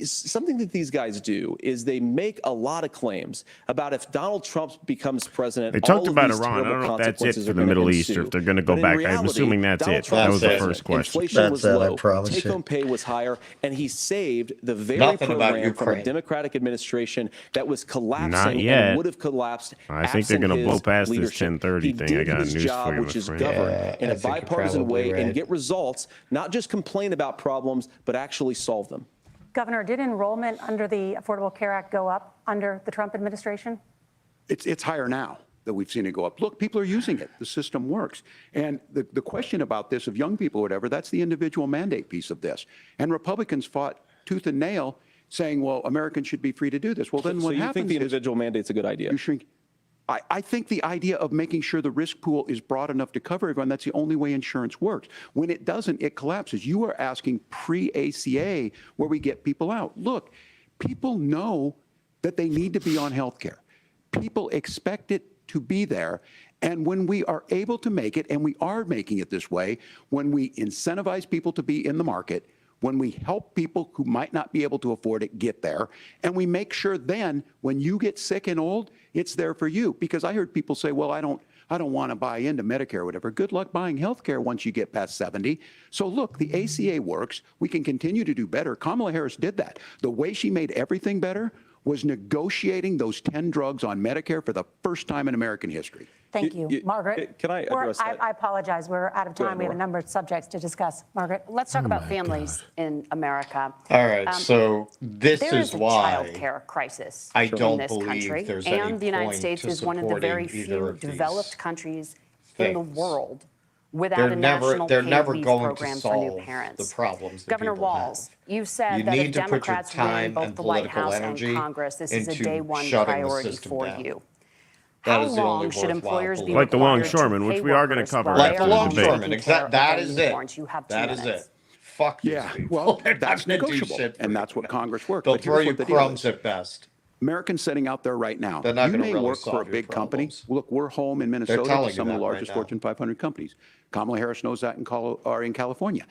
S4: something that these guys do is they make a lot of claims about if Donald Trump becomes president.
S9: They talked about
S4: Iran.
S9: I don't know if that's it for the Middle East or if they're going to go back. I'm assuming that's it. That was the first question.
S4: Inflation was low, take-home pay was higher, and he saved the very program from a Democratic administration that was collapsing and would have collapsed.
S9: I think they're going to blow past this 10:30 thing. I got
S4: his
S9: news
S4: job,
S9: for you,
S4: which is govern in a bipartisan way and get results, not just complain about problems, but actually solve them.
S1: Governor, did enrollment under the Affordable Care Act go up under the Trump administration?
S16: It's higher now that we've seen it go up. Look, people are using it. The system works. And the question about this of young people or whatever, that's the individual mandate piece of this. And Republicans fought tooth and nail saying, well, Americans should be free to do this. Well, then what happens is... So you think the
S4: individual mandate's a good idea?
S16: You shrink. I think the idea of making sure the risk pool is broad enough to cover everyone, that's the only way insurance works. When it doesn't, it collapses. You are asking pre-ACA where we get people out. Look, people know that they need to be on health care. People expect it to be there. And when we are able to make it, and we are making it this way, when we incentivize people to be in the market, when we help people who might not be able to afford it get there, and we make sure then when you get sick and old, it's there for you. Because I heard people say, well, I don't want to buy into Medicare or whatever. Good luck buying health care once you get past 70. So look, the ACA works. We can continue to do better. Kamala Harris did that. The way she made everything better was negotiating those 10 drugs on Medicare for the first time in American history.
S1: Thank you. Margaret.
S4: Can I address that?
S1: I apologize. We're out of time. We have a number of subjects to discuss. Margaret.
S12: Let's talk about families in America.
S11: All right. So this is why
S12: there is a child care crisis
S11: I
S12: in
S11: don't
S12: this
S11: believe
S12: country,
S11: there's
S12: and
S11: any
S12: the United
S11: point
S12: States
S11: to
S12: is one of the very
S11: supporting
S12: few
S11: either of these
S12: developed countries in the
S11: things.
S12: world without a national
S11: they're
S12: paid
S11: never
S12: leave
S11: going
S12: program
S11: to
S12: for new
S11: solve
S12: parents.
S11: the problems that
S12: Governor
S11: people
S12: Walz,
S11: have.
S12: you said
S11: You
S12: that
S11: need
S12: if
S11: to put your
S12: Democrats win
S11: time
S12: both
S11: and
S12: the White
S11: political
S12: House
S11: energy
S12: and Congress, this is a
S11: into
S12: day one
S11: shutting the
S12: priority
S11: system
S12: for
S11: down.
S12: you.
S11: That
S12: How
S11: is the only
S12: long should
S11: worthwhile
S12: employers be
S11: political
S9: Like the
S12: required
S9: longshoremen,
S12: to
S9: which
S12: pay
S9: we are gonna
S12: workers
S9: cover
S12: while
S11: Like
S12: they
S11: the
S12: are home
S9: debate.
S11: longshoremen,
S12: taking care of
S11: that
S12: their
S11: is it.
S12: newborns? You have 2
S11: That is
S12: minutes.
S11: it. Fuck these
S16: Yeah,
S11: people.
S16: well,
S11: They're
S16: that's
S11: not gonna do
S16: negotiable,
S11: shit for
S16: and that's
S11: you.
S16: what Congress works.
S11: They'll
S16: But here's
S11: throw you
S16: what the deal
S11: crumbs
S16: is.
S11: at best.
S16: Americans sitting out there right now,
S11: They're not
S16: you
S11: gonna
S16: may
S11: really
S16: work for a
S11: solve your
S16: big company.
S11: problems.
S16: Look, we're home in Minnesota
S11: telling
S16: to
S11: you
S16: some of the
S11: that right
S16: largest
S11: now.
S16: Fortune 500 companies. Kamala Harris knows that in California.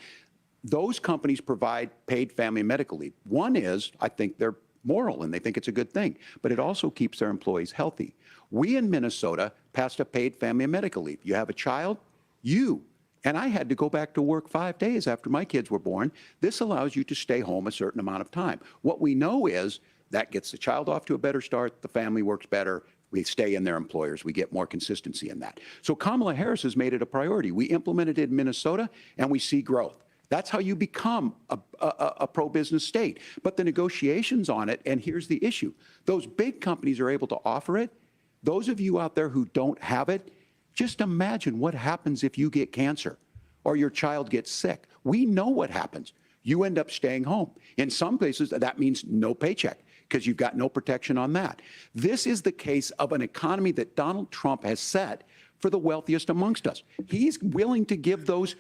S16: Those companies provide paid family and medical leave. One is, I think they're moral and they think it's a good thing, but it also keeps their employees healthy. We in Minnesota passed a paid family and medical leave. You have a child, and I had to go back to work 5 days after my kids were born. This allows you to stay home a certain amount of time. What we know is that gets the child off to a better start, the family works better, we stay in their employers, we get more consistency in that. So Kamala Harris has made it a priority. We implemented it in Minnesota and we see growth. That's how you become a pro-business state. But the negotiations on it, and here's the issue, those big companies are able to offer it. Those of you out there who don't have it, just imagine what happens if you get cancer or your child gets sick. We know what happens. You end up staying home. In some places, that means no paycheck because you've got no protection on that. This is the case of an economy that Donald Trump has set for the wealthiest amongst us. He's willing to give those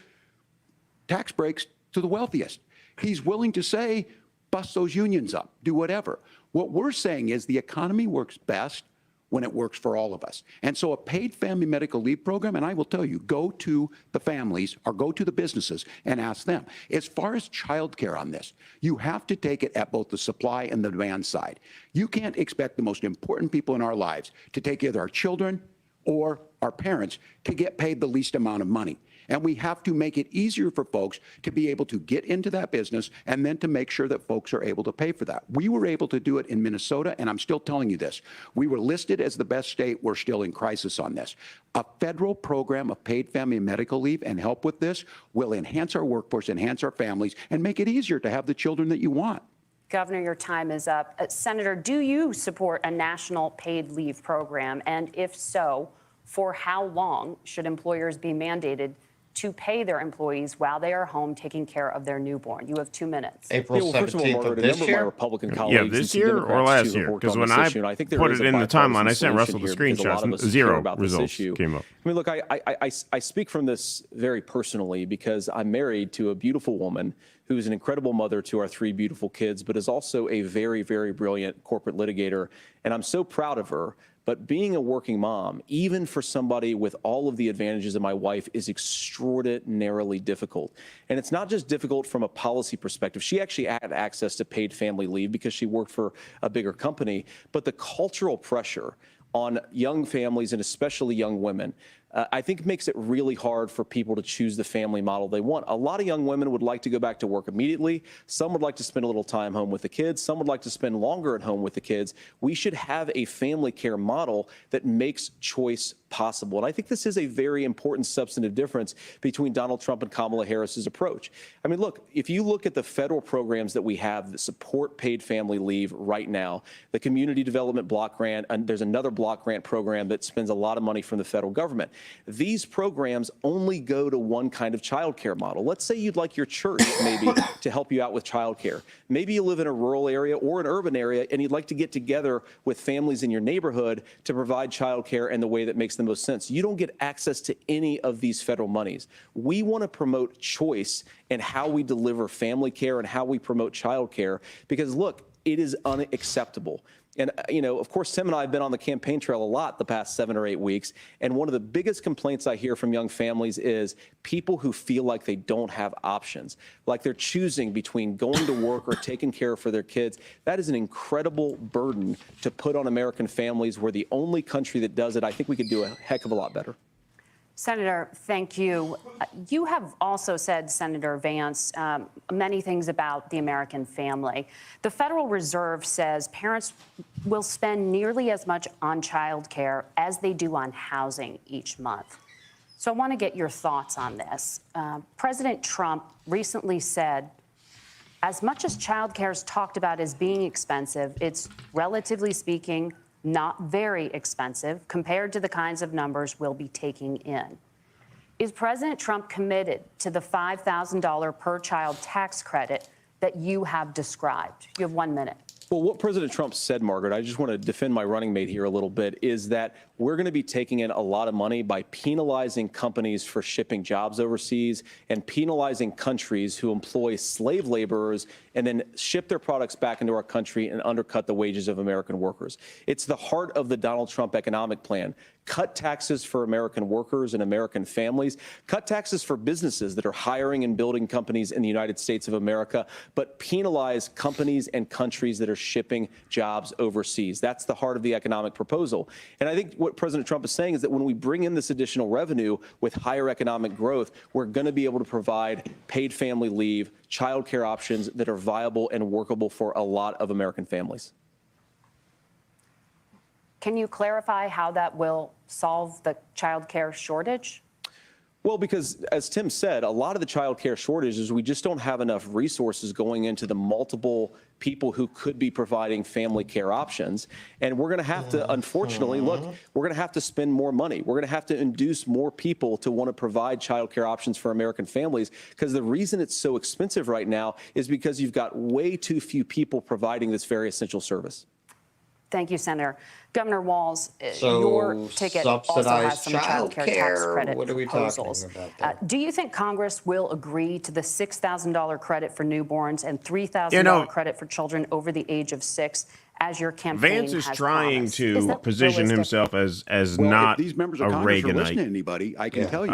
S16: tax breaks to the wealthiest. He's willing to say, bust those unions up, do whatever. What we're saying is the economy works best when it works for all of us. And so a paid family medical leave program, and I will tell you, go to the families or go to the businesses and ask them. As far as childcare on this, you have to take it at both the supply and the demand side. You can't expect the most important people in our lives to take either our children or our parents to get paid the least amount of money. And we have to make it easier for folks to be able to get into that business and then to make sure that folks are able to pay for that. We were able to do it in Minnesota, and I'm still telling you this. We were listed as the best state. We're still in crisis on this. A federal program of paid family and medical leave and help with this will enhance our workforce, enhance our families, and make it easier to have the children that you want.
S12: Governor, your time is up. Senator, do you support a national paid leave program? And if so, for how long should employers be mandated to pay their employees while they are home taking care of their newborn? You have 2 minutes.
S11: April 17th of this year?
S4: Republican
S9: Yeah,
S4: colleagues
S9: this
S4: and
S9: year
S4: Democrats
S9: or last
S4: too have
S9: year?
S4: worked
S9: Because
S4: on
S9: when
S4: this
S9: I
S4: issue, and I think there
S9: put
S4: is
S9: it
S4: a
S9: in the timeline, I
S4: bipartisan
S9: sent Russell the
S4: solution here because a lot of
S9: screenshots.
S4: us care
S9: Zero
S4: about this
S9: results
S4: issue.
S9: came up.
S4: I mean, look, I speak from this very personally because I'm married to a beautiful woman who is an incredible mother to our 3 beautiful kids, but is also a very, very brilliant corporate litigator. And I'm so proud of her. but being a working mom, even for somebody with all of the advantages of my wife, is extraordinarily difficult. And it's not just difficult from a policy perspective. She actually had access to paid family leave because she worked for a bigger company, but the cultural pressure on young families and especially young women, I think makes it really hard for people to choose the family model they want. A lot of young women would like to go back to work immediately. Some would like to spend a little time home with the kids. Some would like to spend longer at home with the kids. We should have a family care model that makes choice possible. And I think this is a very important substantive difference between Donald Trump and Kamala Harris's approach. I mean, look, if you look at the federal programs that we have that support paid family leave right now, the Community Development Block Grant, and there's another block grant program that spends a lot of money from the federal government. These programs only go to one kind of child care model. Let's say you'd like your church maybe to help you out with child care. Maybe you live in a rural area or an urban area and you'd like to get together with families in your neighborhood to provide child care in the way that makes the most sense. You don't get access to any of these federal monies. We want to promote choice in how we deliver family care and how we promote child care because, look, it is unacceptable. And, of course, Tim and I have been on the campaign trail a lot the past 7 or 8 weeks. And one of the biggest complaints I hear from young families is people who feel like they don't have options, like they're choosing between going to work or taking care for their kids. That is an incredible burden to put on American families. We're the only country that does it. I think we could do a heck of a lot better.
S12: Senator, thank you. You have also said, Senator Vance, many things about the American family. The Federal Reserve says parents will spend nearly as much on child care as they do on housing each month. So I want to get your thoughts on this. President Trump recently said, as much as child care is talked about as being expensive, it's relatively speaking not very expensive compared to the kinds of numbers we'll be taking in. Is President Trump committed to the $5,000 per child tax credit that you have described? You have 1 minute.
S4: Well, what President Trump said, Margaret, I just want to defend my running mate here a little bit, is that we're going to be taking in a lot of money by penalizing companies for shipping jobs overseas and penalizing countries who employ slave laborers and then ship their products back into our country and undercut the wages of American workers. It's the heart of the Donald Trump economic plan. Cut taxes for American workers and American families. Cut taxes for businesses that are hiring and building companies in the United States of America, but penalize companies and countries that are shipping jobs overseas. That's the heart of the economic proposal. And I think what President Trump is saying is that when we bring in this additional revenue with higher economic growth, we're going to be able to provide paid family leave, child care options that are viable and workable for a lot of American families.
S12: Can you clarify how that will solve the child care shortage?
S4: Well, because as Tim said, a lot of the child care shortage is we just don't have enough resources going into the multiple people who could be providing family care options. And we're going to have to, unfortunately, look, we're going to have to spend more money. We're going to have to induce more people to want to provide child care options for American families, because the reason it's so expensive right now is because you've got way too few people providing this very essential service.
S12: Thank you, Senator. Governor Walz,
S11: So
S12: your ticket also has some child care tax
S11: childcare,
S12: credit
S11: what are we
S12: proposals.
S11: talking about there?
S12: Do you think Congress will agree to the $6,000 credit for newborns and $3,000 credit for children over the age of 6, as your campaign
S9: Vance is
S12: has
S9: trying
S12: promised?
S9: to position himself as
S16: Well,
S9: not
S16: if these members
S9: a
S16: of Congress are listening to
S9: Reaganite.
S16: anybody, I can tell you.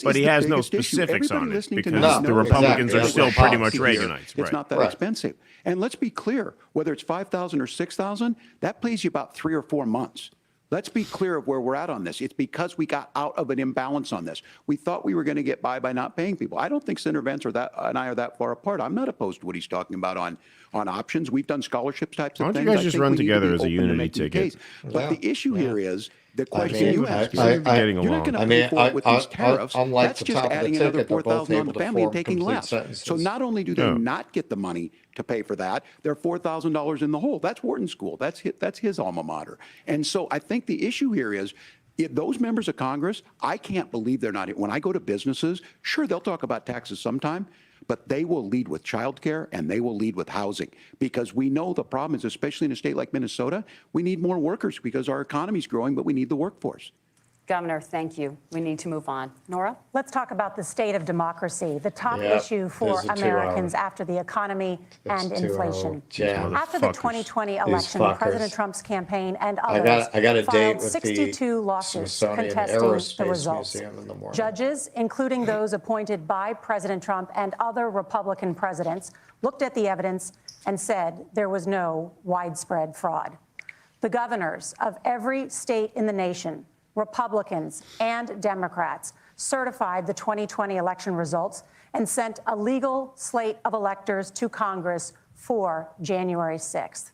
S9: But he has no specifics on it because the Republicans are still pretty much Reaganites.
S16: It's not that expensive. And let's be clear, whether it's 5,000 or 6,000, that pays you about 3 or 4 months. Let's be clear of where we're at on this. It's because we got out of an imbalance on this. We thought we were going to get by not paying people. I don't think Senator Vance and I are that far apart. I'm not opposed to what he's talking about on options. We've done scholarships types of things.
S9: Why don't you guys just run together as a unity ticket?
S16: But the issue here is, the question you asked, you're not going to move forward with these tariffs. That's just adding another $4,000 on the family and taking less. So not only do they not get the money to pay for that, they're $4,000 in the hole. That's Wharton School. That's his alma mater. And so I think the issue here is, if those members of Congress, I can't believe they're not. When I go to businesses, sure, they'll talk about taxes sometime, but they will lead with childcare and they will lead with housing, because we know the problem is, especially in a state like Minnesota, we need more workers because our economy is growing, but we need the workforce.
S12: Governor, thank you. We need to move on. Nora?
S1: Let's talk about the state of democracy, the top issue for Americans after the economy and inflation. After the 2020 election, President Trump's campaign and others filed 62 lawsuits contesting the results. Judges, including those appointed by President Trump and other Republican presidents, looked at the evidence and said there was no widespread fraud. The governors of every state in the nation, Republicans and Democrats, certified the 2020 election results and sent a legal slate of electors to Congress for January 6th.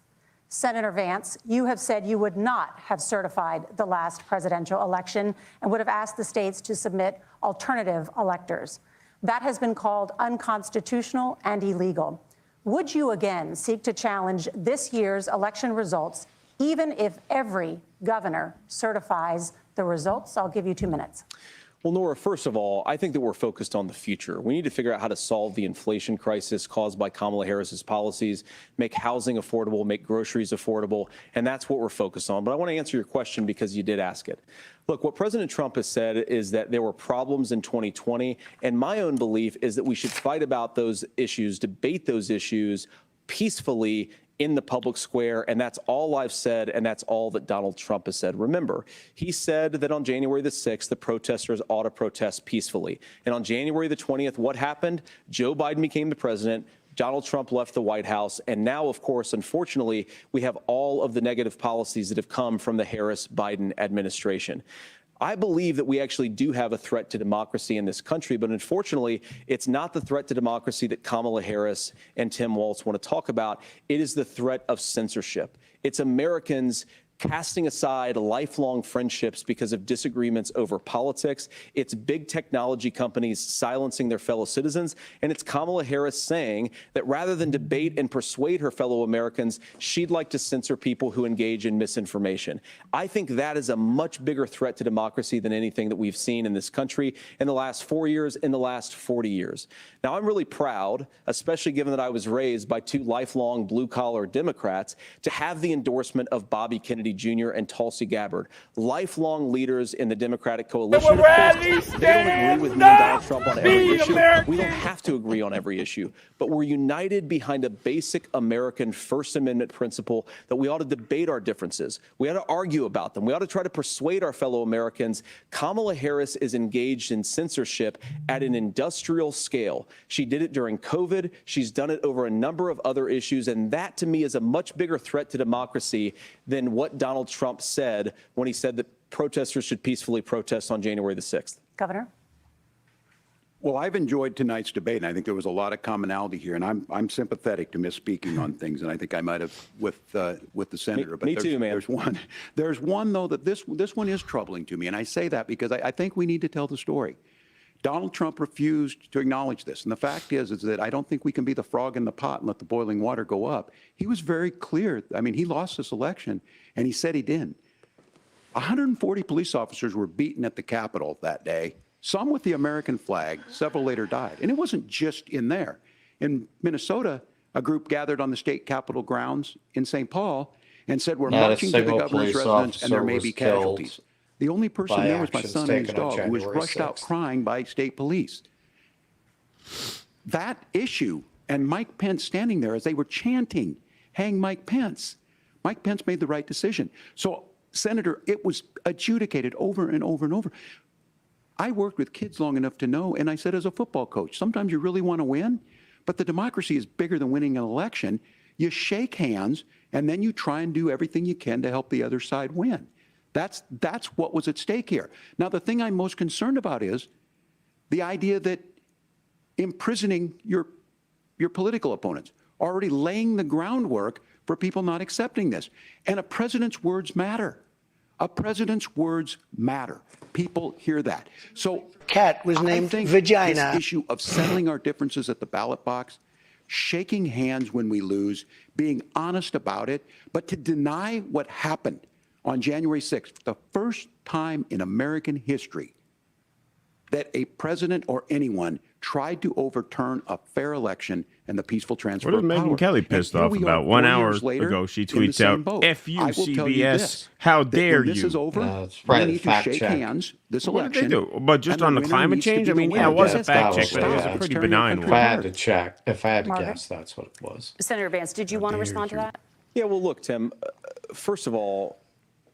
S1: Senator Vance, you have said you would not have certified the last presidential election and would have asked the states to submit alternative electors. That has been called unconstitutional and illegal. Would you again seek to challenge this year's election results, even if every governor certifies the results? I'll give you 2 minutes.
S4: Well, Nora, first of all, I think that we're focused on the future. We need to figure out how to solve the inflation crisis caused by Kamala Harris's policies, make housing affordable, make groceries affordable, and that's what we're focused on. But I want to answer your question because you did ask it. Look, what President Trump has said is that there were problems in 2020, and my own belief is that we should fight about those issues, debate those issues peacefully in the public square, and that's all I've said, and that's all that Donald Trump has said. Remember, he said that on January the 6th, the protesters ought to protest peacefully. And on January the 20th, what happened? Joe Biden became the president. Donald Trump left the White House. And now, of course, unfortunately, we have all of the negative policies that have come from the Harris-Biden administration. I believe that we actually do have a threat to democracy in this country, but unfortunately, it's not the threat to democracy that Kamala Harris and Tim Walz want to talk about. It is the threat of censorship. It's Americans casting aside lifelong friendships because of disagreements over politics. It's big technology companies silencing their fellow citizens. And it's Kamala Harris saying that rather than debate and persuade her fellow Americans, she'd like to censor people who engage in misinformation. I think that is a much bigger threat to democracy than anything that we've seen in this country in the last 4 years, in the last 40 years. Now, I'm really proud, especially given that I was raised by two lifelong blue-collar Democrats, to have the endorsement of Bobby Kennedy Jr. and Tulsi Gabbard, lifelong leaders in the Democratic coalition. Of course, they don't agree with me and Donald Trump on every issue. We don't have to agree on every issue, but we're united behind a basic American First Amendment principle that we ought to debate our differences. We ought to argue about them. We ought to try to persuade our fellow Americans. Kamala Harris is engaged in censorship at an industrial scale. She did it during COVID. She's done it over a number of other issues, and that, to me, is a much bigger threat to democracy than what Donald Trump said when he said that protesters should peacefully protest on January the 6th.
S1: Governor?
S16: Well, I've enjoyed tonight's debate, and I think there was a lot of commonality here, and I'm sympathetic to misspeaking on things, and I think I might have with the senator.
S4: Me too, man.
S16: There's one though that this one is troubling to me, and I say that because I think we need to tell the story. Donald Trump refused to acknowledge this, and the fact is that I don't think we can be the frog in the pot and let the boiling water go up. He was very clear. I mean, he lost this election, and he said he didn't. 140 police officers were beaten at the Capitol that day, some with the American flag. Several later died. And it wasn't just in there. In Minnesota, a group gathered on the state Capitol grounds in St. Paul and said, we're marching to the governor's residence and there may be casualties. The only person there was my son and his dog, who was rushed out crying by state police. That issue, and Mike Pence standing there as they were chanting, hang Mike Pence. Mike Pence made the right decision. So, Senator, it was adjudicated over and over and over. I worked with kids long enough to know, and I said as a football coach, sometimes you really want to win, but the democracy is bigger than winning an election. You shake hands, and then you try and do everything you can to help the other side win. That's what was at stake here. Now, the thing I'm most concerned about is the idea that imprisoning your political opponents, already laying the groundwork for people not accepting this. And a president's words matter. A president's words matter. People hear that. So
S3: cat was named Vagina.
S16: This issue of settling our differences at the ballot box, shaking hands when we lose, being honest about it, but to deny what happened on January 6th, the first time in American history that a president or anyone tried to overturn a fair election and the peaceful transfer
S9: What is
S16: of power.
S9: Megyn Kelly pissed off about? 1 hour ago, she tweets out, F you, CBS, how dare you?
S16: This is over.
S11: It's
S16: We
S11: probably
S16: need
S11: the
S16: to
S11: fact
S16: shake
S11: check.
S16: hands this
S9: What did they
S16: election.
S9: do? But just
S16: and
S9: on the
S16: winner
S9: climate
S16: needs to
S9: change?
S16: be
S9: I mean,
S16: the
S9: yeah, it
S16: winner.
S9: was a
S11: Yes,
S9: fact
S11: that
S9: check, but it was a
S11: was
S9: pretty
S16: tearing
S9: benign
S16: our
S11: If I
S9: one.
S11: had to check, if I had to
S1: Margaret?
S11: guess, that's what it was.
S12: Senator Vance, did you want to respond to that?
S4: Yeah, well, look, Tim, first of all,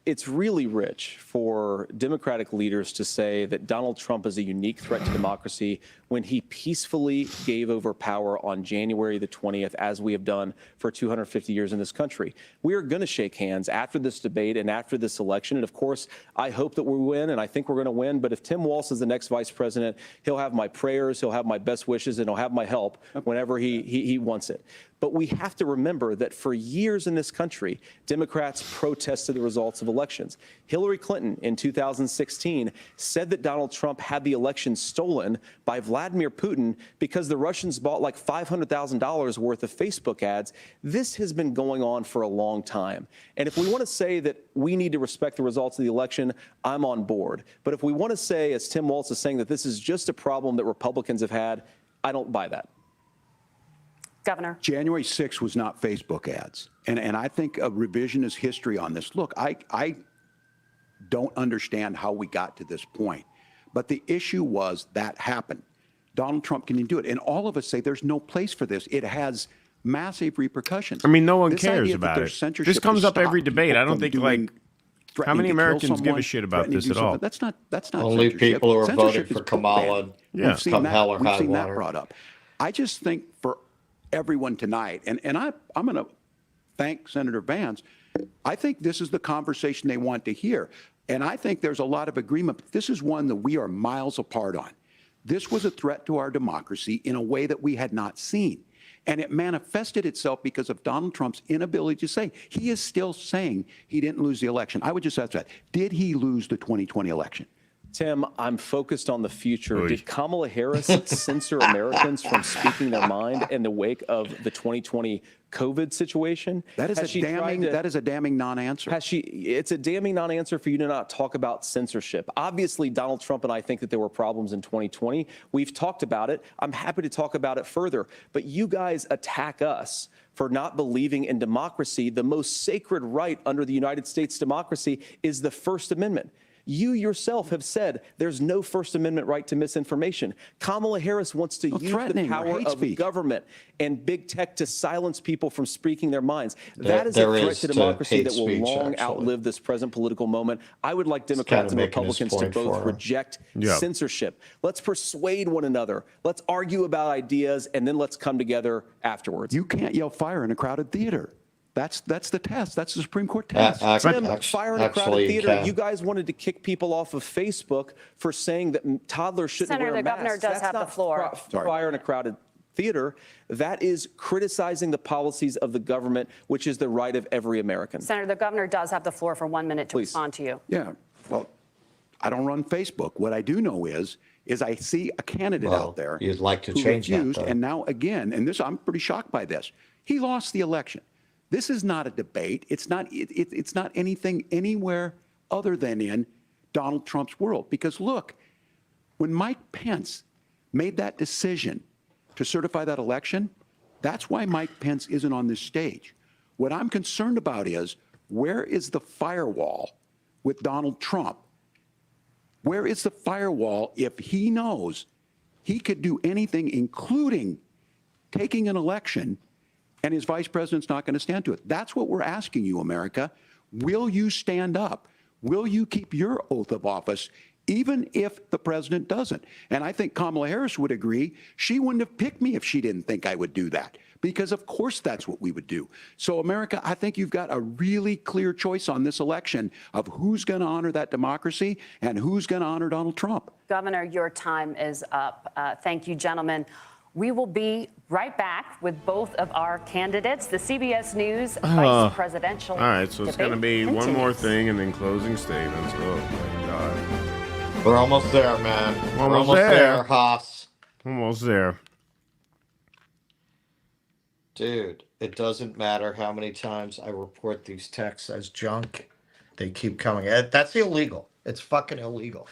S4: it's really rich for Democratic leaders to say that Donald Trump is a unique threat to democracy when he peacefully gave over power on January the 20th, as we have done for 250 years in this country. We are going to shake hands after this debate and after this election. And of course, I hope that we win, and I think we're going to win. But if Tim Walz is the next vice president, he'll have my prayers, he'll have my best wishes, and he'll have my help whenever he wants it. But we have to remember that for years in this country, Democrats protested the results of elections. Hillary Clinton in 2016 said that Donald Trump had the election stolen by Vladimir Putin because the Russians bought like $500,000 worth of Facebook ads. This has been going on for a long time. And if we want to say that we need to respect the results of the election, I'm on board. But if we want to say, as Tim Walz is saying, that this is just a problem that Republicans have had, I don't buy that.
S12: Governor.
S16: January 6th was not Facebook ads. And I think a revisionist history on this. Look, I don't understand how we got to this point. But the issue was that happened. Donald Trump can do it. And all of us say there's no place for this. It has massive repercussions.
S9: I mean, no one
S16: This
S9: cares
S16: idea that
S9: about
S16: there's
S9: it.
S16: censorship
S9: This comes
S16: to
S9: up every
S16: stop
S9: debate.
S16: people
S9: I don't
S16: from
S9: think,
S16: doing-
S9: like, how
S16: threatening
S9: many
S16: to kill
S9: Americans give a
S16: someone,
S9: shit about
S16: threatening
S9: this
S16: to
S9: at
S16: do
S9: all?
S16: something. That's not
S11: Only
S16: censorship.
S11: people who are
S16: Censorship
S11: voting
S16: is
S11: for Kamala
S16: bad.
S9: Yeah.
S16: We've seen
S11: come
S16: that,
S11: hell or
S16: we've
S11: high
S16: seen that
S11: water.
S16: brought up. I just think for everyone tonight, and I'm going to thank Senator Vance. I think this is the conversation they want to hear. And I think there's a lot of agreement. But this is one that we are miles apart on. This was a threat to our democracy in a way that we had not seen. And it manifested itself because of Donald Trump's inability to say. He is still saying he didn't lose the election. I would just ask that. Did he lose the 2020 election?
S4: Tim, I'm focused on the future. Did Kamala Harris censor Americans from speaking their mind in the wake of the 2020 COVID situation?
S16: That is a damning non-answer.
S4: It's a damning non-answer for you to not talk about censorship. Obviously, Donald Trump and I think that there were problems in 2020. We've talked about it. I'm happy to talk about it further. But you guys attack us for not believing in democracy. The most sacred right under the United States democracy is the First Amendment. You yourself have said there's no First Amendment right to misinformation. Kamala Harris wants to use the power of government and big tech to silence people from speaking their minds. That is a threat to democracy that will long outlive this present political moment. I would like Democrats and Republicans to both reject censorship. Let's persuade one another. Let's argue about ideas, and then let's come together afterwards.
S16: You can't yell fire in a crowded theater. That's the test. That's the Supreme Court test.
S4: Tim, fire in a crowded theater. You guys wanted to kick people off of Facebook for saying that toddlers shouldn't wear masks.
S12: Senator, the governor does have the floor.
S4: Fire in a crowded theater. That is criticizing the policies of the government, which is the right of every American.
S12: Senator, the governor does have the floor for 1 minute to respond to you.
S16: Yeah. Well, I don't run Facebook. What I do know is I see a candidate out there
S11: you'd like to
S16: who
S11: change
S16: refused,
S11: that, though.
S16: and now again, and this I'm pretty shocked by this. He lost the election. This is not a debate. It's not anything anywhere other than in Donald Trump's world. Because look, when Mike Pence made that decision to certify that election, that's why Mike Pence isn't on this stage. What I'm concerned about is, where is the firewall with Donald Trump? Where is the firewall if he knows he could do anything, including taking an election, and his vice president's not going to stand to it? That's what we're asking you, America. Will you stand up? Will you keep your oath of office, even if the president doesn't? And I think Kamala Harris would agree. She wouldn't have picked me if she didn't think I would do that, because of course that's what we would do. So America, I think you've got a really clear choice on this election of who's going to honor that democracy and who's going to honor Donald Trump.
S12: Governor, your time is up. Thank you, gentlemen. We will be right back with both of our candidates. The CBS News vice presidential
S9: All right, so it's going to be
S12: continues.
S9: one more thing and then closing statements. Oh, my God.
S11: We're almost there, man.
S9: We're
S11: almost there, Haas.
S9: Almost there.
S11: Dude, it doesn't matter how many times I report these texts as junk. They keep coming. That's illegal. It's fucking illegal.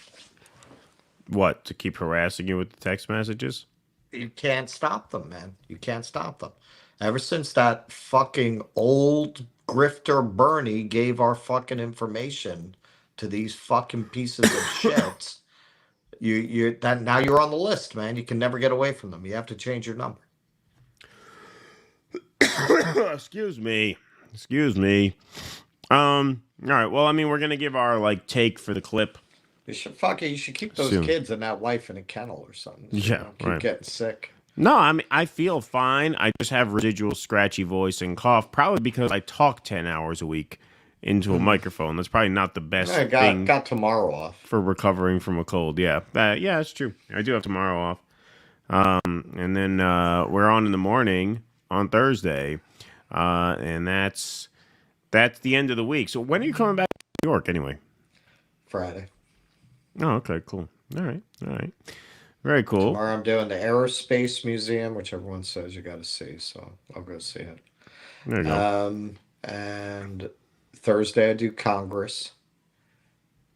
S9: What, to keep harassing you with the text messages?
S11: You can't stop them, man. You can't stop them. Ever since that fucking old grifter Bernie gave our fucking information to these fucking pieces of shit, now you're on the list, man. You can never get away from them. You have to change your number.
S9: Excuse me. All right. Well, I mean, we're gonna give our take for the clip.
S11: You should keep those kids and that wife in a kennel or something. Keep getting sick.
S9: No, I mean, I feel fine. I just have residual scratchy voice and cough, probably because I talk 10 hours a week into a microphone. That's probably not the best thing.
S11: Got tomorrow off
S9: for recovering from a cold. Yeah, that's true. I do have tomorrow off. And then we're on in the morning on Thursday, and that's the end of the week. So when are you coming back to New York anyway?
S11: Friday.
S9: Oh, okay, cool. All right. Very cool.
S11: Tomorrow I'm doing the Aerospace Museum, which everyone says you got to see, so I'll go see it.
S9: There you go.
S11: And Thursday I do Congress,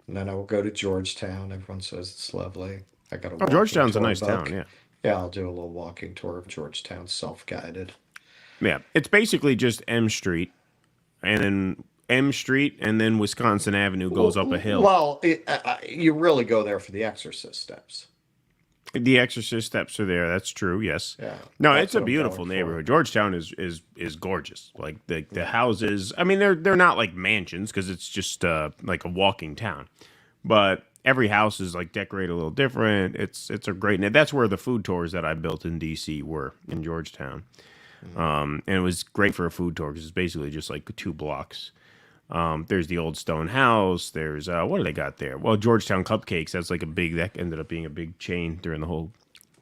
S11: and then I will go to Georgetown. Everyone says it's lovely. I got a
S9: Georgetown's a nice town, yeah.
S11: Yeah, I'll do a little walking tour of Georgetown, self-guided.
S9: Yeah, it's basically just M Street, and then Wisconsin Avenue goes up a hill.
S11: Well, you really go there for the Exorcist steps.
S9: The Exorcist steps are there. That's true. Yes.
S11: Yeah.
S9: No, it's a beautiful neighborhood. Georgetown is gorgeous. Like the houses. I mean, they're not like mansions because it's just like a walking town, but every house is like decorated a little different. It's a great. That's where the food tours that I built in DC were, in Georgetown, and it was great for a food tour because it's basically just like 2 blocks. There's the old stone house. There's what do they got there? Well, Georgetown Cupcakes. That's like that ended up being a big chain during the whole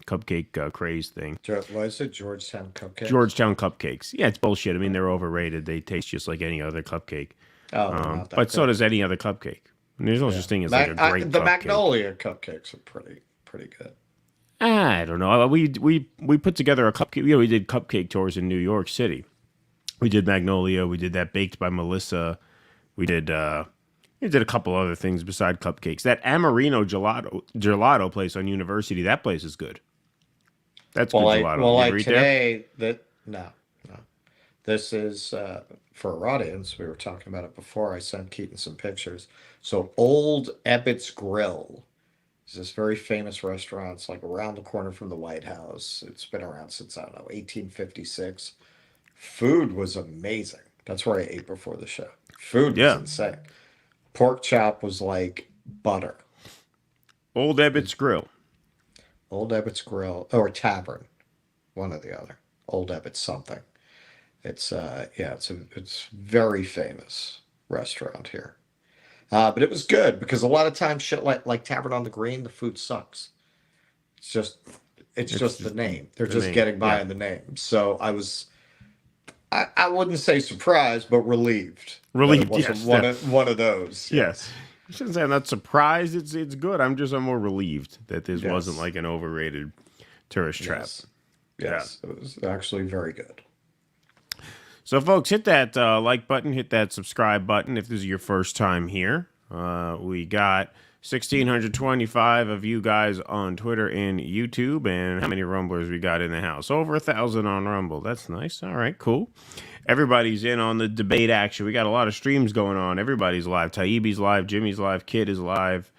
S9: cupcake craze thing.
S11: What is it? Georgetown Cupcakes?
S9: Georgetown Cupcakes. Yeah, it's bullshit. I mean, they're overrated. They taste just like any other cupcake.
S11: But
S9: good. So does any other cupcake. And there's no such thing as like a great
S11: the
S9: cupcake.
S11: Magnolia cupcakes are pretty good.
S9: I don't know. We put together a cupcake. We did cupcake tours in New York City. We did Magnolia. We did that Baked by Melissa. We did a couple other things beside cupcakes. That Amarino gelato place on University, that place is good. That's good gelato.
S11: No. This is for our audience. We were talking about it before. I sent Keaton some pictures. So Old Ebbitt's Grill is this very famous restaurant. It's like around the corner from the White House. It's been around since, 1856. Food was amazing. That's where I ate before the show. Food was insane. Pork chop was like butter.
S9: Old Ebbitt's Grill.
S11: Old Ebbitt's Grill or Tavern, one or the other. Old Ebbitt's something. It's it's very famous restaurant here. But it was good because a lot of times shit like Tavern on the Green, the food sucks. It's just the name. They're just getting by on the name. So I wouldn't say surprised, but relieved.
S9: Relieved,
S11: it wasn't one of those.
S9: Yes. I shouldn't say I'm not surprised. It's good. I'm more relieved that this wasn't like an overrated tourist trap.
S11: Yes. It was actually very good.
S9: So, folks, hit that like button, hit that subscribe button if this is your first time here. We got 1,625 of you guys on Twitter and YouTube, and how many Rumblers we got in the house? Over 1,000 on Rumble. That's nice. All right, cool. Everybody's in on the debate action. We got a lot of streams going on. Everybody's live. Taibbi's live. Jimmy's live. Kid is live.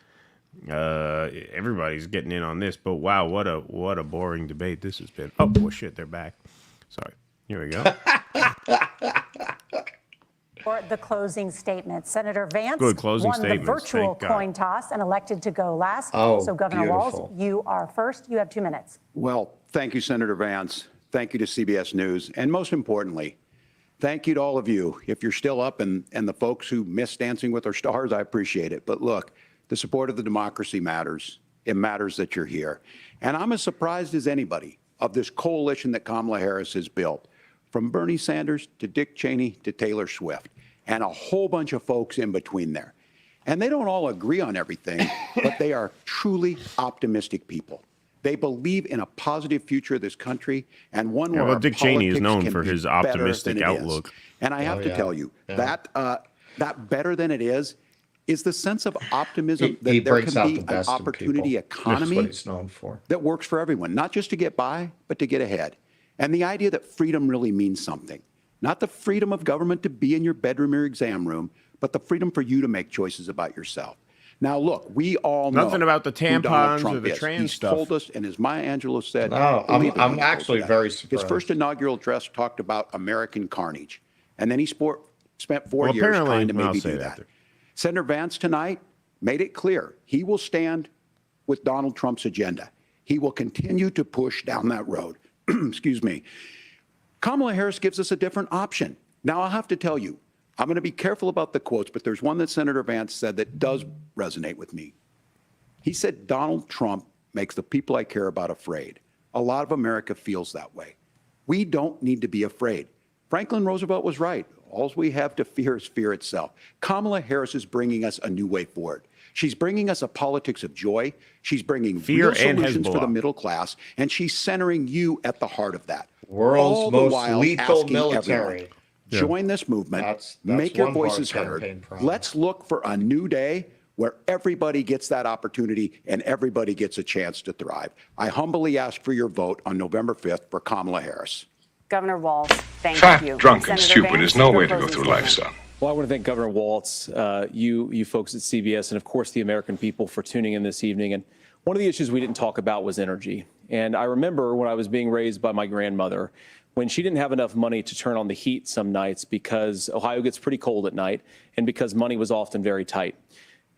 S9: Everybody's getting in on this. But wow, what a boring debate this has been. Oh, well, shit, they're back. Sorry. Here we go.
S1: For the closing statement, Senator Vance
S9: won
S1: the virtual coin toss and elected to go last. So, Governor Walz, you are first. You have 2 minutes.
S16: Well, thank you, Senator Vance. Thank you to CBS News. And most importantly, thank you to all of you. If you're still up and the folks who miss Dancing with Our Stars, I appreciate it. But look, the support of the democracy matters. It matters that you're here. And I'm as surprised as anybody of this coalition that Kamala Harris has built, from Bernie Sanders to Dick Cheney to Taylor Swift, and a whole bunch of folks in between there. And they don't all agree on everything, but they are truly optimistic people. They believe in a positive future of this country, and one where
S9: Dick Cheney is known for his optimistic outlook.
S16: And I have to tell you, that better than it is is the sense of optimism that
S11: He
S16: there
S11: brings
S16: can
S11: out
S16: be
S11: the
S16: an
S11: best in
S16: opportunity
S11: people. That's
S16: economy
S11: what he's known for.
S16: that works for everyone, not just to get by, but to get ahead. And the idea that freedom really means something. Not the freedom of government to be in your bedroom or exam room, but the freedom for you to make choices about yourself. Now, look, we all know
S9: Nothing about the
S16: who Donald
S9: tampons
S16: Trump
S9: or the
S16: is.
S9: trans
S16: He's
S9: stuff.
S16: told us, and as Maya Angelou said,
S11: No,
S16: believe it when
S11: I'm
S16: he told
S11: actually
S16: you that.
S11: very
S16: His
S11: surprised.
S16: first inaugural address talked about American carnage, and then he spent 4
S9: Well,
S16: years
S9: apparently,
S16: trying to
S9: I'll
S16: maybe
S9: say
S16: do
S9: that.
S16: that. Senator Vance tonight made it clear he will stand with Donald Trump's agenda. He will continue to push down that road. Excuse me. Kamala Harris gives us a different option. Now, I'll have to tell you, I'm going to be careful about the quotes, but there's one that Senator Vance said that does resonate with me. He said, Donald Trump makes the people I care about afraid. A lot of America feels that way. We don't need to be afraid. Franklin Roosevelt was right. All we have to fear is fear itself. Kamala Harris is bringing us a new way forward. She's bringing us a politics of joy. She's bringing
S9: Fear
S16: real
S9: and
S16: solutions for the
S9: Hezbollah.
S16: middle class, and she's centering you at the heart of that.
S11: World's
S16: All the
S11: most
S16: while
S11: lethal
S16: asking
S11: military.
S16: everyone, join this movement,
S11: That's
S16: make your
S11: one part of
S16: voices heard.
S11: campaign promise.
S16: Let's look for a new day where everybody gets that opportunity and everybody gets a chance to thrive. I humbly ask for your vote on November 5th for Kamala Harris.
S12: Governor Walz, thank
S19: Fat,
S12: you.
S19: drunk, and
S12: Senator
S19: stupid
S12: Vance,
S19: is no
S12: your
S19: way to go
S12: closing
S19: through life,
S12: statement.
S19: son.
S4: Well, I want to thank Governor Walz, you folks at CBS, and of course the American people for tuning in this evening. And one of the issues we didn't talk about was energy. And I remember when I was being raised by my grandmother, when she didn't have enough money to turn on the heat some nights because Ohio gets pretty cold at night and because money was often very tight.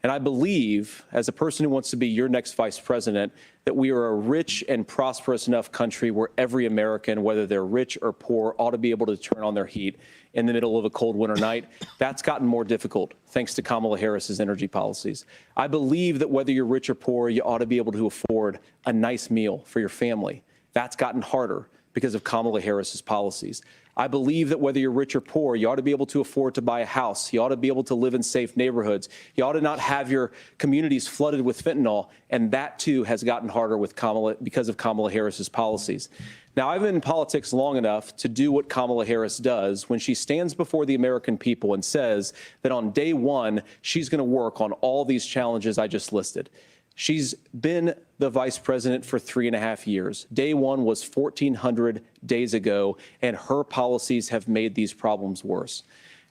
S4: And I believe, as a person who wants to be your next vice president, that we are a rich and prosperous enough country where every American, whether they're rich or poor, ought to be able to turn on their heat in the middle of a cold winter night. That's gotten more difficult thanks to Kamala Harris's energy policies. I believe that whether you're rich or poor, you ought to be able to afford a nice meal for your family. That's gotten harder because of Kamala Harris's policies. I believe that whether you're rich or poor, you ought to be able to afford to buy a house. You ought to be able to live in safe neighborhoods. You ought to not have your communities flooded with fentanyl. And that, too, has gotten harder with because of Kamala Harris's policies. Now, I've been in politics long enough to do what Kamala Harris does when she stands before the American people and says that on day one, she's going to work on all these challenges I just listed. She's been the vice president for 3.5 years. Day one was 1,400 days ago, and her policies have made these problems worse.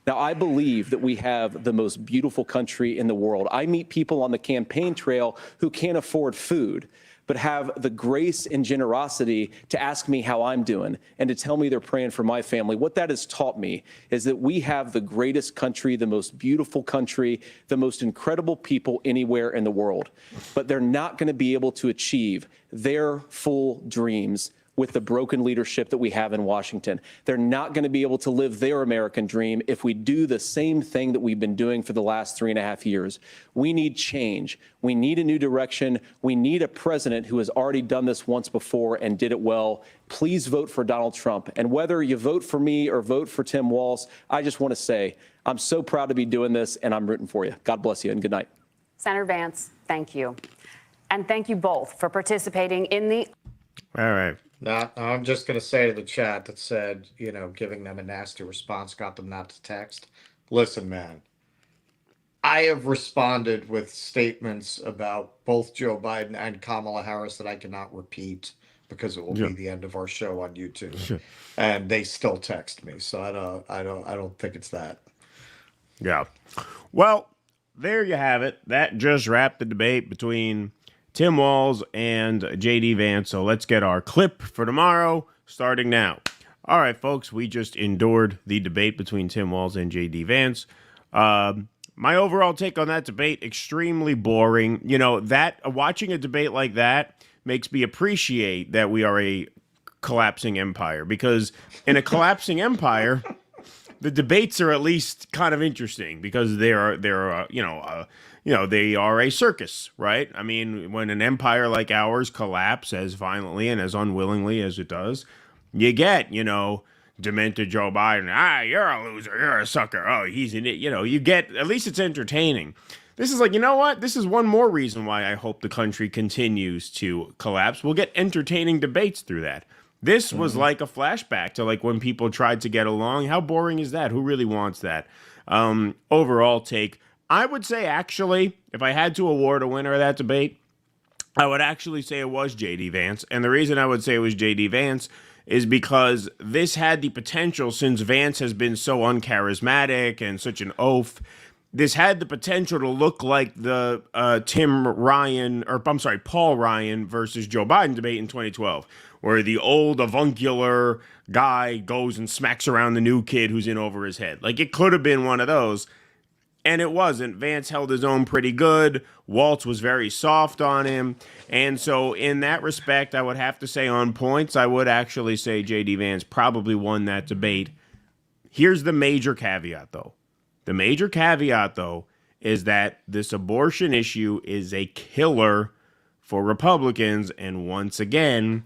S4: Now, I believe that we have the most beautiful country in the world. I meet people on the campaign trail who can't afford food, but have the grace and generosity to ask me how I'm doing and to tell me they're praying for my family. What that has taught me is that we have the greatest country, the most beautiful country, the most incredible people anywhere in the world. But they're not going to be able to achieve their full dreams with the broken leadership that we have in Washington. They're not going to be able to live their American dream if we do the same thing that we've been doing for the last 3.5 years. We need change. We need a new direction. We need a president who has already done this once before and did it well. Please vote for Donald Trump. And whether you vote for me or vote for Tim Walz, I just want to say I'm so proud to be doing this, and I'm rooting for you. God bless you, and good night.
S12: Senator Vance, thank you. And thank you both for participating in the...
S9: All right.
S11: Now, I'm just going to say to the chat that said, giving them a nasty response got them not to text. Listen, man, I have responded with statements about both Joe Biden and Kamala Harris that I cannot repeat because it will be the end of our show on YouTube. And they still text me. So I don't think it's that.
S9: Yeah. Well, there you have it. That just wrapped the debate between Tim Walz and JD Vance. So let's get our clip for tomorrow starting now. All right, folks, we just endured the debate between Tim Walz and JD Vance. My overall take on that debate, extremely boring. Watching a debate like that makes me appreciate that we are a collapsing empire, because in a collapsing empire, the debates are at least kind of interesting because they are a circus, right? I mean, when an empire like ours collapses as violently and as unwillingly as it does, you get, demented Joe Biden. You're a loser. You're a sucker. Oh, he's an idiot. You get, at least it's entertaining. This is like, you know what? This is one more reason why I hope the country continues to collapse. We'll get entertaining debates through that. This was like a flashback to like when people tried to get along. How boring is that? Who really wants that? Overall take, I would say, actually, if I had to award a winner of that debate, I would actually say it was J.D. Vance. And the reason I would say it was J.D. Vance is because this had the potential, since Vance has been so uncharismatic and such an oaf, this had the potential to look like the Paul Ryan versus Joe Biden debate in 2012, where the old avuncular guy goes and smacks around the new kid who's in over his head. Like, it could have been one of those. And it wasn't. Vance held his own pretty good. Walz was very soft on him. And so in that respect, I would have to say on points, I would actually say J.D. Vance probably won that debate. Here's the major caveat, though. The major caveat, though, is that this abortion issue is a killer for Republicans. And once again,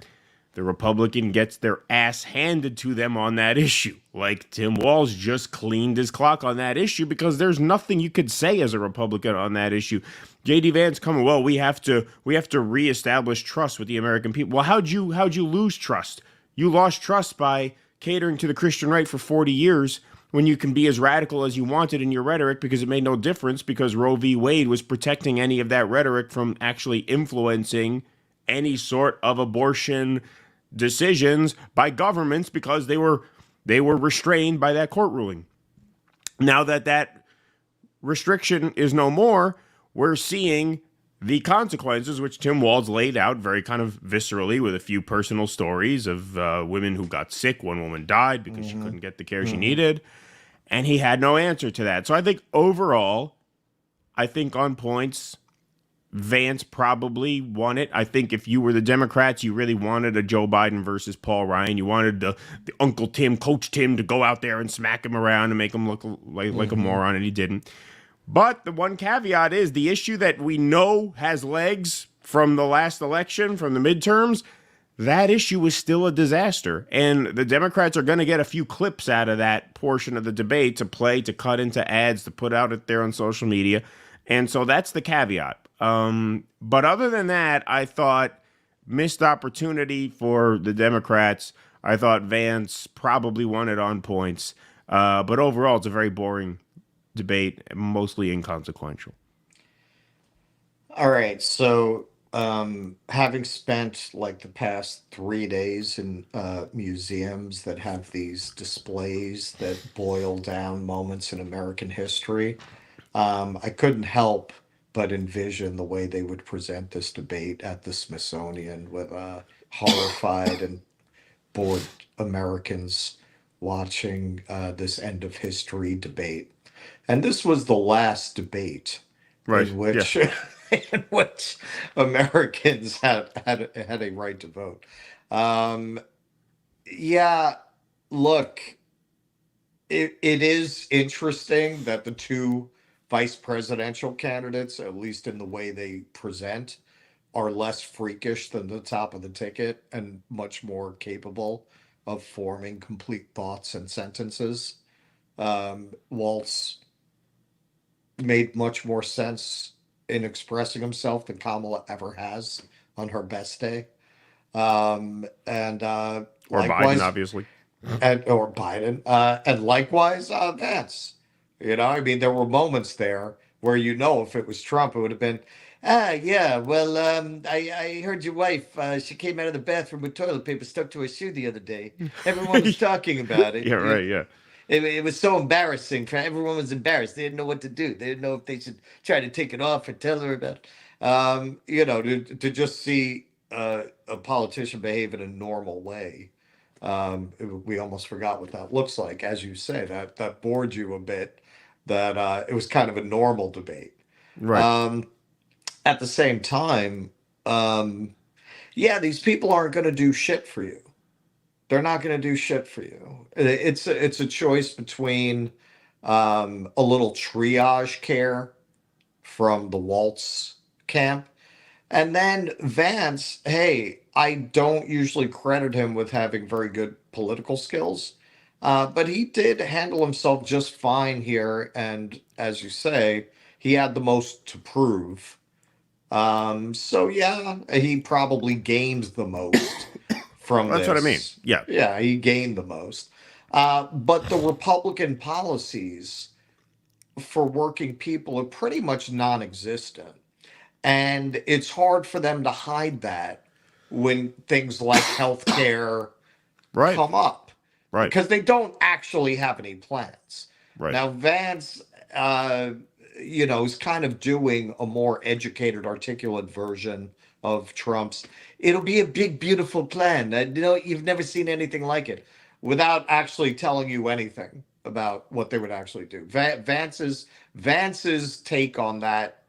S9: the Republican gets their ass handed to them on that issue. Like, Tim Walz just cleaned his clock on that issue because there's nothing you could say as a Republican on that issue. J.D. Vance coming, well, we have to reestablish trust with the American people. Well, how'd you lose trust? You lost trust by catering to the Christian right for 40 years when you can be as radical as you wanted in your rhetoric, because it made no difference, because Roe v. Wade was protecting any of that rhetoric from actually influencing any sort of abortion decisions by governments, because they were restrained by that court ruling. Now that restriction is no more, we're seeing the consequences, which Tim Walz laid out very kind of viscerally with a few personal stories of women who got sick. One woman died because she couldn't get the care she needed, and he had no answer to that. So I think overall, on points, Vance probably won it. I think if you were the Democrats, you really wanted a Joe Biden versus Paul Ryan. You wanted the Uncle Tim, Coach Tim, to go out there and smack him around and make him look like a moron, and he didn't. But the one caveat is the issue that we know has legs from the last election, from the midterms, that issue was still a disaster. And the Democrats are going to get a few clips out of that portion of the debate to play, to cut into ads, to put out there on social media. And so that's the caveat. But other than that, I thought missed opportunity for the Democrats. I thought Vance probably won it on points. But overall, it's a very boring debate, mostly inconsequential.
S11: All right. So having spent like the past 3 days in museums that have these displays that boil down moments in American history, I couldn't help but envision the way they would present this debate at the Smithsonian with horrified and bored Americans watching this end of history debate. And this was the last debate in which in which Americans had a right to vote. Look, it is interesting that the two vice presidential candidates, at least in the way they present, are less freakish than the top of the ticket and much more capable of forming complete thoughts and sentences. Walz made much more sense in expressing himself than Kamala ever has on her best day. Or likewise,
S9: Biden, obviously.
S11: Or Biden. And likewise, Vance. You know, I mean, there were moments there where, if it was Trump, it would have been, I heard your wife, she came out of the bathroom with toilet paper stuck to her shoe the other day. Everyone was talking about it. It was so embarrassing. Everyone was embarrassed. They didn't know what to do. They didn't know if they should try to take it off or tell her about it. To just see a politician behave in a normal way. We almost forgot what that looks like. As you say, that bored you a bit, that it was kind of a normal debate.
S9: Right.
S11: At the same time, these people aren't going to do shit for you. They're not going to do shit for you. It's a choice between a little triage care from the Walz camp, and then Vance. Hey, I don't usually credit him with having very good political skills, but he did handle himself just fine here. And as you say, he had the most to prove. He probably gained the most from this.
S9: That's what I mean. Yeah.
S11: Yeah, he gained the most. But the Republican policies for working people are pretty much non-existent. And it's hard for them to hide that when things like healthcare
S9: Right.
S11: come up
S9: Right.
S11: because they don't actually have any plans.
S9: Right.
S11: Now, Vance, is kind of doing a more educated, articulate version of Trump's. It'll be a big, beautiful plan. You've never seen anything like it, without actually telling you anything about what they would actually do. Vance's take on that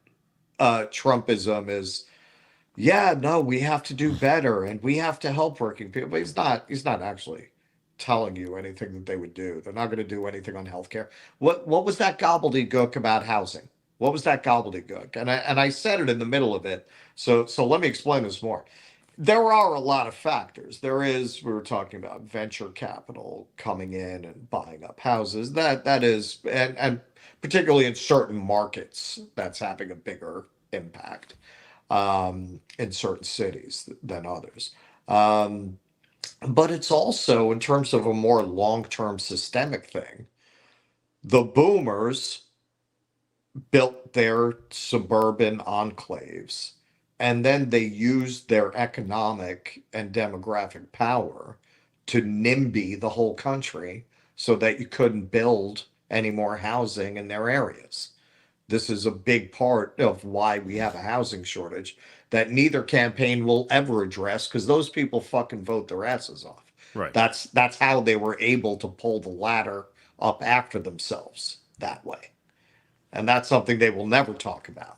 S11: Trumpism is, yeah, no, we have to do better and we have to help working people. But he's not actually telling you anything that they would do. They're not going to do anything on healthcare. What was that gobbledygook about housing? What was that gobbledygook? And I said it in the middle of it. So let me explain this more. There are a lot of factors. We were talking about venture capital coming in and buying up houses. That is, and particularly in certain markets, that's having a bigger impact in certain cities than others. But it's also, in terms of a more long-term systemic thing, the boomers built their suburban enclaves, and then they used their economic and demographic power to NIMBY the whole country so that you couldn't build any more housing in their areas. This is a big part of why we have a housing shortage that neither campaign will ever address, because those people fucking vote their asses off.
S9: Right.
S11: That's how they were able to pull the ladder up after themselves that way. And that's something they will never talk about.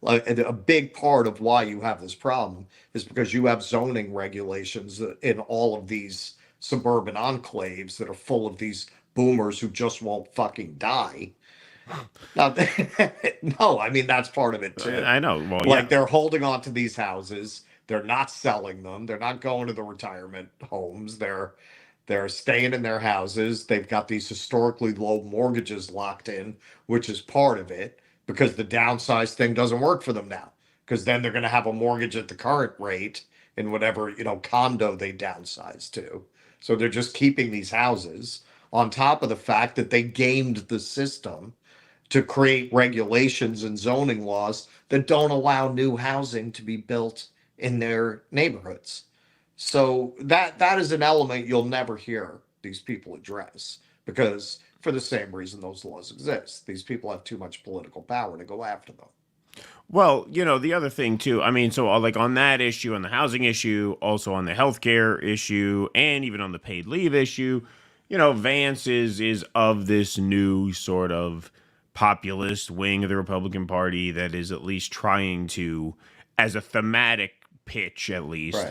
S11: Like, a big part of why you have this problem is because you have zoning regulations in all of these suburban enclaves that are full of these boomers who just won't fucking die. Now, no, I mean, that's part of it too.
S9: I know. Well,
S11: like, they're holding on to these houses. They're not selling them. They're not going to the retirement homes. They're staying in their houses. They've got these historically low mortgages locked in, which is part of it, because the downsize thing doesn't work for them now, because then they're going to have a mortgage at the current rate in whatever, condo they downsize to. So they're just keeping these houses, on top of the fact that they gamed the system to create regulations and zoning laws that don't allow new housing to be built in their neighborhoods. So that is an element you'll never hear these people address, because for the same reason those laws exist. These people have too much political power to go after them.
S9: Well, the other thing too, I mean, so like on that issue, on the housing issue, also on the healthcare issue, and even on the paid leave issue, Vance is of this new sort of populist wing of the Republican Party that is at least trying to, as a thematic pitch at least,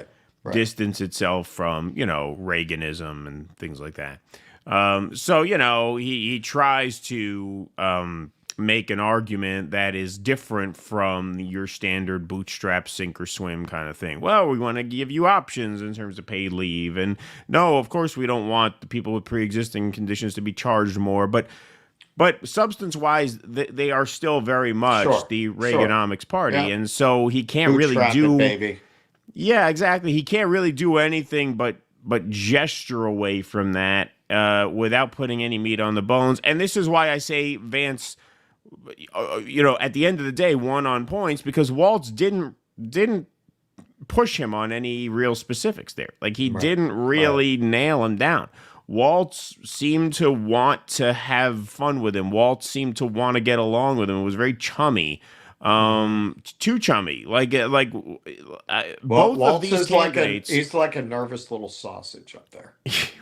S11: Right.
S9: distance itself from, Reaganism and things like that. So, he tries to make an argument that is different from your standard bootstrap, sink or swim kind of thing. Well, we want to give you options in terms of paid leave. And no, of course, we don't want the people with pre-existing conditions to be charged more. But substance-wise, they are still very much the Reaganomics party.
S11: Yeah.
S9: And so he can't really
S11: Bootstrap
S9: do...
S11: it, baby.
S9: Yeah, exactly. He can't really do anything but gesture away from that without putting any meat on the bones. And this is why I say Vance, at the end of the day, won on points, because Walz didn't push him on any real specifics there. Like, he didn't really nail him down. Walz seemed to want to have fun with him. Walz seemed to want to get along with him. It was very chummy. Too chummy. Both of these candidates,
S11: he's like a nervous little sausage up there.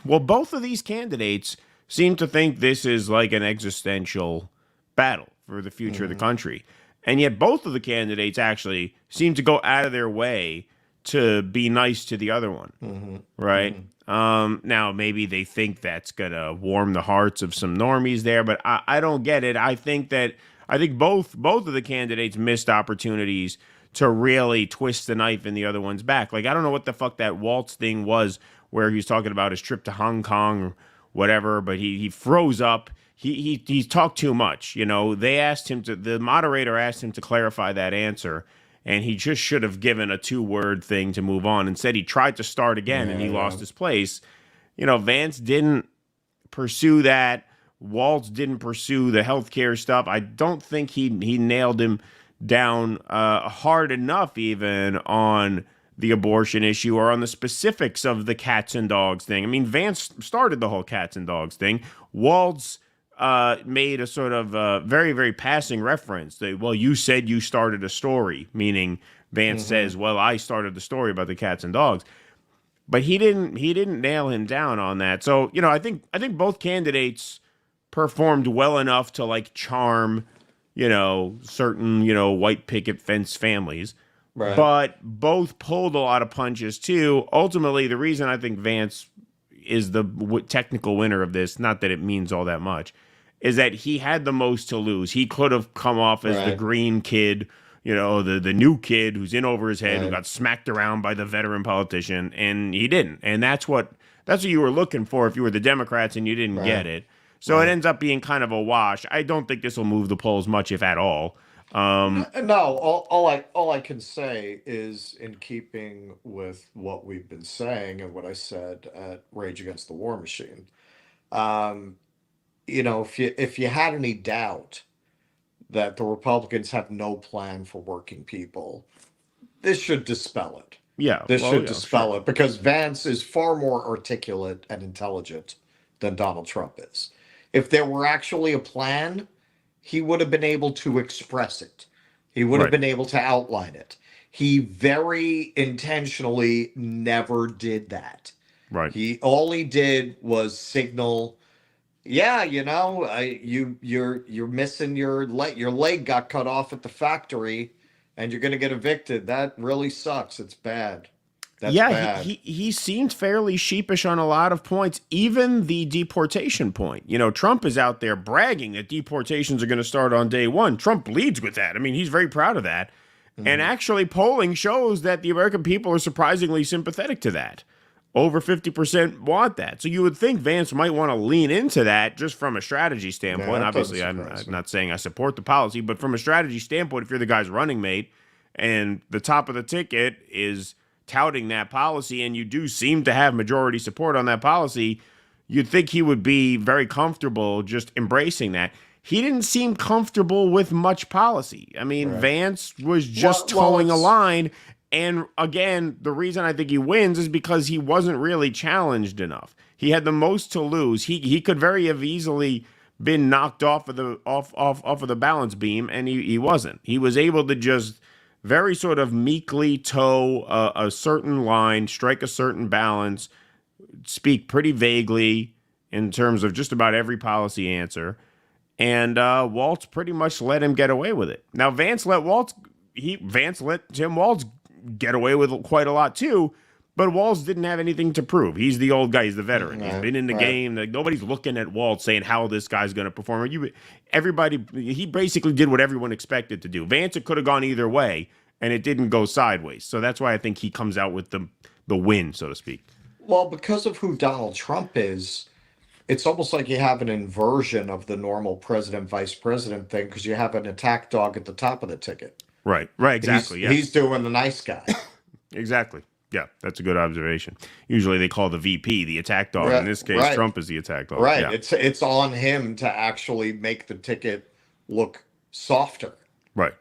S9: Well, both of these candidates seem to think this is like an existential battle for the future of the country. And yet both of the candidates actually seem to go out of their way to be nice to the other one. Right? Now, maybe they think that's going to warm the hearts of some normies there, but I don't get it. I think both of the candidates missed opportunities to really twist the knife in the other one's back. Like, I don't know what the fuck that Walz thing was where he was talking about his trip to Hong Kong or whatever, but he froze up. He talked too much. The moderator asked him to clarify that answer, and he just should have given a 2-word thing to move on. Instead, he tried to start again, and he lost his place. Vance didn't pursue that. Walz didn't pursue the healthcare stuff. I don't think he nailed him down hard enough even on the abortion issue or on the specifics of the cats and dogs thing. I mean, Vance started the whole cats and dogs thing. Walz made a sort of very, very passing reference. Well, you said you started a story, meaning Vance says, well, I started the story about the cats and dogs. But he didn't nail him down on that. So, I think both candidates performed well enough to like charm, certain, white picket fence families. Right. But both pulled a lot of punches too. Ultimately, the reason I think Vance is the technical winner of this, not that it means all that much, is that he had the most to lose. He could have come off as the green kid, the new kid who's in over his head, who got smacked around by the veteran politician, and he didn't. And that's what you were looking for if you were the Democrats and you didn't get it. So it ends up being kind of a wash. I don't think this will move the polls much, if at all.
S11: No, all I can say is in keeping with what we've been saying and what I said at Rage Against the War Machine. If you had any doubt that the Republicans have no plan for working people, this should dispel it.
S9: Yeah,
S11: this should dispel it, because Vance is far more articulate and intelligent than Donald Trump is. If there were actually a plan, he would have been able to express it. He would have been able to outline it. He very intentionally never did that.
S9: Right.
S11: All he did was signal, you're missing your leg. Your leg got cut off at the factory, and you're going to get evicted. That really sucks. It's bad. That's bad.
S9: He seemed fairly sheepish on a lot of points, even the deportation point. Trump is out there bragging that deportations are going to start on day one. Trump leads with that. I mean, he's very proud of that. And actually, polling shows that the American people are surprisingly sympathetic to that. Over 50% want that. So you would think Vance might want to lean into that just from a strategy standpoint. Obviously, I'm not saying I support the policy, but from a strategy standpoint, if you're the guy's running mate and the top of the ticket is touting that policy, and you do seem to have majority support on that policy, you'd think he would be very comfortable just embracing that. He didn't seem comfortable with much policy. I mean, Vance was just towing a line. And again, the reason I think he wins is because he wasn't really challenged enough. He had the most to lose. He could very have easily been knocked off of the balance beam, and he wasn't. He was able to just very sort of meekly toe a certain line, strike a certain balance, speak pretty vaguely in terms of just about every policy answer. And Walz pretty much let him get away with it. Now, Vance let Tim Walz get away with quite a lot too, but Walz didn't have anything to prove. He's the old guy. He's the veteran. He's been in the game. Like, nobody's looking at Walz saying how this guy's going to perform. He basically did what everyone expected to do. Vance, it could have gone either way, and it didn't go sideways. So that's why I think he comes out with the win, so to speak.
S11: Well, because of who Donald Trump is, it's almost like you have an inversion of the normal president-vice president thing, because you have an attack dog at the top of the ticket.
S9: Right, exactly.
S11: He's doing the nice guy.
S9: Exactly. Yeah, that's a good observation. Usually they call the VP the attack dog. In this case, Trump is the attack dog.
S11: Right.
S9: Yeah.
S11: It's on him to actually make the ticket look softer.
S9: Right.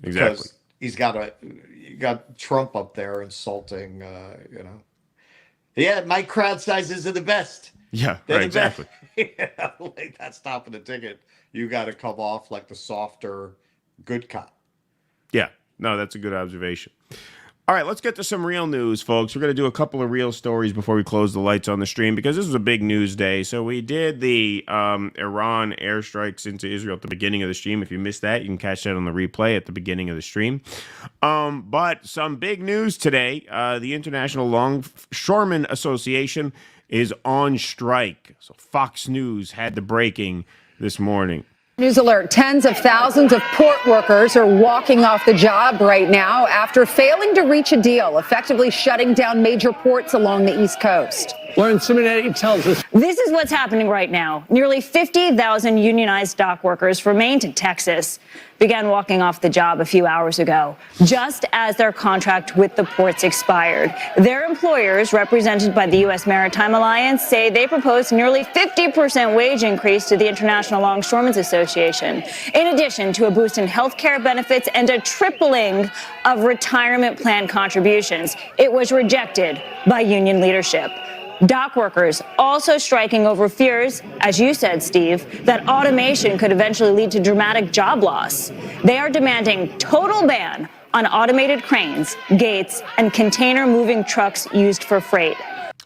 S9: Exactly.
S11: Because you got Trump up there insulting, my crowd sizes are the best.
S9: Yeah, exactly.
S11: Like that's top of the ticket. You got to come off like the softer good cop.
S9: Yeah, no, that's a good observation. All right, let's get to some real news, folks. We're going to do a couple of real stories before we close the lights on the stream, because this was a big news day. So we did the Iran airstrikes into Israel at the beginning of the stream. If you missed that, you can catch that on the replay at the beginning of the stream. But some big news today. The International Longshoremen Association is on strike. So Fox News had the breaking this morning.
S6: News alert, tens of thousands of port workers are walking off the job right now after failing to reach a deal, effectively shutting down major ports along the East Coast.
S19: Lauren Simonetti tells us.
S20: This is what's happening right now. Nearly 50,000 unionized dock workers from Maine to Texas began walking off the job a few hours ago, just as their contract with the ports expired. Their employers, represented by the U.S. Maritime Alliance, say they proposed nearly 50% wage increase to the International Longshoremen's Association, in addition to a boost in health care benefits and a tripling of retirement plan contributions. It was rejected by union leadership. Dock workers also striking over fears, as you said, Steve, that automation could eventually lead to dramatic job loss. They are demanding total ban on automated cranes, gates, and container moving trucks used for freight.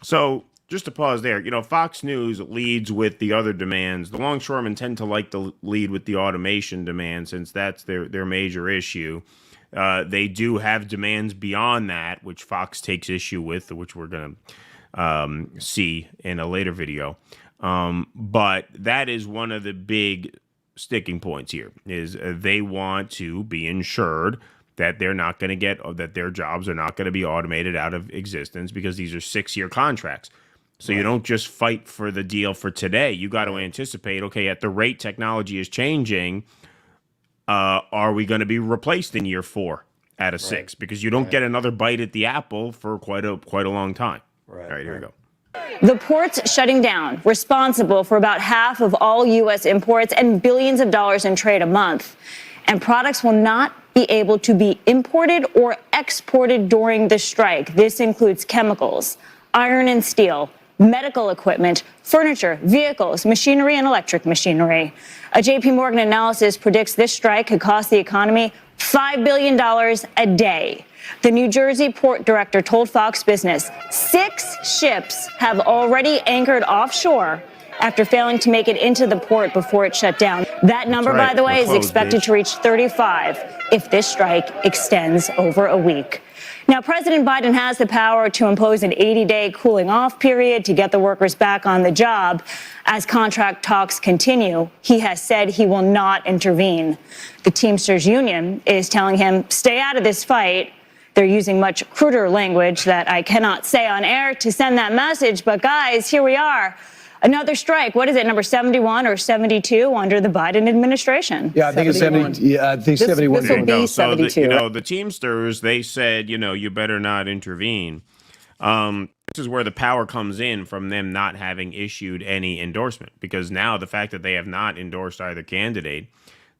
S9: So just to pause there, Fox News leads with the other demands. The longshoremen tend to like to lead with the automation demand since that's their major issue. They do have demands beyond that, which Fox takes issue with, which we're going to see in a later video. But that is one of the big sticking points here is they want to be ensured that they're not going to that their jobs are not going to be automated out of existence because these are 6-year contracts. So you don't just fight for the deal for today. You got to anticipate, okay, at the rate technology is changing, are we going to be replaced in year 4 out of 6? Because you don't get another bite at the apple for quite a long time. All right, here we go.
S20: The ports shutting down, responsible for about half of all U.S. imports and billions of dollars in trade a month. And products will not be able to be imported or exported during the strike. This includes chemicals, iron and steel, medical equipment, furniture, vehicles, machinery, and electric machinery. A J.P. Morgan analysis predicts this strike could cost the economy $5 billion a day. The New Jersey port director told Fox Business 6 ships have already anchored offshore after failing to make it into the port before it shut down. That number, by the way, is expected to reach 35 if this strike extends over a week. Now, President Biden has the power to impose an 80-day cooling off period to get the workers back on the job. As contract talks continue, he has said he will not intervene. The Teamsters union is telling him, stay out of this fight. They're using much cruder language that I cannot say on air to send that message. But guys, here we are. Another strike. What is it, number 71 or 72 under the Biden administration?
S19: Yeah, I think 71. It's 70. Yeah, I think 71.
S20: This will be 72.
S9: So the Teamsters, they said, you better not intervene. This is where the power comes in from them not having issued any endorsement, because now the fact that they have not endorsed either candidate,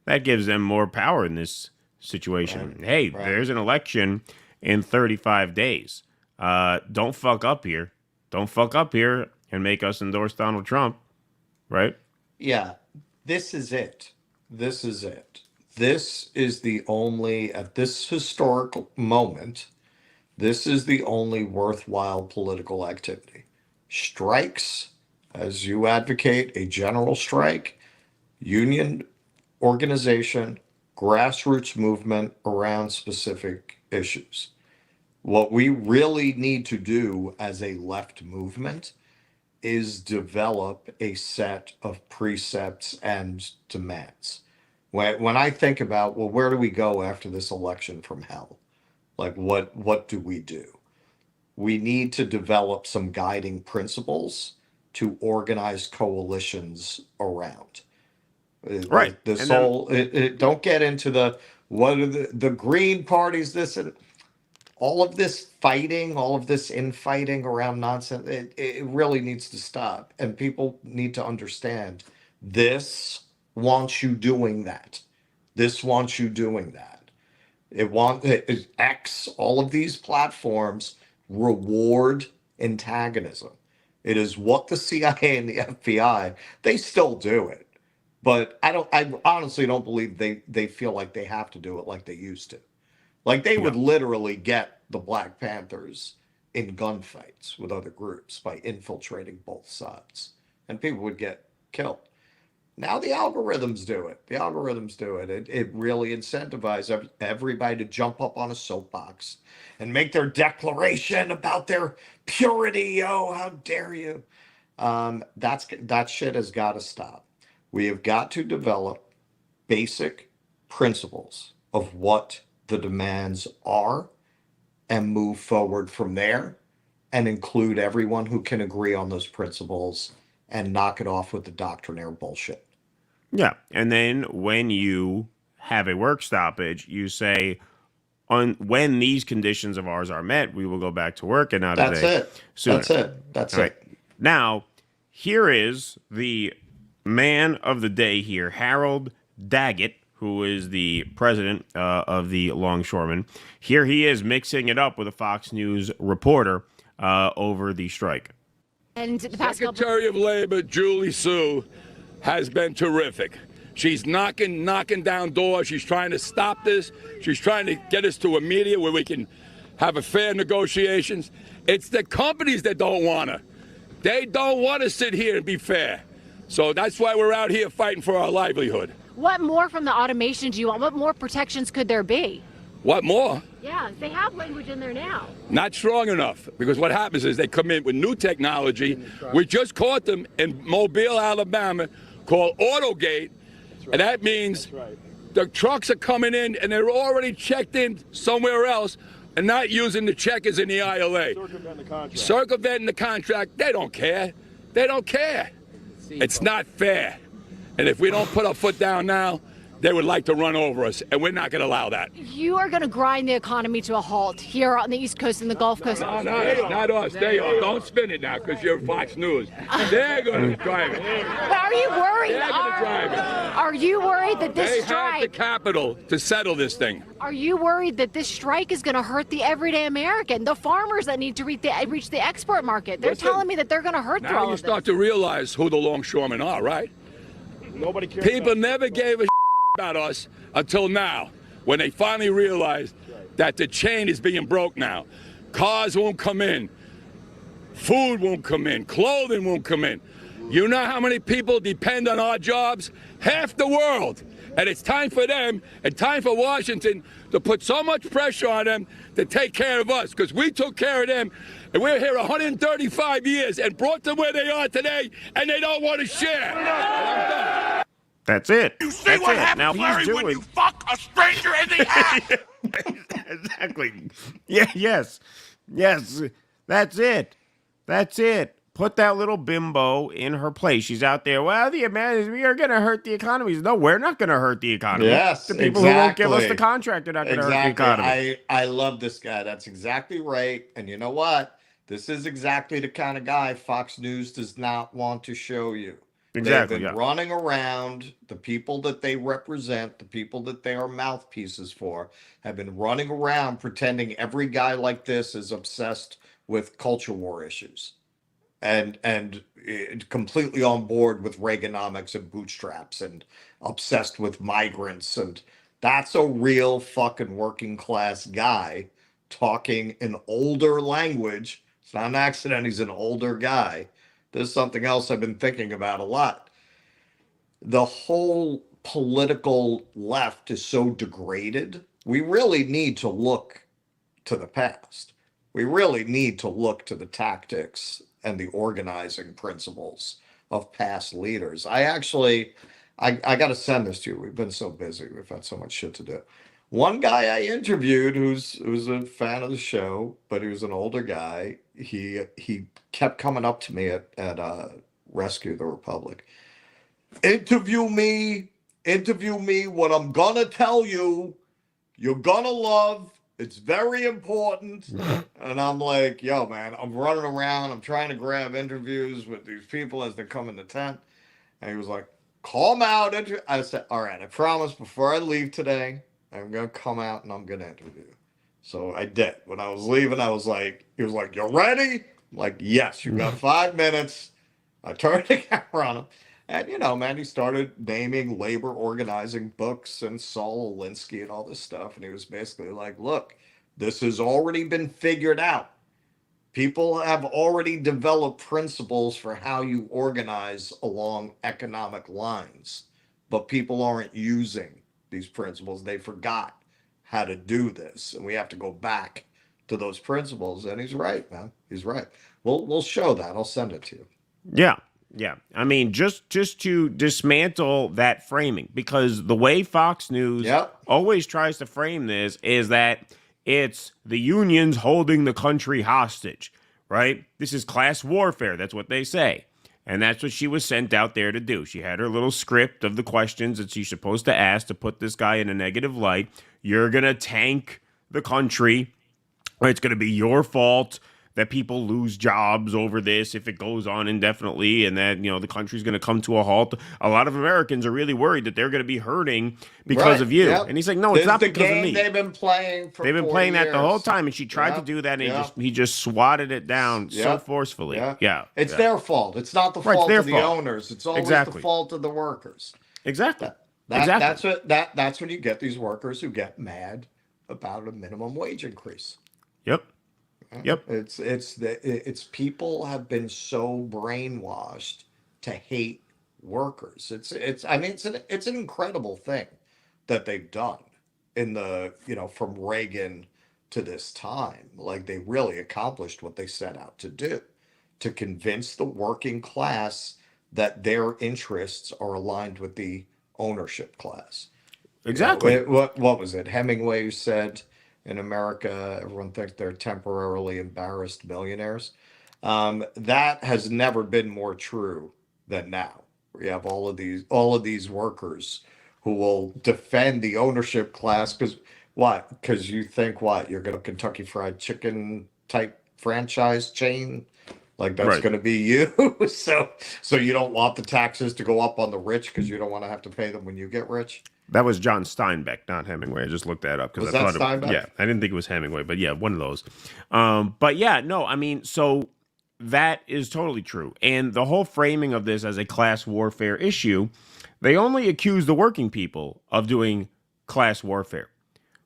S9: that gives them more power in this situation. Right. Hey, there's an election in 35 days. Don't fuck up here. Don't fuck up here and make us endorse Donald Trump, right?
S11: Yeah, this is it. This is it. This is the only, at this historical moment, this is the only worthwhile political activity. Strikes, as you advocate, a general strike, union organization, grassroots movement around specific issues. What we really need to do as a left movement is develop a set of precepts and demands. When I think about, well, where do we go after this election from hell? Like, what do? We need to develop some guiding principles to organize coalitions around.
S9: Right.
S11: This whole, don't get into what are the Green parties, this and all of this fighting, all of this infighting around nonsense. It really needs to stop. And people need to understand this wants you doing that. This wants you doing that. X, all of these platforms reward antagonism. It is what the CIA and the FBI, they still do it. But I honestly don't believe they feel like they have to do it like they used to. Like they would literally get the Black Panthers in gunfights with other groups by infiltrating both sides. And people would get killed. Now the algorithms do it. The algorithms do it. It really incentivizes everybody to jump up on a soapbox and make their declaration about their purity. Oh, how dare you? That shit has got to stop. We have got to develop basic principles of what the demands are and move forward from there. and include everyone who can agree on those principles and knock it off with the doctrinaire bullshit.
S9: Yeah. And then when you have a work stoppage, you say, when these conditions of ours are met, we will go back to work and not
S11: That's
S9: a day
S11: it.
S9: sooner.
S11: That's it. That's
S9: All
S11: it.
S9: right. Now, here is the man of the day here, Harold Daggett, who is the president of the Longshoremen. Here he is mixing it up with a Fox News reporter over the strike.
S21: And the past
S22: Secretary of Labor, Julie Sue, has been terrific. She's knocking down doors. She's trying to stop this. She's trying to get us to a media where we can have a fair negotiations. It's the companies that don't want to. They don't want to sit here and be fair. So that's why we're out here fighting for our livelihood.
S21: What more from the automation do you want? What more protections could there be?
S22: What more?
S21: Yeah, they have language in there now.
S22: Not strong enough, because what happens is they come in with new technology. We just caught them in Mobile, Alabama, called Autogate, and that means the trucks are coming in and they're already checked in somewhere else and not using the checkers in the ILA. Circumventing the contract. They don't care. They don't care. It's not fair. And if we don't put our foot down now, they would like to run over us, and we're not going to allow that.
S21: You are going to grind the economy to a halt here on the East Coast and the Gulf Coast.
S22: No, not us. They are. Don't spin it now, because you're Fox News. They're going to drive it.
S21: But are you worried?
S22: They're going to drive it.
S21: Are you worried that this
S22: They have the capital to settle this thing.
S21: Are you worried that this strike is going to hurt the everyday American, the farmers that need to reach the export market? They're telling me that they're going to hurt through all
S22: Now you
S21: of this.
S22: start to realize who the longshoremen are, right?
S14: Nobody cares.
S22: People never gave a about us until now, when they finally realized that the chain is being broke now. Cars won't come in. Food won't come in. Clothing won't come in. You know how many people depend on our jobs? Half the world. And it's time for them and time for Washington to put so much pressure on them to take care of us, because we took care of them and we're here 135 years and brought them where they are today, and they don't want to share.
S9: That's it.
S23: You see
S9: That's
S23: what
S9: it.
S23: happens,
S9: Now
S23: Larry,
S9: he's doing
S23: when you fuck a stranger in the ass?
S9: exactly. Yeah. Yes. That's it. That's it. Put that little bimbo in her place. She's out there. Well, we are going to hurt the economy. No, we're not going to hurt the economy.
S11: Yes,
S9: the people who won't give us the contract are not going to hurt the economy.
S11: I love this guy. That's exactly right. And you know what? This is exactly the kind of guy Fox News does not want to show you.
S9: Exactly.
S11: They've been running around. The people that they represent, the people that they are mouthpieces for, have been running around pretending every guy like this is obsessed with culture war issues and completely on board with Reaganomics and bootstraps and obsessed with migrants. And that's a real fucking working class guy talking in older language. It's not an accident he's an older guy. There's something else I've been thinking about a lot. The whole political left is so degraded. We really need to look to the past. We really need to look to the tactics and the organizing principles of past leaders. I got to send this to you. We've been so busy. We've had so much shit to do. One guy I interviewed who's a fan of the show, but he was an older guy. He kept coming up to me at Rescue the Republic. Interview me. What I'm gonna tell you, you're gonna love. It's very important. And I'm like, yo, man, I'm running around. I'm trying to grab interviews with these people as they come in the tent. And he was like, call them out. I said, all right, I promise before I leave today, I'm going to come out and I'm going to interview. So I did. When I was leaving, he was like, you ready? I'm like, yes, you got 5 minutes. I turned the camera on him. And, you know, man, he started naming labor organizing books and Saul Alinsky and all this stuff. And he was basically like, look, this has already been figured out. People have already developed principles for how you organize along economic lines. But people aren't using these principles. They forgot how to do this. And we have to go back to those principles. And he's right, man. He's right. We'll show that. I'll send it to you.
S9: Yeah. Yeah. I mean, just to dismantle that framing, because the way Fox News always tries to frame this is that it's the unions holding the country hostage. right? This is class warfare. That's what they say. And that's what she was sent out there to do. She had her little script of the questions that she's supposed to ask to put this guy in a negative light. You're going to tank the country. It's going to be your fault that people lose jobs over this if it goes on indefinitely, and that, the country's going to come to a halt. A lot of Americans are really worried that they're going to be hurting because of you. Yep. And he's like, no, it's not because of me.
S11: They've been playing for
S9: 40
S11: years.
S9: That the whole time, and she tried to do that, and he just swatted it down so forcefully. Yeah.
S11: It's their fault. It's not the fault of the owners. It's always the fault of the workers.
S9: Exactly.
S11: That's when you get these workers who get mad about a minimum wage increase.
S9: Yep.
S11: It's people have been so brainwashed to hate workers. It's an incredible thing that they've done in the, from Reagan to this time. Like, they really accomplished what they set out to do, to convince the working class that their interests are aligned with the ownership class.
S9: Exactly.
S11: What was it? Hemingway said, in America, everyone thinks they're temporarily embarrassed millionaires. That has never been more true than now. We have all of these workers who will defend the ownership class because you think you're going to Kentucky Fried Chicken type franchise chain, like that's going to be you. so you don't want the taxes to go up on the rich because you don't want to have to pay them when you get rich.
S9: That was John Steinbeck, not Hemingway. I just looked that up because I thought
S11: Steinbeck?
S9: I didn't think it was Hemingway, but yeah, one of those. But yeah, no, I mean, so that is totally true. And the whole framing of this as a class warfare issue, they only accuse the working people of doing class warfare.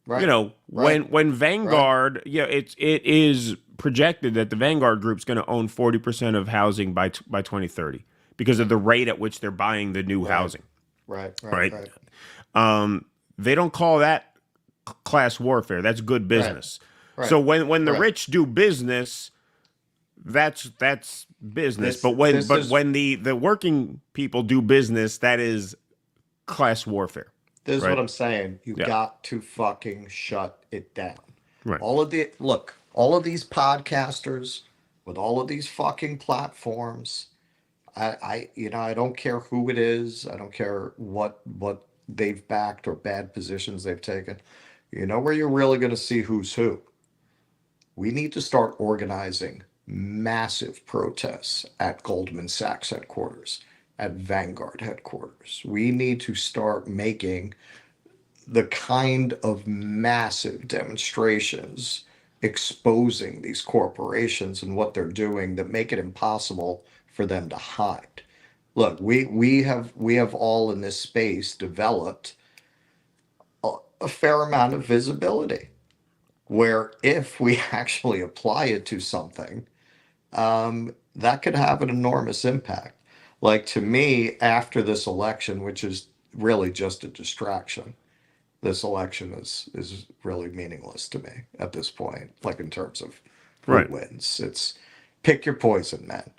S11: Right.
S9: When Vanguard, it is projected that the Vanguard Group's going to own 40% of housing by 2030 because of the rate at which they're buying the new housing.
S11: Right.
S9: They don't call that class warfare. That's good business. Right. So when the rich do business, that's business. But when the working people do business, that is class warfare.
S11: This is what I'm saying. You got to fucking shut it down.
S9: Right.
S11: All of these podcasters with all of these fucking platforms. I don't care who it is. I don't care what they've backed or bad positions they've taken. You know where you're really going to see who's who? We need to start organizing massive protests at Goldman Sachs headquarters, at Vanguard headquarters. We need to start making the kind of massive demonstrations exposing these corporations and what they're doing that make it impossible for them to hide. Look, we have all in this space developed a fair amount of visibility, where if we actually apply it to something, that could have an enormous impact. Like, to me, after this election, which is really just a distraction, this election is really meaningless to me at this point. Like, in terms of who wins, it's pick your poison, man.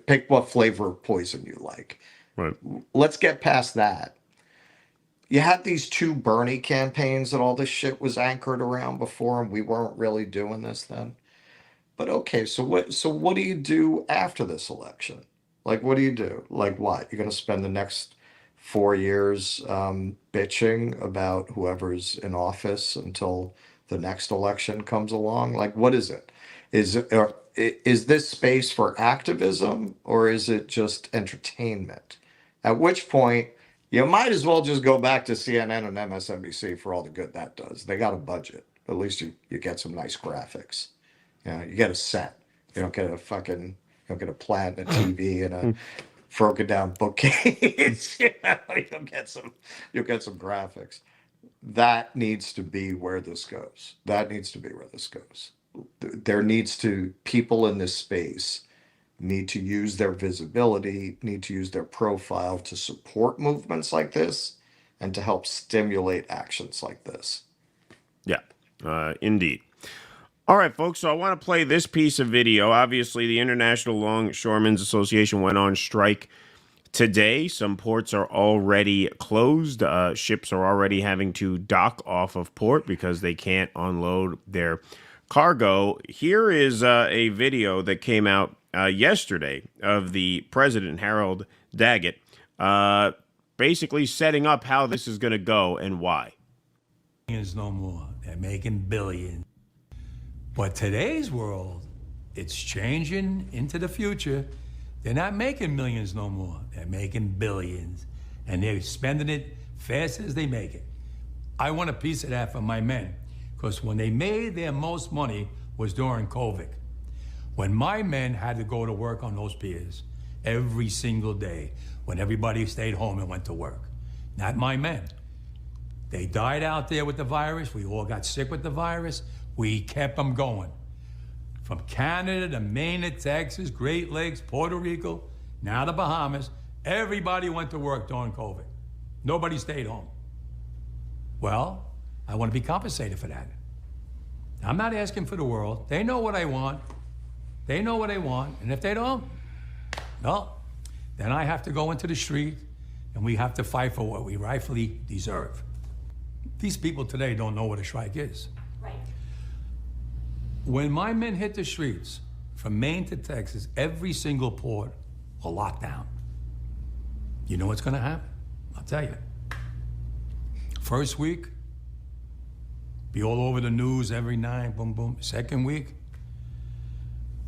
S11: Pick what flavor of poison you like.
S9: Right.
S11: Let's get past that. You had these two Bernie campaigns that all this shit was anchored around before, and we weren't really doing this then. But okay, so what do you do after this election? Like, what do you do? Like, what? You're going to spend the next 4 years bitching about whoever's in office until the next election comes along? Like, what is it? Is this space for activism, or is it just entertainment? At which point, you might as well just go back to CNN and MSNBC for all the good that does. They got a budget. At least you get some nice graphics. You get a set. You don't get a plant and a TV and a broken down bookcase. You'll get some graphics. That needs to be where this goes. People in this space need to use their visibility, need to use their profile to support movements like this and to help stimulate actions like this.
S9: Yeah, indeed. All right, folks, so I want to play this piece of video. Obviously, the International Longshoremen's Association went on strike today. Some ports are already closed. Ships are already having to dock off of port because they can't unload their cargo. Here is a video that came out yesterday of the president, Harold Daggett, basically setting up how this is going to go and why.
S2: Millions no more. They're making billions. But today's world, it's changing into the future. They're not making millions no more. They're making billions. And they're spending it fast as they make it. I want a piece of that for my men, because when they made their most money was during COVID. When my men had to go to work on those piers every single day, when everybody stayed home and went to work. Not my men. They died out there with the virus. We all got sick with the virus. We kept them going. From Canada to Maine to Texas, Great Lakes, Puerto Rico, now the Bahamas, everybody went to work during COVID. Nobody stayed home. Well, I want to be compensated for that. I'm not asking for the world. They know what I want. They know what I want. And if they don't, well, then I have to go into the street and we have to fight for what we rightfully deserve. These people today don't know what a strike is. Right. When my men hit the streets, from Maine to Texas, every single port will lock down. You know what's gonna happen? I'll tell you. First week, be all over the news every night, boom, boom. Second week,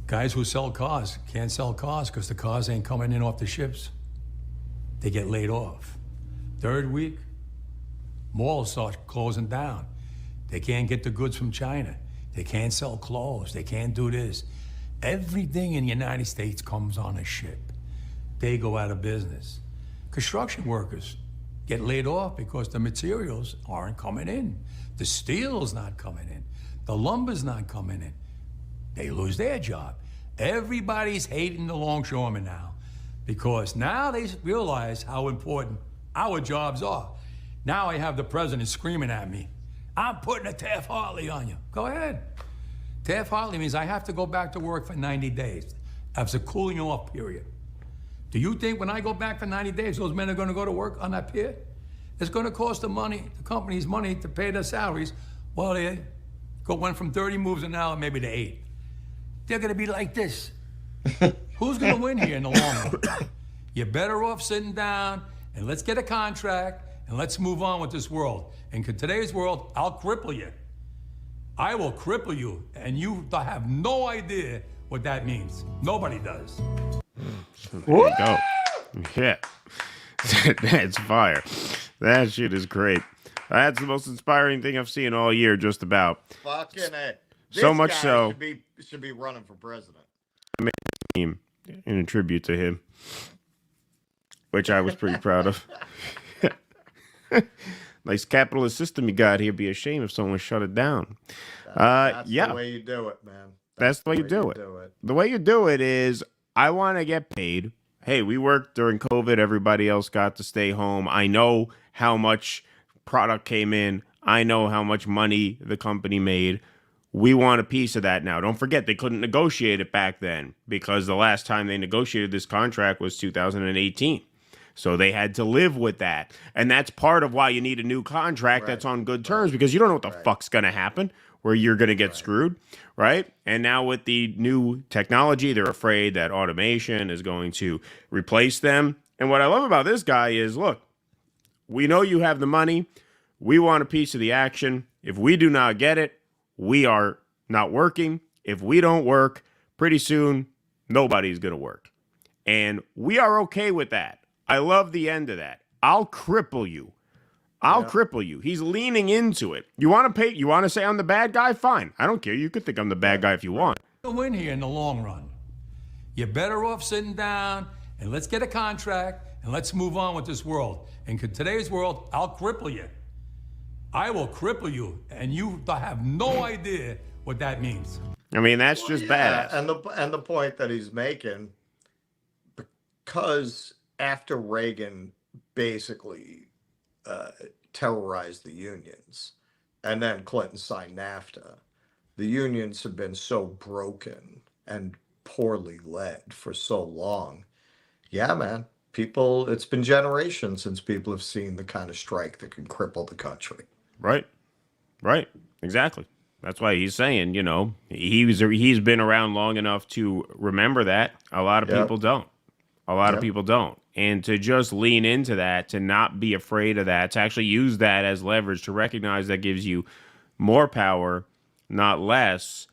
S2: guys who sell cars can't sell cars because the cars ain't coming in off the ships. They get laid off. Third week, malls start closing down. They can't get the goods from China. They can't sell clothes. They can't do this. Everything in the United States comes on a ship. They go out of business. Construction workers get laid off because the materials aren't coming in. The steel's not coming in. The lumber's not coming in. They lose their job. Everybody's hating the longshoremen now because now they realize how important our jobs are. Now I have the president screaming at me, I'm putting a Taft-Hartley on you. Go ahead. Taft-Hartley means I have to go back to work for 90 days. That's a cooling off period. Do you think when I go back for 90 days, those men are going to go to work on that pier? It's going to cost the companies money to pay their salaries. Well, they went from 30 moves an hour maybe to 8. They're going to be like this. Who's going to win here in the long run? You're better off sitting down and let's get a contract and let's move on with this world. And in today's world, I'll cripple you. I will cripple you, and you have no idea what that means. Nobody does.
S9: There you go. Yeah. That's fire. That shit is great. That's the most inspiring thing I've seen all year, just about.
S11: Fucking it.
S9: So much so.
S11: Should be running for president.
S9: In a tribute to him, which I was pretty proud of. Nice capitalist system you got here. Be a shame if someone shut it down.
S11: That's
S9: yeah.
S11: the way you do it, man.
S9: That's the way you do it. The way you do it is, I want to get paid. Hey, we worked during COVID. Everybody else got to stay home. I know how much product came in. I know how much money the company made. We want a piece of that now. Don't forget, they couldn't negotiate it back then because the last time they negotiated this contract was 2018. So they had to live with that. And that's part of why you need a new contract that's on good terms, because you don't know what the fuck's going to happen, where you're going to get screwed, right? And now with the new technology, they're afraid that automation is going to replace them. And what I love about this guy is, look, we know you have the money. We want a piece of the action. If we do not get it, we are not working. If we don't work, pretty soon, nobody's going to work. And we are okay with that. I love the end of that. I'll cripple you. I'll cripple you. He's leaning into it. You want to pay? You want to say I'm the bad guy? Fine. I don't care. You could think I'm the bad guy if you want.
S2: You'll win here in the long run. You're better off sitting down and let's get a contract and let's move on with this world. And in today's world, I'll cripple you. I will cripple you, and you have no idea what that means.
S9: I mean, that's just badass.
S11: And the point that he's making, because after Reagan basically terrorized the unions, and then Clinton signed NAFTA, the unions have been so broken and poorly led for so long. Yeah, man. People, it's been generations since people have seen the kind of strike that can cripple the country.
S9: Right. Right. Exactly. That's why he's saying, he's been around long enough to remember that. A lot of people don't. A lot of people don't. And to just lean into that, to not be afraid of that, to actually use that as leverage, to recognize that gives you more power, not less.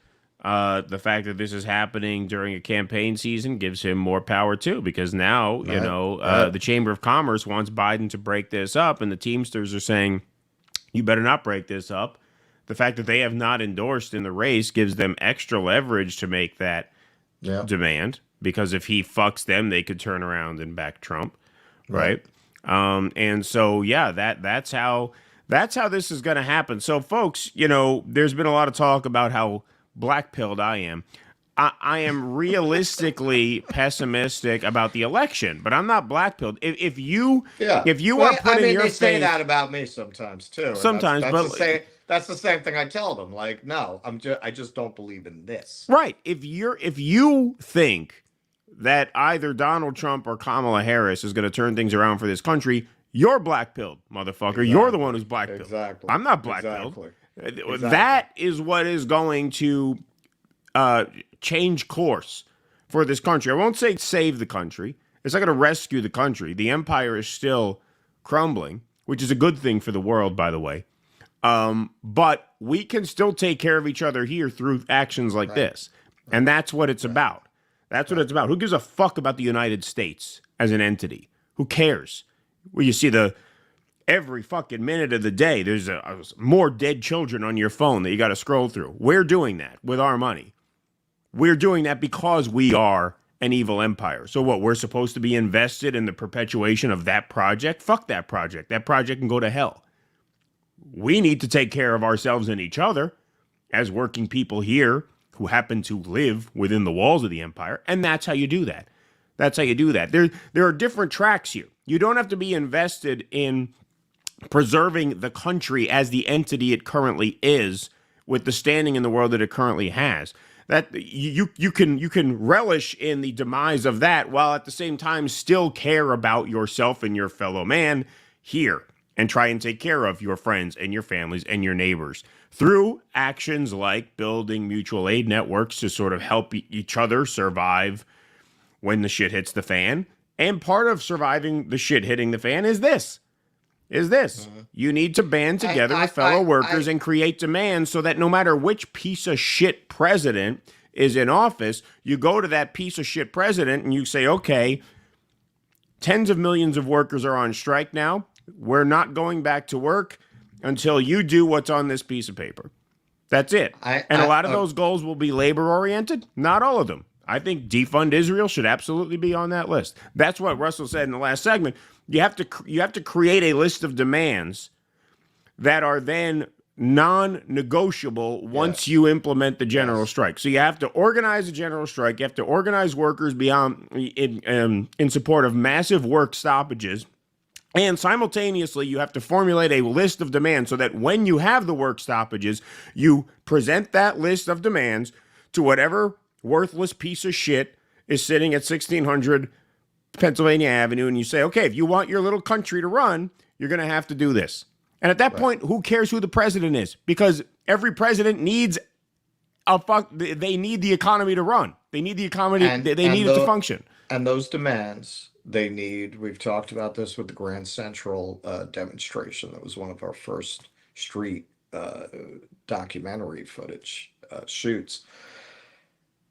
S9: The fact that this is happening during a campaign season gives him more power too, because now, the Chamber of Commerce wants Biden to break this up, and the Teamsters are saying, you better not break this up. The fact that they have not endorsed in the race gives them extra leverage to make that demand, because if he fucks them, they could turn around and back Trump, right? And so, that's how this is going to happen. So, folks, there's been a lot of talk about how black-pilled I am. I am realistically pessimistic about the election, but I'm not black-pilled. If you are putting your
S11: they say
S9: faith,
S11: that about me sometimes too. And
S9: sometimes,
S11: that's the same thing I tell them. Like, no, I just don't believe in this.
S9: Right. If you think that either Donald Trump or Kamala Harris is going to turn things around for this country, you're black-pilled, motherfucker. Exactly. You're the one who's black-pilled.
S11: Exactly.
S9: I'm not black-pilled.
S11: Exactly.
S9: That is what is going to change course for this country. I won't say save the country. It's not going to rescue the country. The empire is still crumbling, which is a good thing for the world, by the way. But we can still take care of each other here through actions like this. And that's what it's about. That's what it's about. Who gives a fuck about the United States as an entity? Who cares? Well, you see every fucking minute of the day, there's more dead children on your phone that you got to scroll through. We're doing that with our money. We're doing that because we are an evil empire. So what, we're supposed to be invested in the perpetuation of that project? Fuck that project. That project can go to hell. We need to take care of ourselves and each other as working people here who happen to live within the walls of the empire, and that's how you do that. That's how you do that. There are different tracks here. You don't have to be invested in preserving the country as the entity it currently is, with the standing in the world that it currently has. That you can relish in the demise of that, while at the same time still care about yourself and your fellow man here, and try and take care of your friends and your families and your neighbors through actions like building mutual aid networks to sort of help each other survive when the shit hits the fan. And part of surviving the shit hitting the fan is this. You need to band together with fellow workers and create demands so that no matter which piece of shit president is in office, you go to that piece of shit president and you say, okay, tens of millions of workers are on strike now. We're not going back to work until you do what's on this piece of paper. That's it. And a lot of those goals will be labor-oriented. Not all of them. I think defund Israel should absolutely be on that list. That's what Russell said in the last segment. You have to create a list of demands that are then non-negotiable once you implement the general strike. So you have to organize a general strike. You have to organize workers in support of massive work stoppages. And simultaneously, you have to formulate a list of demands so that when you have the work stoppages, you present that list of demands to whatever worthless piece of shit is sitting at 1600 Pennsylvania Avenue, and you say, okay, if you want your little country to run, you're going to have to do this. And at that point, who cares who the president is? Because every president needs they need the economy to run. They need the economy, they need it to function.
S11: And those demands, we've talked about this with the Grand Central demonstration. That was one of our first street documentary footage shoots.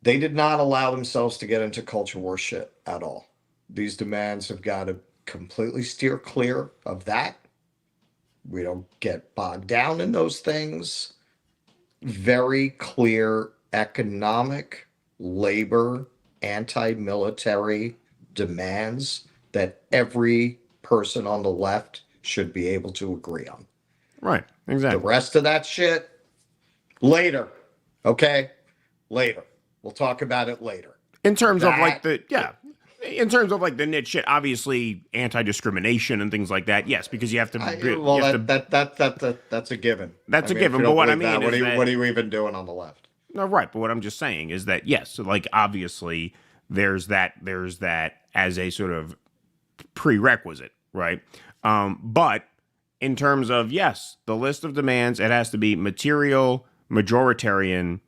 S11: They did not allow themselves to get into culture war shit at all. These demands have got to completely steer clear of that. We don't get bogged down in those things. Very clear economic, labor, anti-military demands that every person on the left should be able to agree on.
S9: Right, exactly.
S11: The rest of that shit, later. Okay? Later. We'll talk about it later.
S9: In terms of the niche shit, obviously anti-discrimination and things like that. Yes, because you have to.
S11: That's a given.
S9: That's a given. But what I mean is
S11: what are you even doing on the left?
S9: No, right. But what I'm just saying is that yes, like obviously there's that as a sort of prerequisite, right? But in terms of yes, the list of demands, it has to be material, majoritarian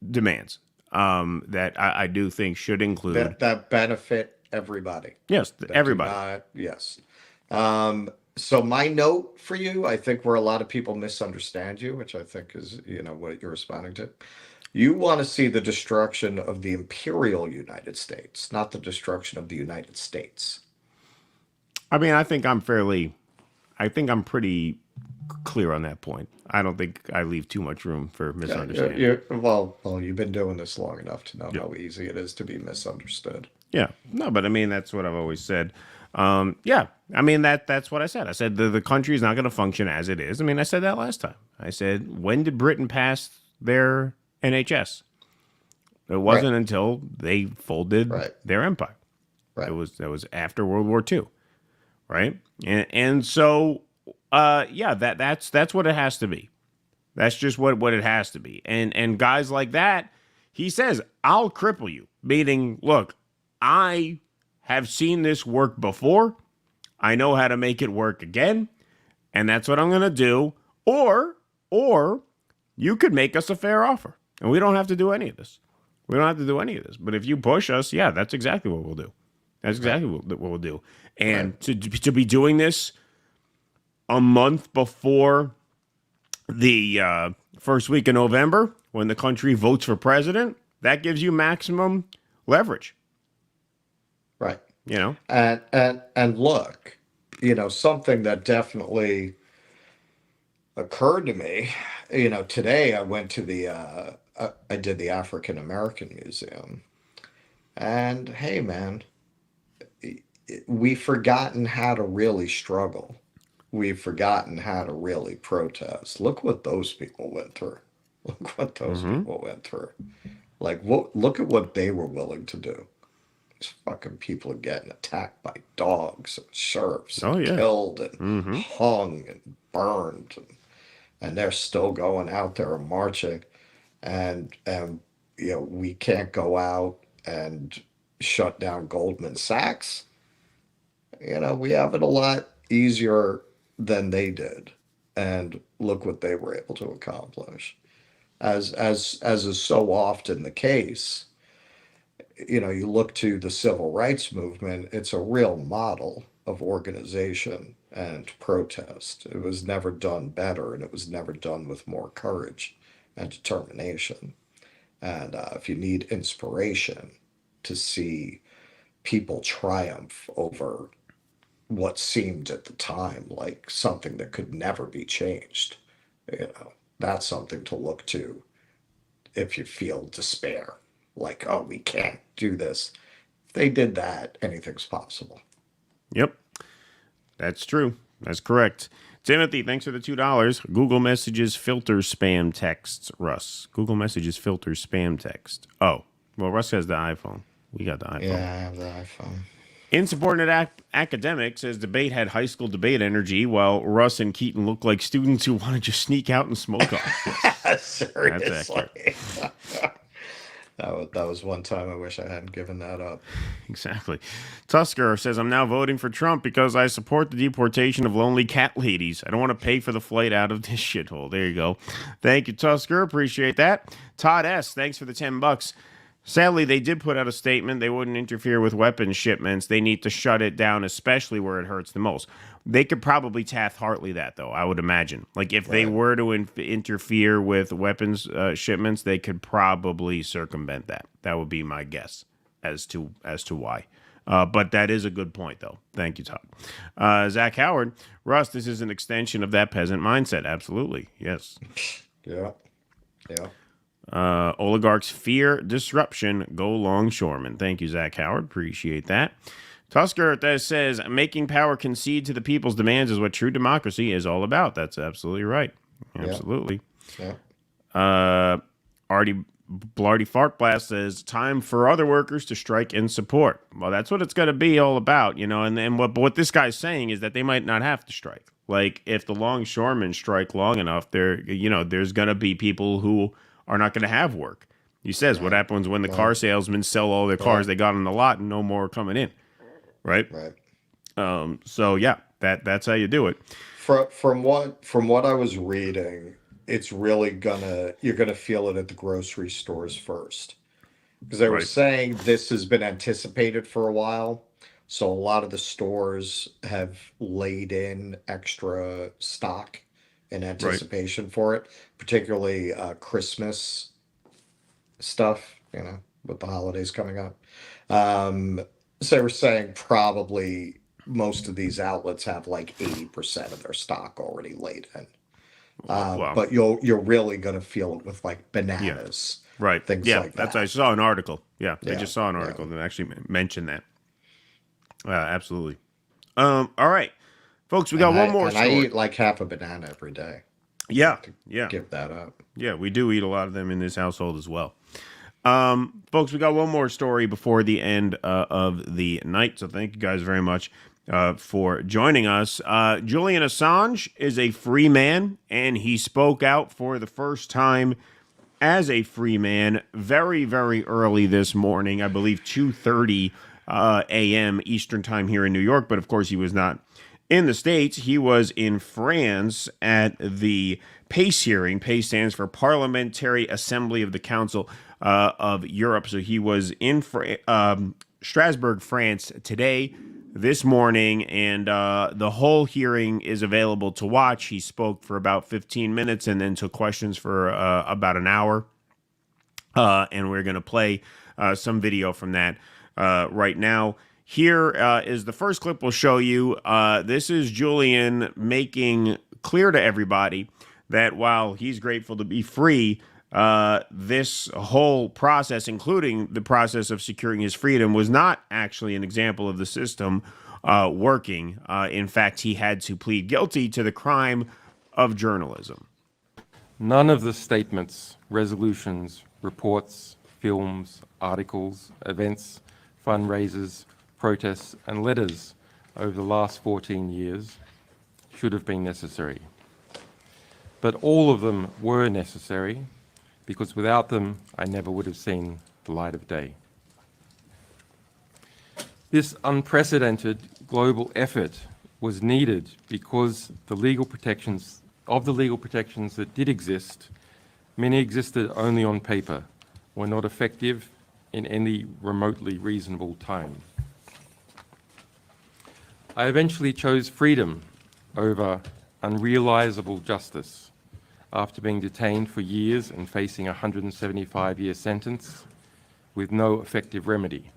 S9: demands that I do think should include
S11: that benefit everybody.
S9: Yes, everybody.
S11: Yes. So my note for you, I think where a lot of people misunderstand you, which I think is, what you're responding to. You want to see the destruction of the imperial United States, not the destruction of the United States.
S9: I mean, I think I'm pretty clear on that point. I don't think I leave too much room for misunderstanding.
S11: Well, you've been doing this long enough to know how easy it is to be misunderstood.
S9: Yeah, no, but I mean, that's what I've always said. Yeah, I mean, that's what I said. I said the country is not going to function as it is. I mean, I said that last time. I said, when did Britain pass their NHS? It wasn't until they folded their empire. Right. That was after World War II. Right. And so, yeah, that's what it has to be. That's just what it has to be. And guys like that, he says, I'll cripple you. Meaning, look, I have seen this work before. I know how to make it work again. And that's what I'm going to do. Or you could make us a fair offer. And we don't have to do any of this. We don't have to do any of this. But if you push us, yeah, that's exactly what we'll do. That's exactly what we'll do. And to be doing this a month before the first week of November, when the country votes for president, that gives you maximum leverage.
S11: Right.
S9: And
S11: look, something that definitely occurred to me, today I went to I did the African American Museum, and hey, man, we've forgotten how to really struggle. We've forgotten how to really protest. Look what those people went through. Look what those people went through. Like, look at what they were willing to do. These fucking people are getting attacked by dogs and sheriffs, killed and hung and burned, and they're still going out there and marching, and we can't go out and shut down Goldman Sachs. We have it a lot easier than they did, and look what they were able to accomplish. As is so often the case, you look to the civil rights movement, it's a real model of organization and protest. It was never done better, and it was never done with more courage and determination. And if you need inspiration to see people triumph over what seemed at the time like something that could never be changed, that's something to look to if you feel despair. Like, oh, we can't do this. If they did that, anything's possible.
S9: Yep. That's true. That's correct. Timothy, thanks for the $2. Google Messages filters spam texts, Russ. Google Messages filters spam text. Oh, well, Russ has the iPhone. We got the iPhone.
S11: Yeah, I have the iPhone.
S9: Insubordinate academic says debate had high school debate energy, while Russ and Keaton look like students who want to just sneak out and smoke off.
S11: Seriously. That was one time I wish I hadn't given that up.
S9: Exactly. Tusker says, I'm now voting for Trump because I support the deportation of lonely cat ladies. I don't want to pay for the flight out of this shithole. There you go. Thank you, Tusker. Appreciate that. Todd S., thanks for the $10. Sadly, they did put out a statement. They wouldn't interfere with weapons shipments. They need to shut it down, especially where it hurts the most. They could probably Taft-Hartley that, though, I would imagine. Like, if they were to interfere with weapons shipments, they could probably circumvent that. That would be my guess as to why. But that is a good point, though. Thank you, Todd. Zach Howard, Russ, this is an extension of that peasant mindset. Absolutely. Yes.
S11: Yeah.
S9: Oligarchs fear disruption. Go longshoremen. Thank you, Zach Howard. Appreciate that. Tusker says, making power concede to the people's demands is what true democracy is all about. That's absolutely right. Absolutely.
S11: Yeah.
S9: Artie Blarty Fartblast says, time for other workers to strike in support. Well, that's what it's going to be all about, and what this guy's saying is that they might not have to strike. Like, if the longshoremen strike long enough, there's going to be people who are not going to have work. He says, what happens when the car salesmen sell all their cars they got on the lot and no more coming in? Right.
S11: Right.
S9: So yeah, that's how you do it.
S11: From what I was reading, it's really you're gonna feel it at the grocery stores first. Because they were saying this has been anticipated for a while. So a lot of the stores have laid in extra stock in anticipation for it, particularly Christmas stuff, with the holidays coming up. So they were saying probably most of these outlets have like 80% of their stock already laid in. But you're really going to feel it with like bananas.
S9: Right.
S11: Things
S9: yeah,
S11: like that.
S9: I saw an article. I
S11: Yeah,
S9: just saw an article that actually mentioned that. Absolutely. All right, folks, we got one more story.
S11: I eat like half a banana every day.
S9: Yeah.
S11: Give that up.
S9: Yeah, we do eat a lot of them in this household as well. Folks, we got one more story before the end of the night. So thank you guys very much for joining us. Julian Assange is a free man, and he spoke out for the first time as a free man very, very early this morning. I believe 2:30 a.m. Eastern time here in New York. But of course, he was not in the States. He was in France at the PACE hearing. PACE stands for Parliamentary Assembly of the Council of Europe. So he was in Strasbourg, France today, this morning, and the whole hearing is available to watch. He spoke for about 15 minutes and then took questions for about an hour. And we're going to play some video from that right now. Here is the first clip we'll show you. This is Julian making clear to everybody that while he's grateful to be free, this whole process, including the process of securing his freedom, was not actually an example of the system working. In fact, he had to plead guilty to the crime of journalism.
S5: None of the statements, resolutions, reports, films, articles, events, fundraisers, protests, and letters over the last 14 years should have been necessary. But all of them were necessary, because without them, I never would have seen the light of day. This unprecedented global effort was needed because the legal protections that did exist, many existed only on paper, were not effective in any remotely reasonable time. I eventually chose freedom over unrealizable justice after being detained for years and facing a 175-year sentence with no effective remedy.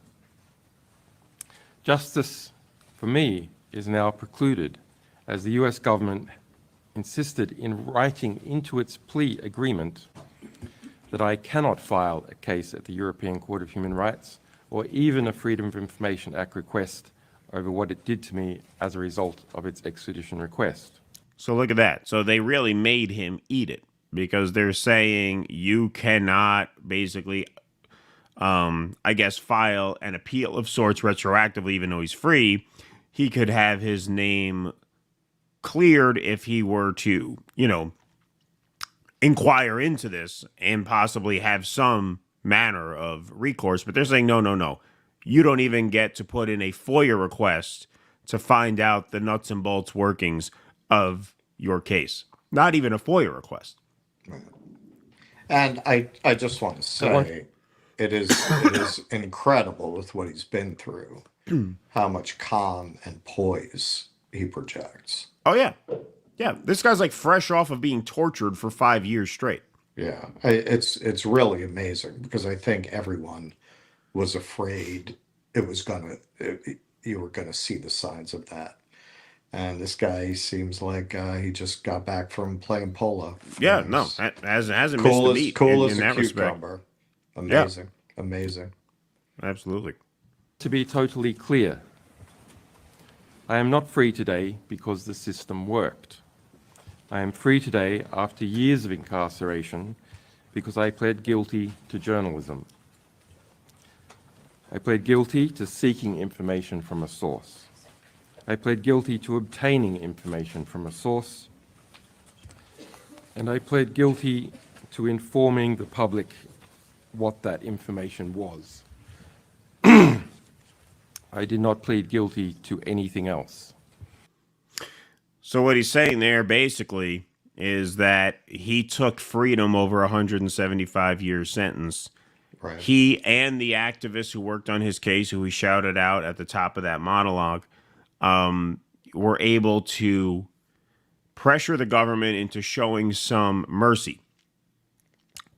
S5: Justice, for me, is now precluded as the US government insisted in writing into its plea agreement that I cannot file a case at the European Court of Human Rights or even a Freedom of Information Act request over what it did to me as a result of its extradition request.
S9: So look at that. So they really made him eat it, because they're saying you cannot basically, I guess, file an appeal of sorts retroactively, even though he's free. He could have his name cleared if he were to, inquire into this and possibly have some manner of recourse. But they're saying, no. You don't even get to put in a FOIA request to find out the nuts and bolts workings of your case. Not even a FOIA request.
S11: And I just want to say, it is incredible with what he's been through, how much calm and poise he projects.
S9: Oh, yeah. Yeah, this guy's like fresh off of being tortured for 5 years straight.
S11: Yeah, it's really amazing, because I think everyone was afraid you were gonna see the signs of that. And this guy seems like he just got back from playing polo.
S9: Yeah, no, hasn't missed the beat
S11: cool
S9: in
S11: as
S9: that
S11: a
S9: respect.
S11: cucumber. Amazing, amazing.
S9: Absolutely.
S5: To be totally clear, I am not free today because the system worked. I am free today after years of incarceration because I pled guilty to journalism. I pled guilty to seeking information from a source. I pled guilty to obtaining information from a source. And I pled guilty to informing the public what that information was. I did not plead guilty to anything else.
S9: So what he's saying there basically is that he took freedom over a 175-year sentence.
S11: Right.
S9: He and the activists who worked on his case, who he shouted out at the top of that monologue, were able to pressure the government into showing some mercy,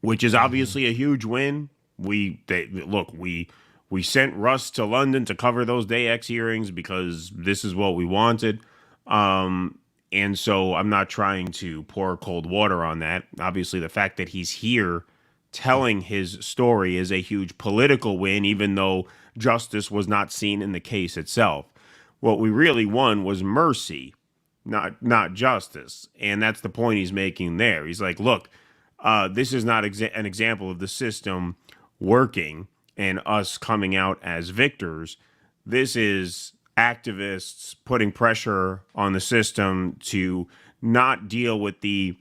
S9: which is obviously a huge win. We sent Russ to London to cover those Day X hearings because this is what we wanted. And so I'm not trying to pour cold water on that. Obviously, the fact that he's here telling his story is a huge political win, even though justice was not seen in the case itself. What we really won was mercy, not justice. And that's the point he's making there. He's like, look, this is not an example of the system working and us coming out as victors. This is activists putting pressure on the system to not deal with the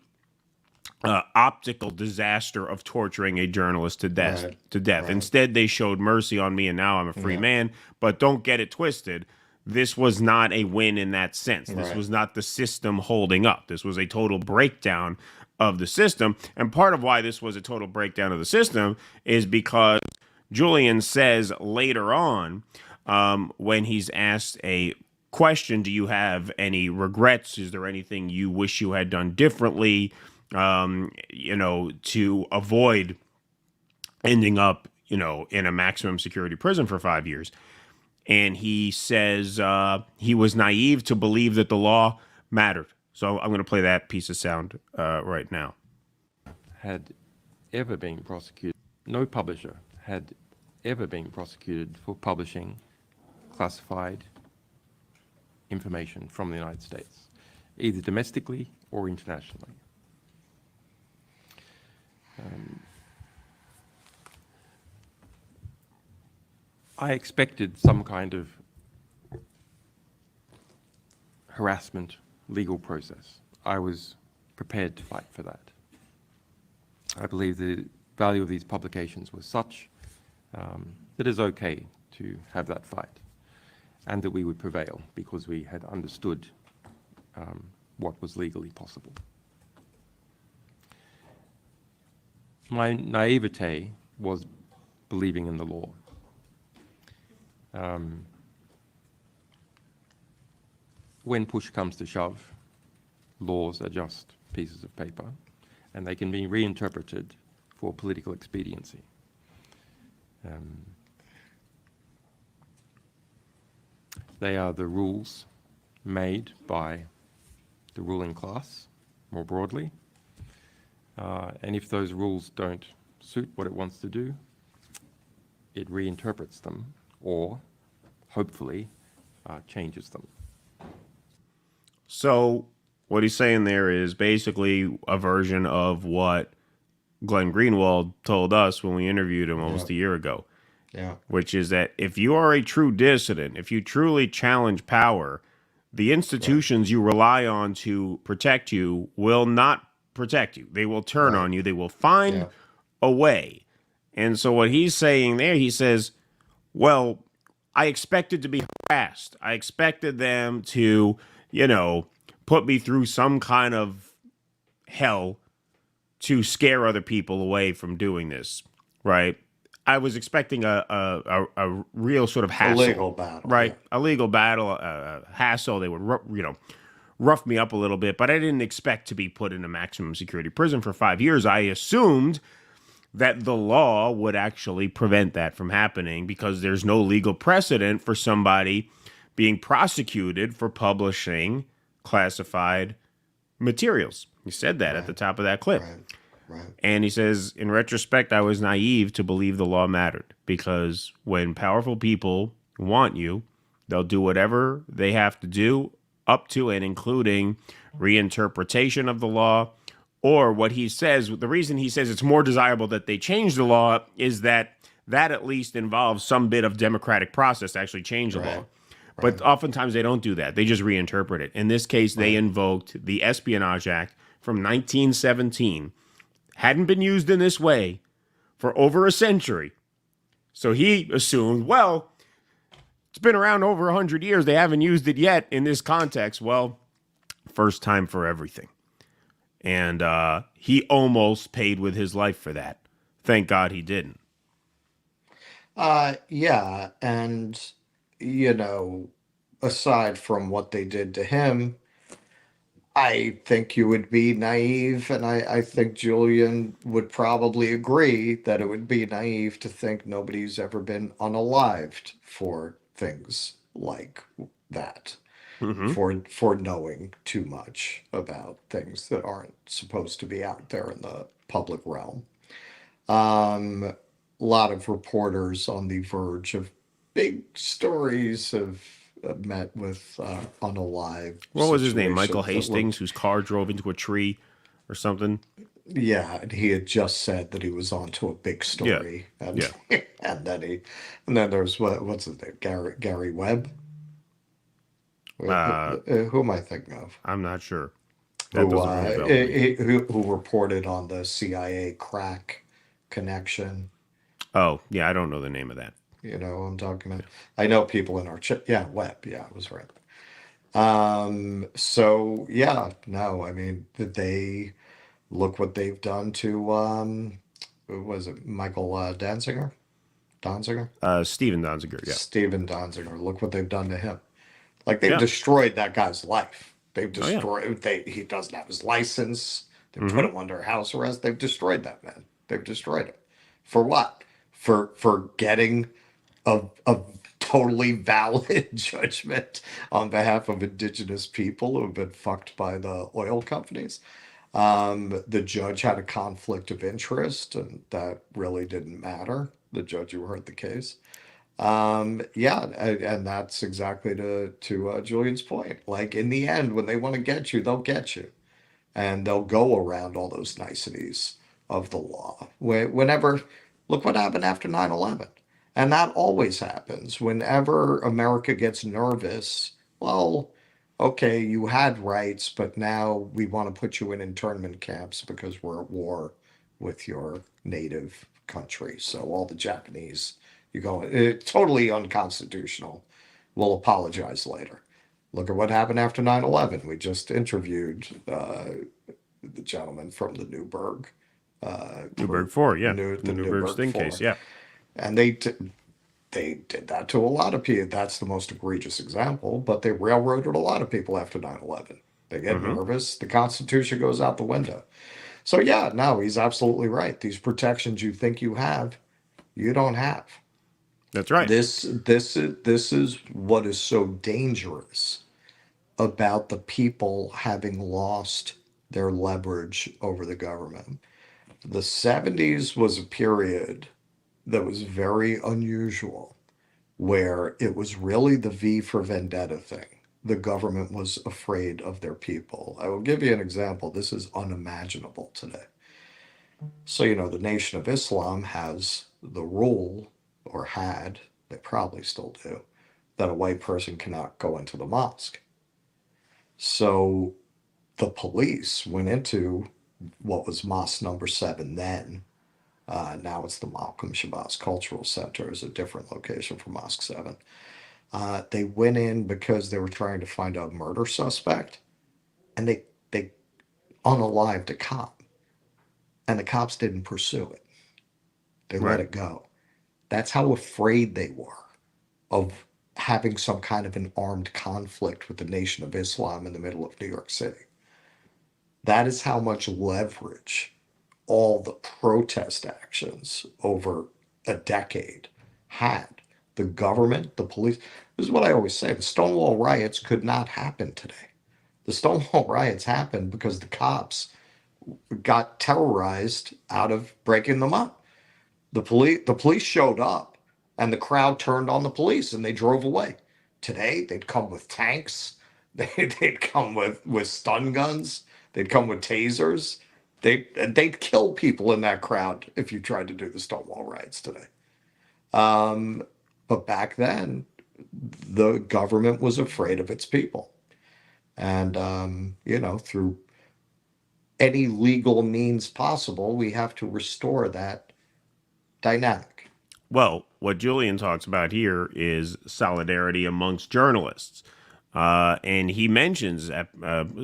S9: optical disaster of torturing a journalist to death.
S11: Right.
S9: Instead, they showed mercy on me, and now I'm a free man. But don't get it twisted. This was not a win in that sense. This was not the system holding up. This was a total breakdown of the system. And part of why this was a total breakdown of the system is because Julian says later on, when he's asked a question, do you have any regrets? Is there anything you wish you had done differently, to avoid ending up, in a maximum security prison for 5 years? And he says he was naive to believe that the law mattered. So I'm going to play that piece of sound right now.
S5: Had ever been prosecuted, no publisher had ever been prosecuted for publishing classified information from the United States, either domestically or internationally. I expected some kind of harassment legal process. I was prepared to fight for that. I believe the value of these publications was such that it's okay to have that fight, and that we would prevail because we had understood what was legally possible. My naivete was believing in the law. When push comes to shove, laws are just pieces of paper, and they can be reinterpreted for political expediency. They are the rules made by the ruling class, more broadly. And if those rules don't suit what it wants to do, it reinterprets them or, hopefully, changes them.
S9: So what he's saying there is basically a version of what Glenn Greenwald told us when we interviewed him almost a year ago.
S11: Yeah.
S9: Which is that if you are a true dissident, if you truly challenge power, the institutions you rely on to protect you will not protect you. They will turn on you. They will find a way. And so what he's saying there, he says, well, I expected to be harassed. I expected them to, put me through some kind of hell to scare other people away from doing this, right? I was expecting a real sort of hassle.
S11: A legal battle.
S9: Right? Yeah. A legal battle, a hassle. They would, rough me up a little bit, but I didn't expect to be put in a maximum security prison for 5 years. I assumed that the law would actually prevent that from happening because there's no legal precedent for somebody being prosecuted for publishing classified materials. He said that at the top of that clip.
S11: Right.
S9: And he says, in retrospect, I was naive to believe the law mattered because when powerful people want you, they'll do whatever they have to do, up to and including reinterpretation of the law, or what he says, the reason he says it's more desirable that they change the law is that at least involves some bit of democratic process to actually change the law. But oftentimes they don't do that. They just reinterpret it. In this case, they invoked the Espionage Act from 1917. Hadn't been used in this way for over a century. So he assumed, well, it's been around over 100 years. They haven't used it yet in this context. Well, first time for everything. And he almost paid with his life for that. Thank God he didn't.
S11: Yeah, and aside from what they did to him, I think you would be naive, and I think Julian would probably agree that it would be naive to think nobody's ever been unalived for things like that, for knowing too much about things that aren't supposed to be out there in the public realm. A lot of reporters on the verge of big stories have met with unalived.
S9: What was his name? Michael
S11: situations that were-
S9: Hastings, whose car drove into a tree or something.
S11: Yeah, and he had just said that he was onto a big story, and and then there's what's his name? Gary Webb. Who am I thinking of?
S9: I'm not sure. That doesn't ring a bell to me.
S11: Who reported on the CIA crack connection?
S9: Oh, yeah, I don't know the name of that.
S11: You know what I'm talking about? I know people in our chat. Yeah, Webb. Yeah, I was right. So yeah, no, I mean, they look what they've done to who was it, Michael Danziger?
S9: Steven Donziger, yeah.
S11: Steven Donziger. Look what they've done to him. Like they've destroyed that guy's life. They've destroyed. He doesn't have his license. They put him under house arrest. They've destroyed that man. They've destroyed him. For what? For getting a totally valid judgment on behalf of indigenous people who have been fucked by the oil companies. The judge had a conflict of interest, and that really didn't matter. The judge who heard the case. Yeah, and that's exactly to Julian's point. Like in the end, when they want to get you, they'll get you, and they'll go around all those niceties of the law. Whenever, look what happened after 9/11. And that always happens. Whenever America gets nervous, well, okay, you had rights, but now we want to put you in internment camps because we're at war with your native country. So all the Japanese, you go, totally unconstitutional. We'll apologize later. Look at what happened after 9/11. We just interviewed the gentleman from the Newburgh.
S9: Newburgh 4, yeah.
S11: The
S9: Newburgh Sting
S11: 4.
S9: case, yeah.
S11: And they did that to a lot of people. That's the most egregious example, but they railroaded a lot of people after 9/11. They get nervous. The Constitution goes out the window. So yeah, no, he's absolutely right. These protections you think you have, you don't have.
S9: That's right.
S11: This is what is so dangerous about the people having lost their leverage over the government. The 70s was a period that was very unusual, where it was really the V for Vendetta thing. The government was afraid of their people. I will give you an example. This is unimaginable today. So, the Nation of Islam has the rule, or had, they probably still do, that a white person cannot go into the mosque. So the police went into what was mosque number 7 then. Now it's the Malcolm Shabazz Cultural Center, is a different location for Mosque 7. They went in because they were trying to find a murder suspect, and they unalived a cop, and the cops didn't pursue it. They let it go. That's how afraid they were of having some kind of an armed conflict with the Nation of Islam in the middle of New York City. That is how much leverage all the protest actions over a decade had. The government, the police. This is what I always say. The Stonewall riots could not happen today. The Stonewall riots happened because the cops got terrorized out of breaking them up. The police showed up, and the crowd turned on the police, and they drove away. Today, they'd come with tanks. They'd come with stun guns. They'd come with tasers. They'd kill people in that crowd if you tried to do the Stonewall riots today. But back then, the government was afraid of its people. And, through any legal means possible, we have to restore that dynamic.
S9: Well, what Julian talks about here is solidarity amongst journalists. And he mentions at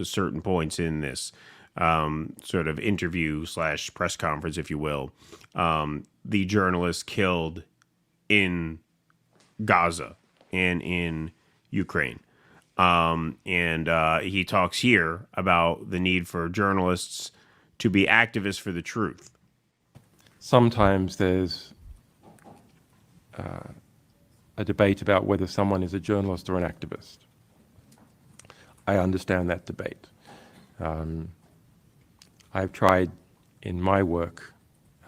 S9: certain points in this sort of interview / press conference, if you will, the journalist killed in Gaza and in Ukraine. And he talks here about the need for journalists to be activists for the truth.
S5: Sometimes there's a debate about whether someone is a journalist or an activist. I understand that debate. I've tried in my work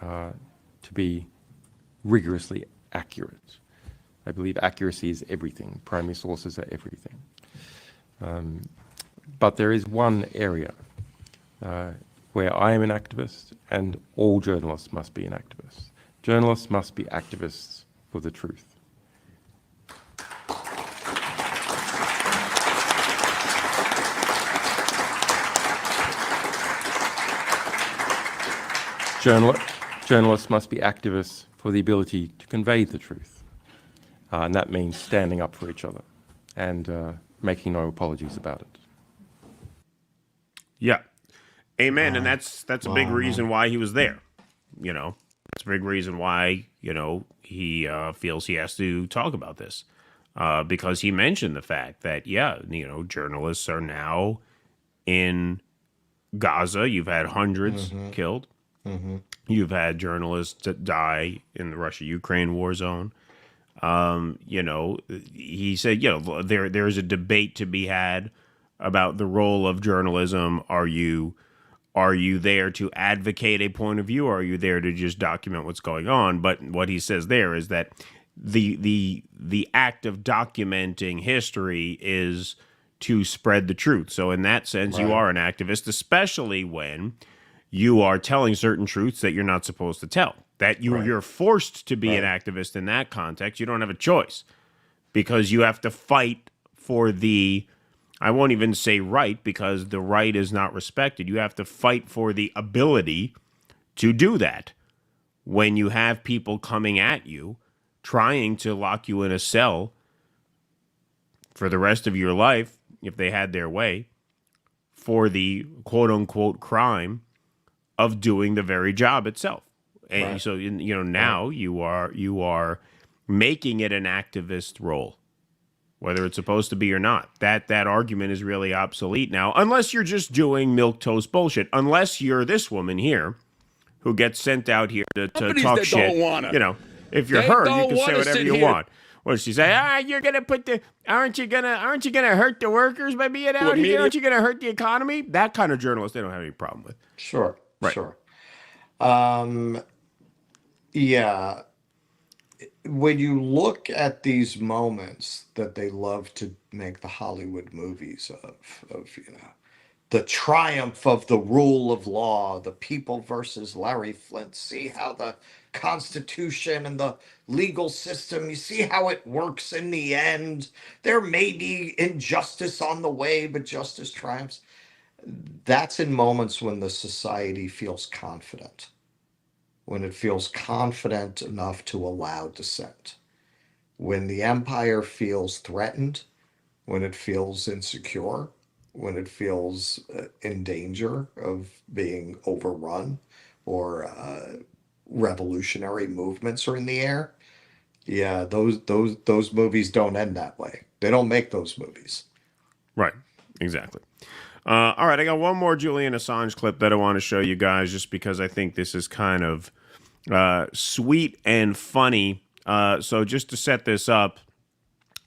S5: to be rigorously accurate. I believe accuracy is everything. Primary sources are everything. But there is one area where I am an activist and all journalists must be an activist. Journalists must be activists for the truth. Journalists must be activists for the ability to convey the truth. And that means standing up for each other and making no apologies about it.
S9: Yeah. Amen. And that's a big reason why he was there. You know, it's a big reason why, you know, he feels he has to talk about this. Because he mentioned the fact that, yeah, you know, journalists are now in Gaza. You've had hundreds killed. You've had journalists that die in the Russia-Ukraine war zone. You know, he said, you know, there's a debate to be had about the role of journalism. Are you there to advocate a point of view, or are you there to just document what's going on? But what he says there is that the act of documenting history is to spread the truth. So in that sense, you are an activist, especially when you are telling certain truths that you're not supposed to tell. That you're forced to be an activist in that context. You don't have a choice because you have to fight for the, I won't even say right, because the right is not respected. You have to fight for the ability to do that when you have people coming at you, trying to lock you in a cell for the rest of your life, if they had their way, for the quote-unquote crime of doing the very job itself. And so, you know, now you are making it an activist role, whether it's supposed to be or not. That argument is really obsolete now, unless you're just doing milquetoast bullshit. Unless you're this woman here who gets sent out here to talk shit. You know, if you're her, you can say whatever you want. What does she say? You're gonna aren't you gonna hurt the workers by being out here? Aren't you gonna hurt the economy? That kind of journalist they don't have any problem with.
S11: Sure. Yeah. When you look at these moments that they love to make the Hollywood movies of you know, the triumph of the rule of law, the people versus Larry Flint, see how the Constitution and the legal system, you see how it works in the end. There may be injustice on the way, but justice triumphs. That's in moments when the society feels confident, when it feels confident enough to allow dissent, when the empire feels threatened, when it feels insecure, when it feels in danger of being overrun, or revolutionary movements are in the air. Yeah, those movies don't end that way. They don't make those movies.
S9: Right, exactly. All right, I got one more Julian Assange clip that I want to show you guys, just because I think this is kind of sweet and funny. So just to set this up,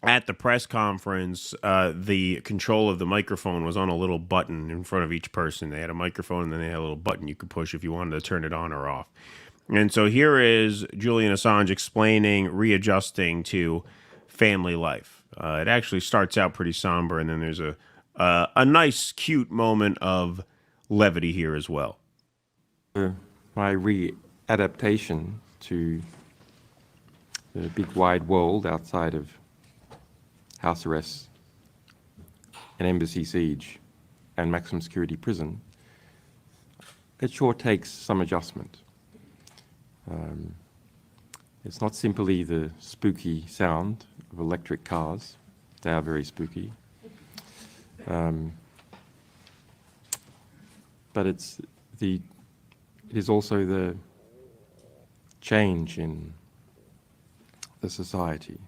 S9: at the press conference, the control of the microphone was on a little button in front of each person. They had a microphone, and then they had a little button you could push if you wanted to turn it on or off. And so here is Julian Assange explaining readjusting to family life. It actually starts out pretty somber, and then there's a nice, cute moment of levity here as well.
S5: My readaptation to the big wide world outside of house arrest, an embassy siege, and maximum security prison, it sure takes some adjustment. It's not simply the spooky sound of electric cars. They are very spooky. but it is also the change in the society.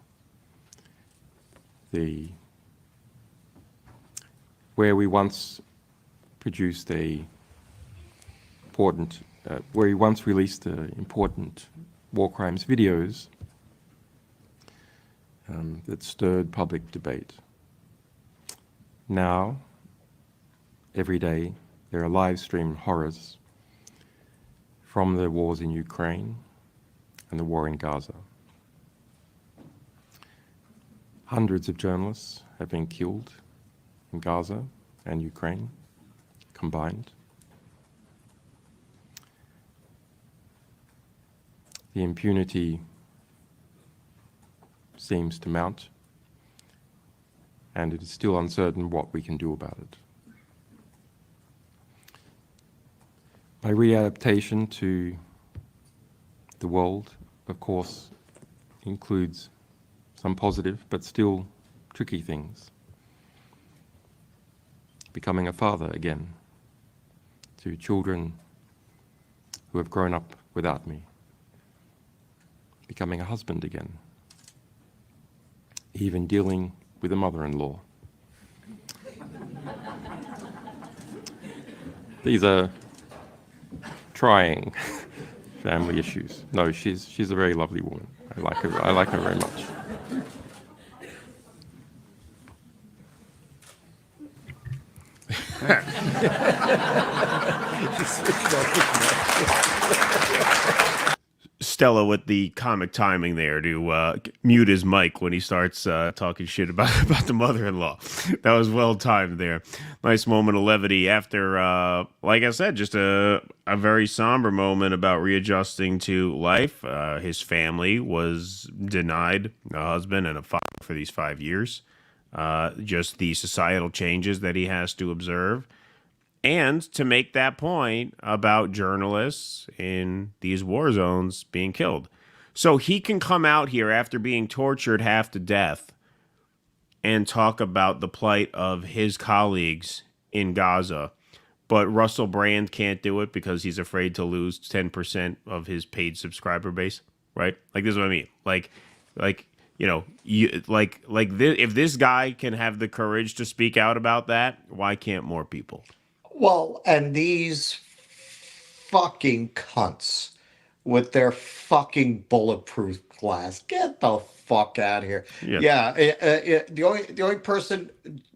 S5: Where we once produced where we once released important war crimes videos that stirred public debate. Now, every day, there are live-streamed horrors from the wars in Ukraine and the war in Gaza. Hundreds of journalists have been killed in Gaza and Ukraine combined. The impunity seems to mount, and it is still uncertain what we can do about it. My readaptation to the world, of course, includes some positive but still tricky things. Becoming a father again to children who have grown up without me. Becoming a husband again. Even dealing with a mother-in-law. These are trying family issues. No, she's a very lovely woman. I like her very much.
S9: Stella with the comic timing there to mute his mic when he starts talking shit about the mother-in-law. That was well timed there. Nice moment of levity after, like I said, just a very somber moment about readjusting to life. His family was denied a husband and a father for these 5 years. Just the societal changes that he has to observe. And to make that point about journalists in these war zones being killed. So he can come out here after being tortured half to death and talk about the plight of his colleagues in Gaza. But Russell Brand can't do it because he's afraid to lose 10% of his paid subscriber base, right? Like, this is what I mean. Like, you know, if this guy can have the courage to speak out about that, why can't more people?
S11: Well, and these fucking cunts with their fucking bulletproof glass. Get the fuck out of here. Yeah, the only person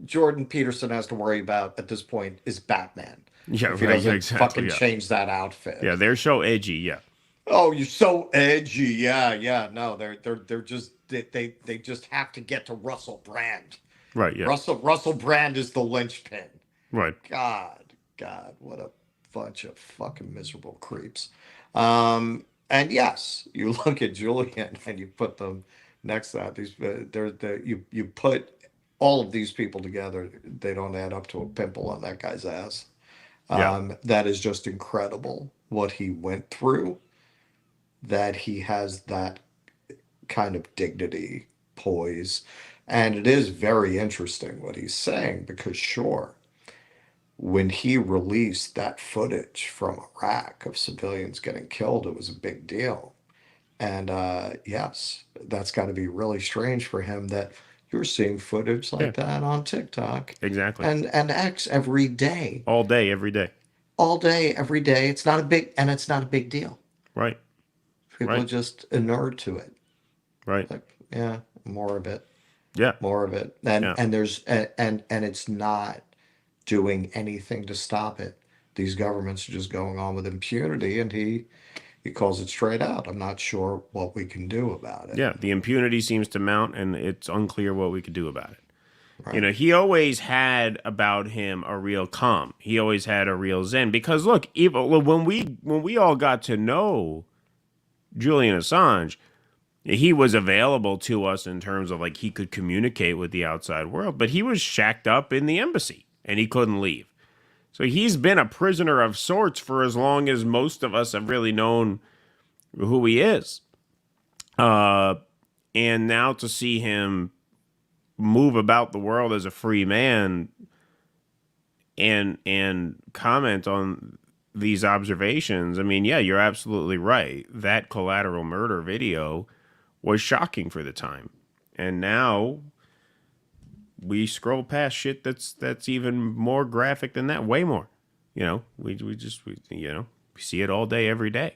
S11: Jordan Peterson has to worry about at this point is Batman.
S9: Yeah,
S11: if he doesn't fucking change that outfit.
S9: Yeah, they're so edgy. Yeah.
S11: Oh, you're so edgy. Yeah. No, they're just they just have to get to Russell Brand.
S9: Right. Yeah.
S11: Russell Brand is the linchpin.
S9: Right.
S11: God, what a bunch of fucking miserable creeps. And yes, you look at Julian and you put them next to that. You put all of these people together, they don't add up to a pimple on that guy's ass. That is just incredible what he went through. That he has that kind of dignity, poise, and it is very interesting what he's saying because sure. When he released that footage from Iraq of civilians getting killed, it was a big deal. And yes, that's got to be really strange for him that you're seeing footage like that on TikTok.
S9: Exactly.
S11: And X every day.
S9: All day, every day.
S11: All day, every day. It's not a big deal.
S9: Right.
S11: People are just inured to it.
S9: Right.
S11: Like, yeah, more of it.
S9: Yeah.
S11: More of it. And there's and it's not doing anything to stop it. These governments are just going on with impunity, and he calls it straight out. I'm not sure what we can do about it.
S9: Yeah, the impunity seems to mount, and it's unclear what we could do about it.
S11: Right.
S9: You know, he always had about him a real calm. He always had a real zen. Because look, even when we all got to know Julian Assange, he was available to us in terms of like he could communicate with the outside world, but he was shacked up in the embassy. And he couldn't leave. So he's been a prisoner of sorts for as long as most of us have really known who he is. And now to see him move about the world as a free man, and comment on these observations. I mean, yeah, you're absolutely right. That collateral murder video was shocking for the time, and now we scroll past shit that's even more graphic than that, way more. You know, we see it all day, every day.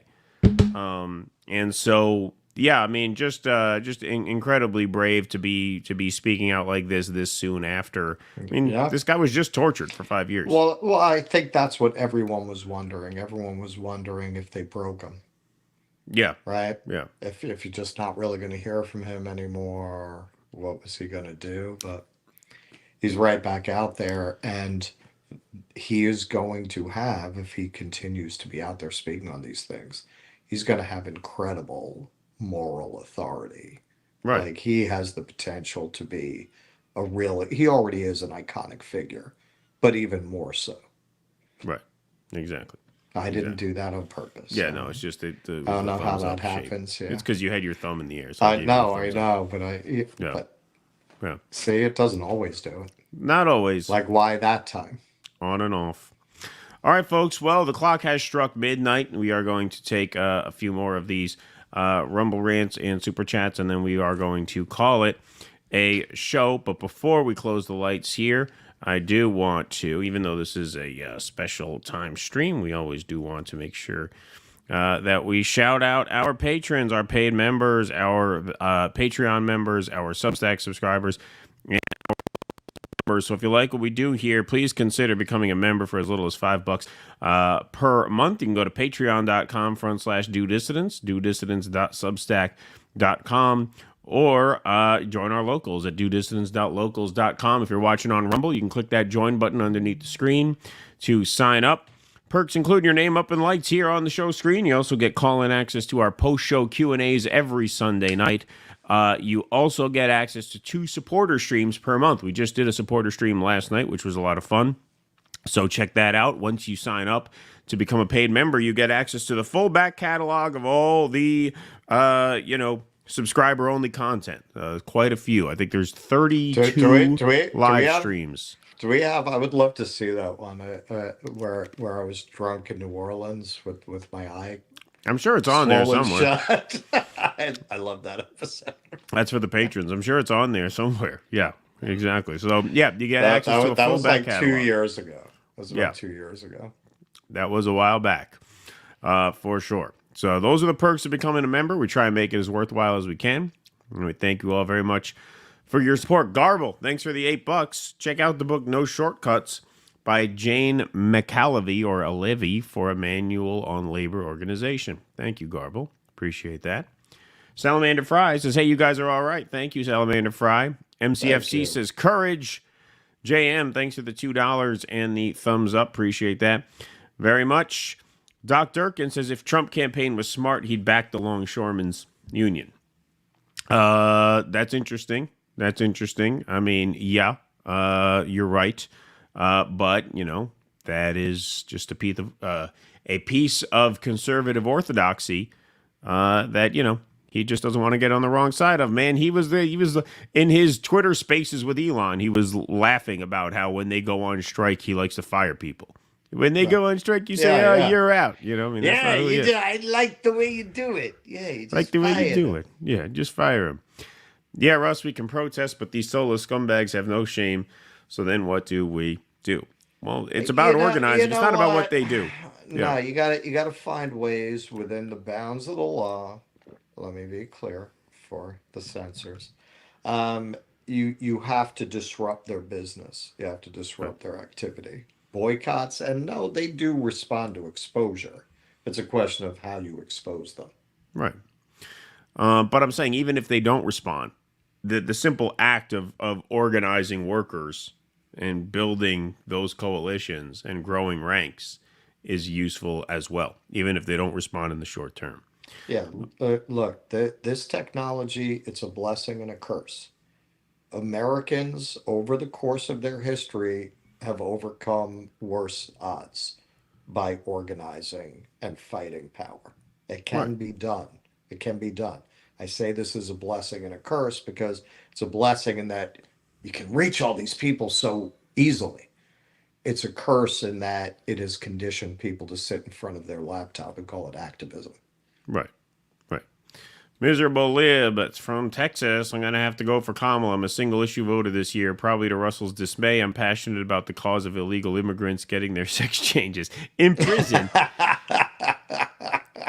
S9: And so, yeah, I mean, just incredibly brave to be speaking out like this soon after. I mean, this guy was just tortured for 5 years.
S11: Well, I think that's what everyone was wondering. Everyone was wondering if they broke him.
S9: Yeah.
S11: Right?
S9: Yeah.
S11: If you're just not really going to hear from him anymore, what was he going to do? But he's right back out there, and he is going to have, if he continues to be out there speaking on these things, he's going to have incredible moral authority.
S9: Right.
S11: Like, he has the potential to be he already is an iconic figure, but even more so.
S9: Right. Exactly.
S11: I didn't do that on purpose.
S9: Yeah, no, it's just I
S11: don't know how that happens. Yeah.
S9: It's because you had your thumb in the air. So
S11: I know, but
S9: yeah.
S11: See, it doesn't always do it.
S9: Not always.
S11: Like, why that time?
S9: On and off. All right, folks. Well, the clock has struck midnight. We are going to take a few more of these Rumble rants and super chats, and then we are going to call it a show. But before we close the lights here, I do want to, even though this is a special time stream, we always do want to make sure that we shout out our patrons, our paid members, our Patreon members, our Substack subscribers, and our members. So if you like what we do here, please consider becoming a member for as little as $5 per month. You can go to patreon.com/DoDissidence, DoDissidence.substack.com, or join our locals at DoDissidence.locals.com. If you're watching on Rumble, you can click that join button underneath the screen to sign up. Perks include your name up in lights here on the show screen. You also get call-in access to our post-show Q&As every Sunday night. You also get access to 2 supporter streams per month. We just did a supporter stream last night, which was a lot of fun. So check that out. Once you sign up to become a paid member, you get access to the full back catalog of all the, subscriber-only content. Quite a few. I think there's 32 live streams.
S11: Do we have? I would love to see that one where I was drunk in New Orleans with my eye.
S9: I'm sure it's on there
S11: swollen
S9: somewhere.
S11: shut. I love that episode.
S9: That's for the patrons. I'm sure it's on there somewhere. Yeah, exactly. So yeah, you get access to a
S11: that
S9: full
S11: was
S9: back
S11: like
S9: catalog.
S11: 2 years ago. That was about
S9: Yeah.
S11: 2 years ago.
S9: That was a while back, for sure. So those are the perks of becoming a member. We try and make it as worthwhile as we can. And we thank you all very much for your support. Garble, thanks for the $8. Check out the book No Shortcuts by Jane McAlevey or Alevy for a manual on labor organization. Thank you, Garble. Appreciate that. Salamander Fry says, hey, you guys are all right. Thank you, Salamander Fry. MCFC says, courage. JM, thanks for the $2 and the thumbs up. Appreciate that very much. Doc Durkin says, if Trump campaign was smart, he'd back the Longshoremen's Union. That's interesting. That's interesting. I mean, yeah, you're right. But, that is just a piece of conservative orthodoxy that, he just doesn't want to get on the wrong side of. Man, he was in his Twitter spaces with Elon, he was laughing about how when they go on strike, he likes to fire people. When they go on strike, you say, you're out. That's not who he is.
S17: I like the way you do it. Yeah, you just
S9: like the way you
S17: fire
S9: do
S17: them.
S9: it. Yeah, just fire him. Yeah, Russ, we can protest, but these soulless scumbags have no shame. So then what do we do? Well, it's about organizing. It's not about what they do.
S11: No, you gotta find ways within the bounds of the law. Let me be clear for the censors. You have to disrupt their business. You have to disrupt their activity. Boycotts, and no, they do respond to exposure. It's a question of how you expose them.
S9: Right. But I'm saying even if they don't respond, the simple act of organizing workers and building those coalitions and growing ranks is useful as well, even if they don't respond in the short term.
S11: Yeah, look, this technology, it's a blessing and a curse. Americans, over the course of their history, have overcome worse odds by organizing and fighting power. It can be done. It can be done. I say this is a blessing and a curse because it's a blessing in that you can reach all these people so easily. it's a curse in that it has conditioned people to sit in front of their laptop and call it activism.
S9: Right. Miserable Lib, it's from Texas. I'm going to have to go for Kamala. I'm a single issue voter this year, probably to Russell's dismay. I'm passionate about the cause of illegal immigrants getting their sex changes in prison.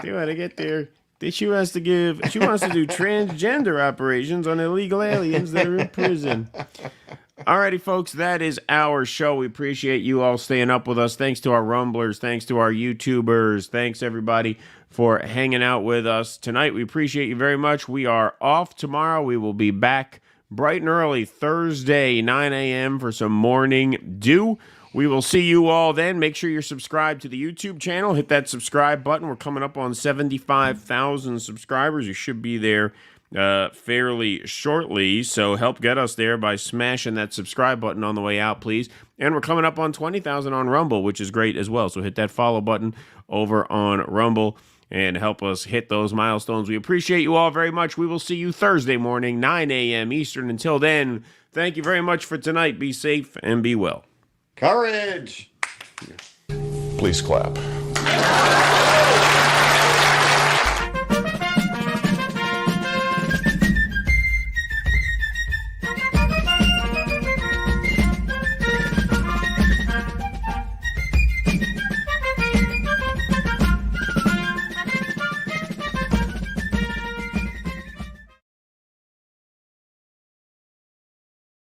S9: They want to get there. She wants to do transgender operations on illegal aliens that are in prison. Alrighty, folks, that is our show. We appreciate you all staying up with us. Thanks to our Rumblers. Thanks to our YouTubers. Thanks, everybody, for hanging out with us tonight. We appreciate you very much. We are off tomorrow. We will be back bright and early Thursday, 9 a.m. for some morning dew. We will see you all then. Make sure you're subscribed to the YouTube channel. Hit that subscribe button. We're coming up on 75,000 subscribers. You should be there fairly shortly, so help get us there by smashing that subscribe button on the way out, please. And we're coming up on 20,000 on Rumble, which is great as well, so hit that follow button over on Rumble and help us hit those milestones. We appreciate you all very much. We will see you Thursday morning, 9 a.m. Eastern. Until then, thank you very much for tonight. Be safe and be well.
S11: Courage!
S7: Please clap.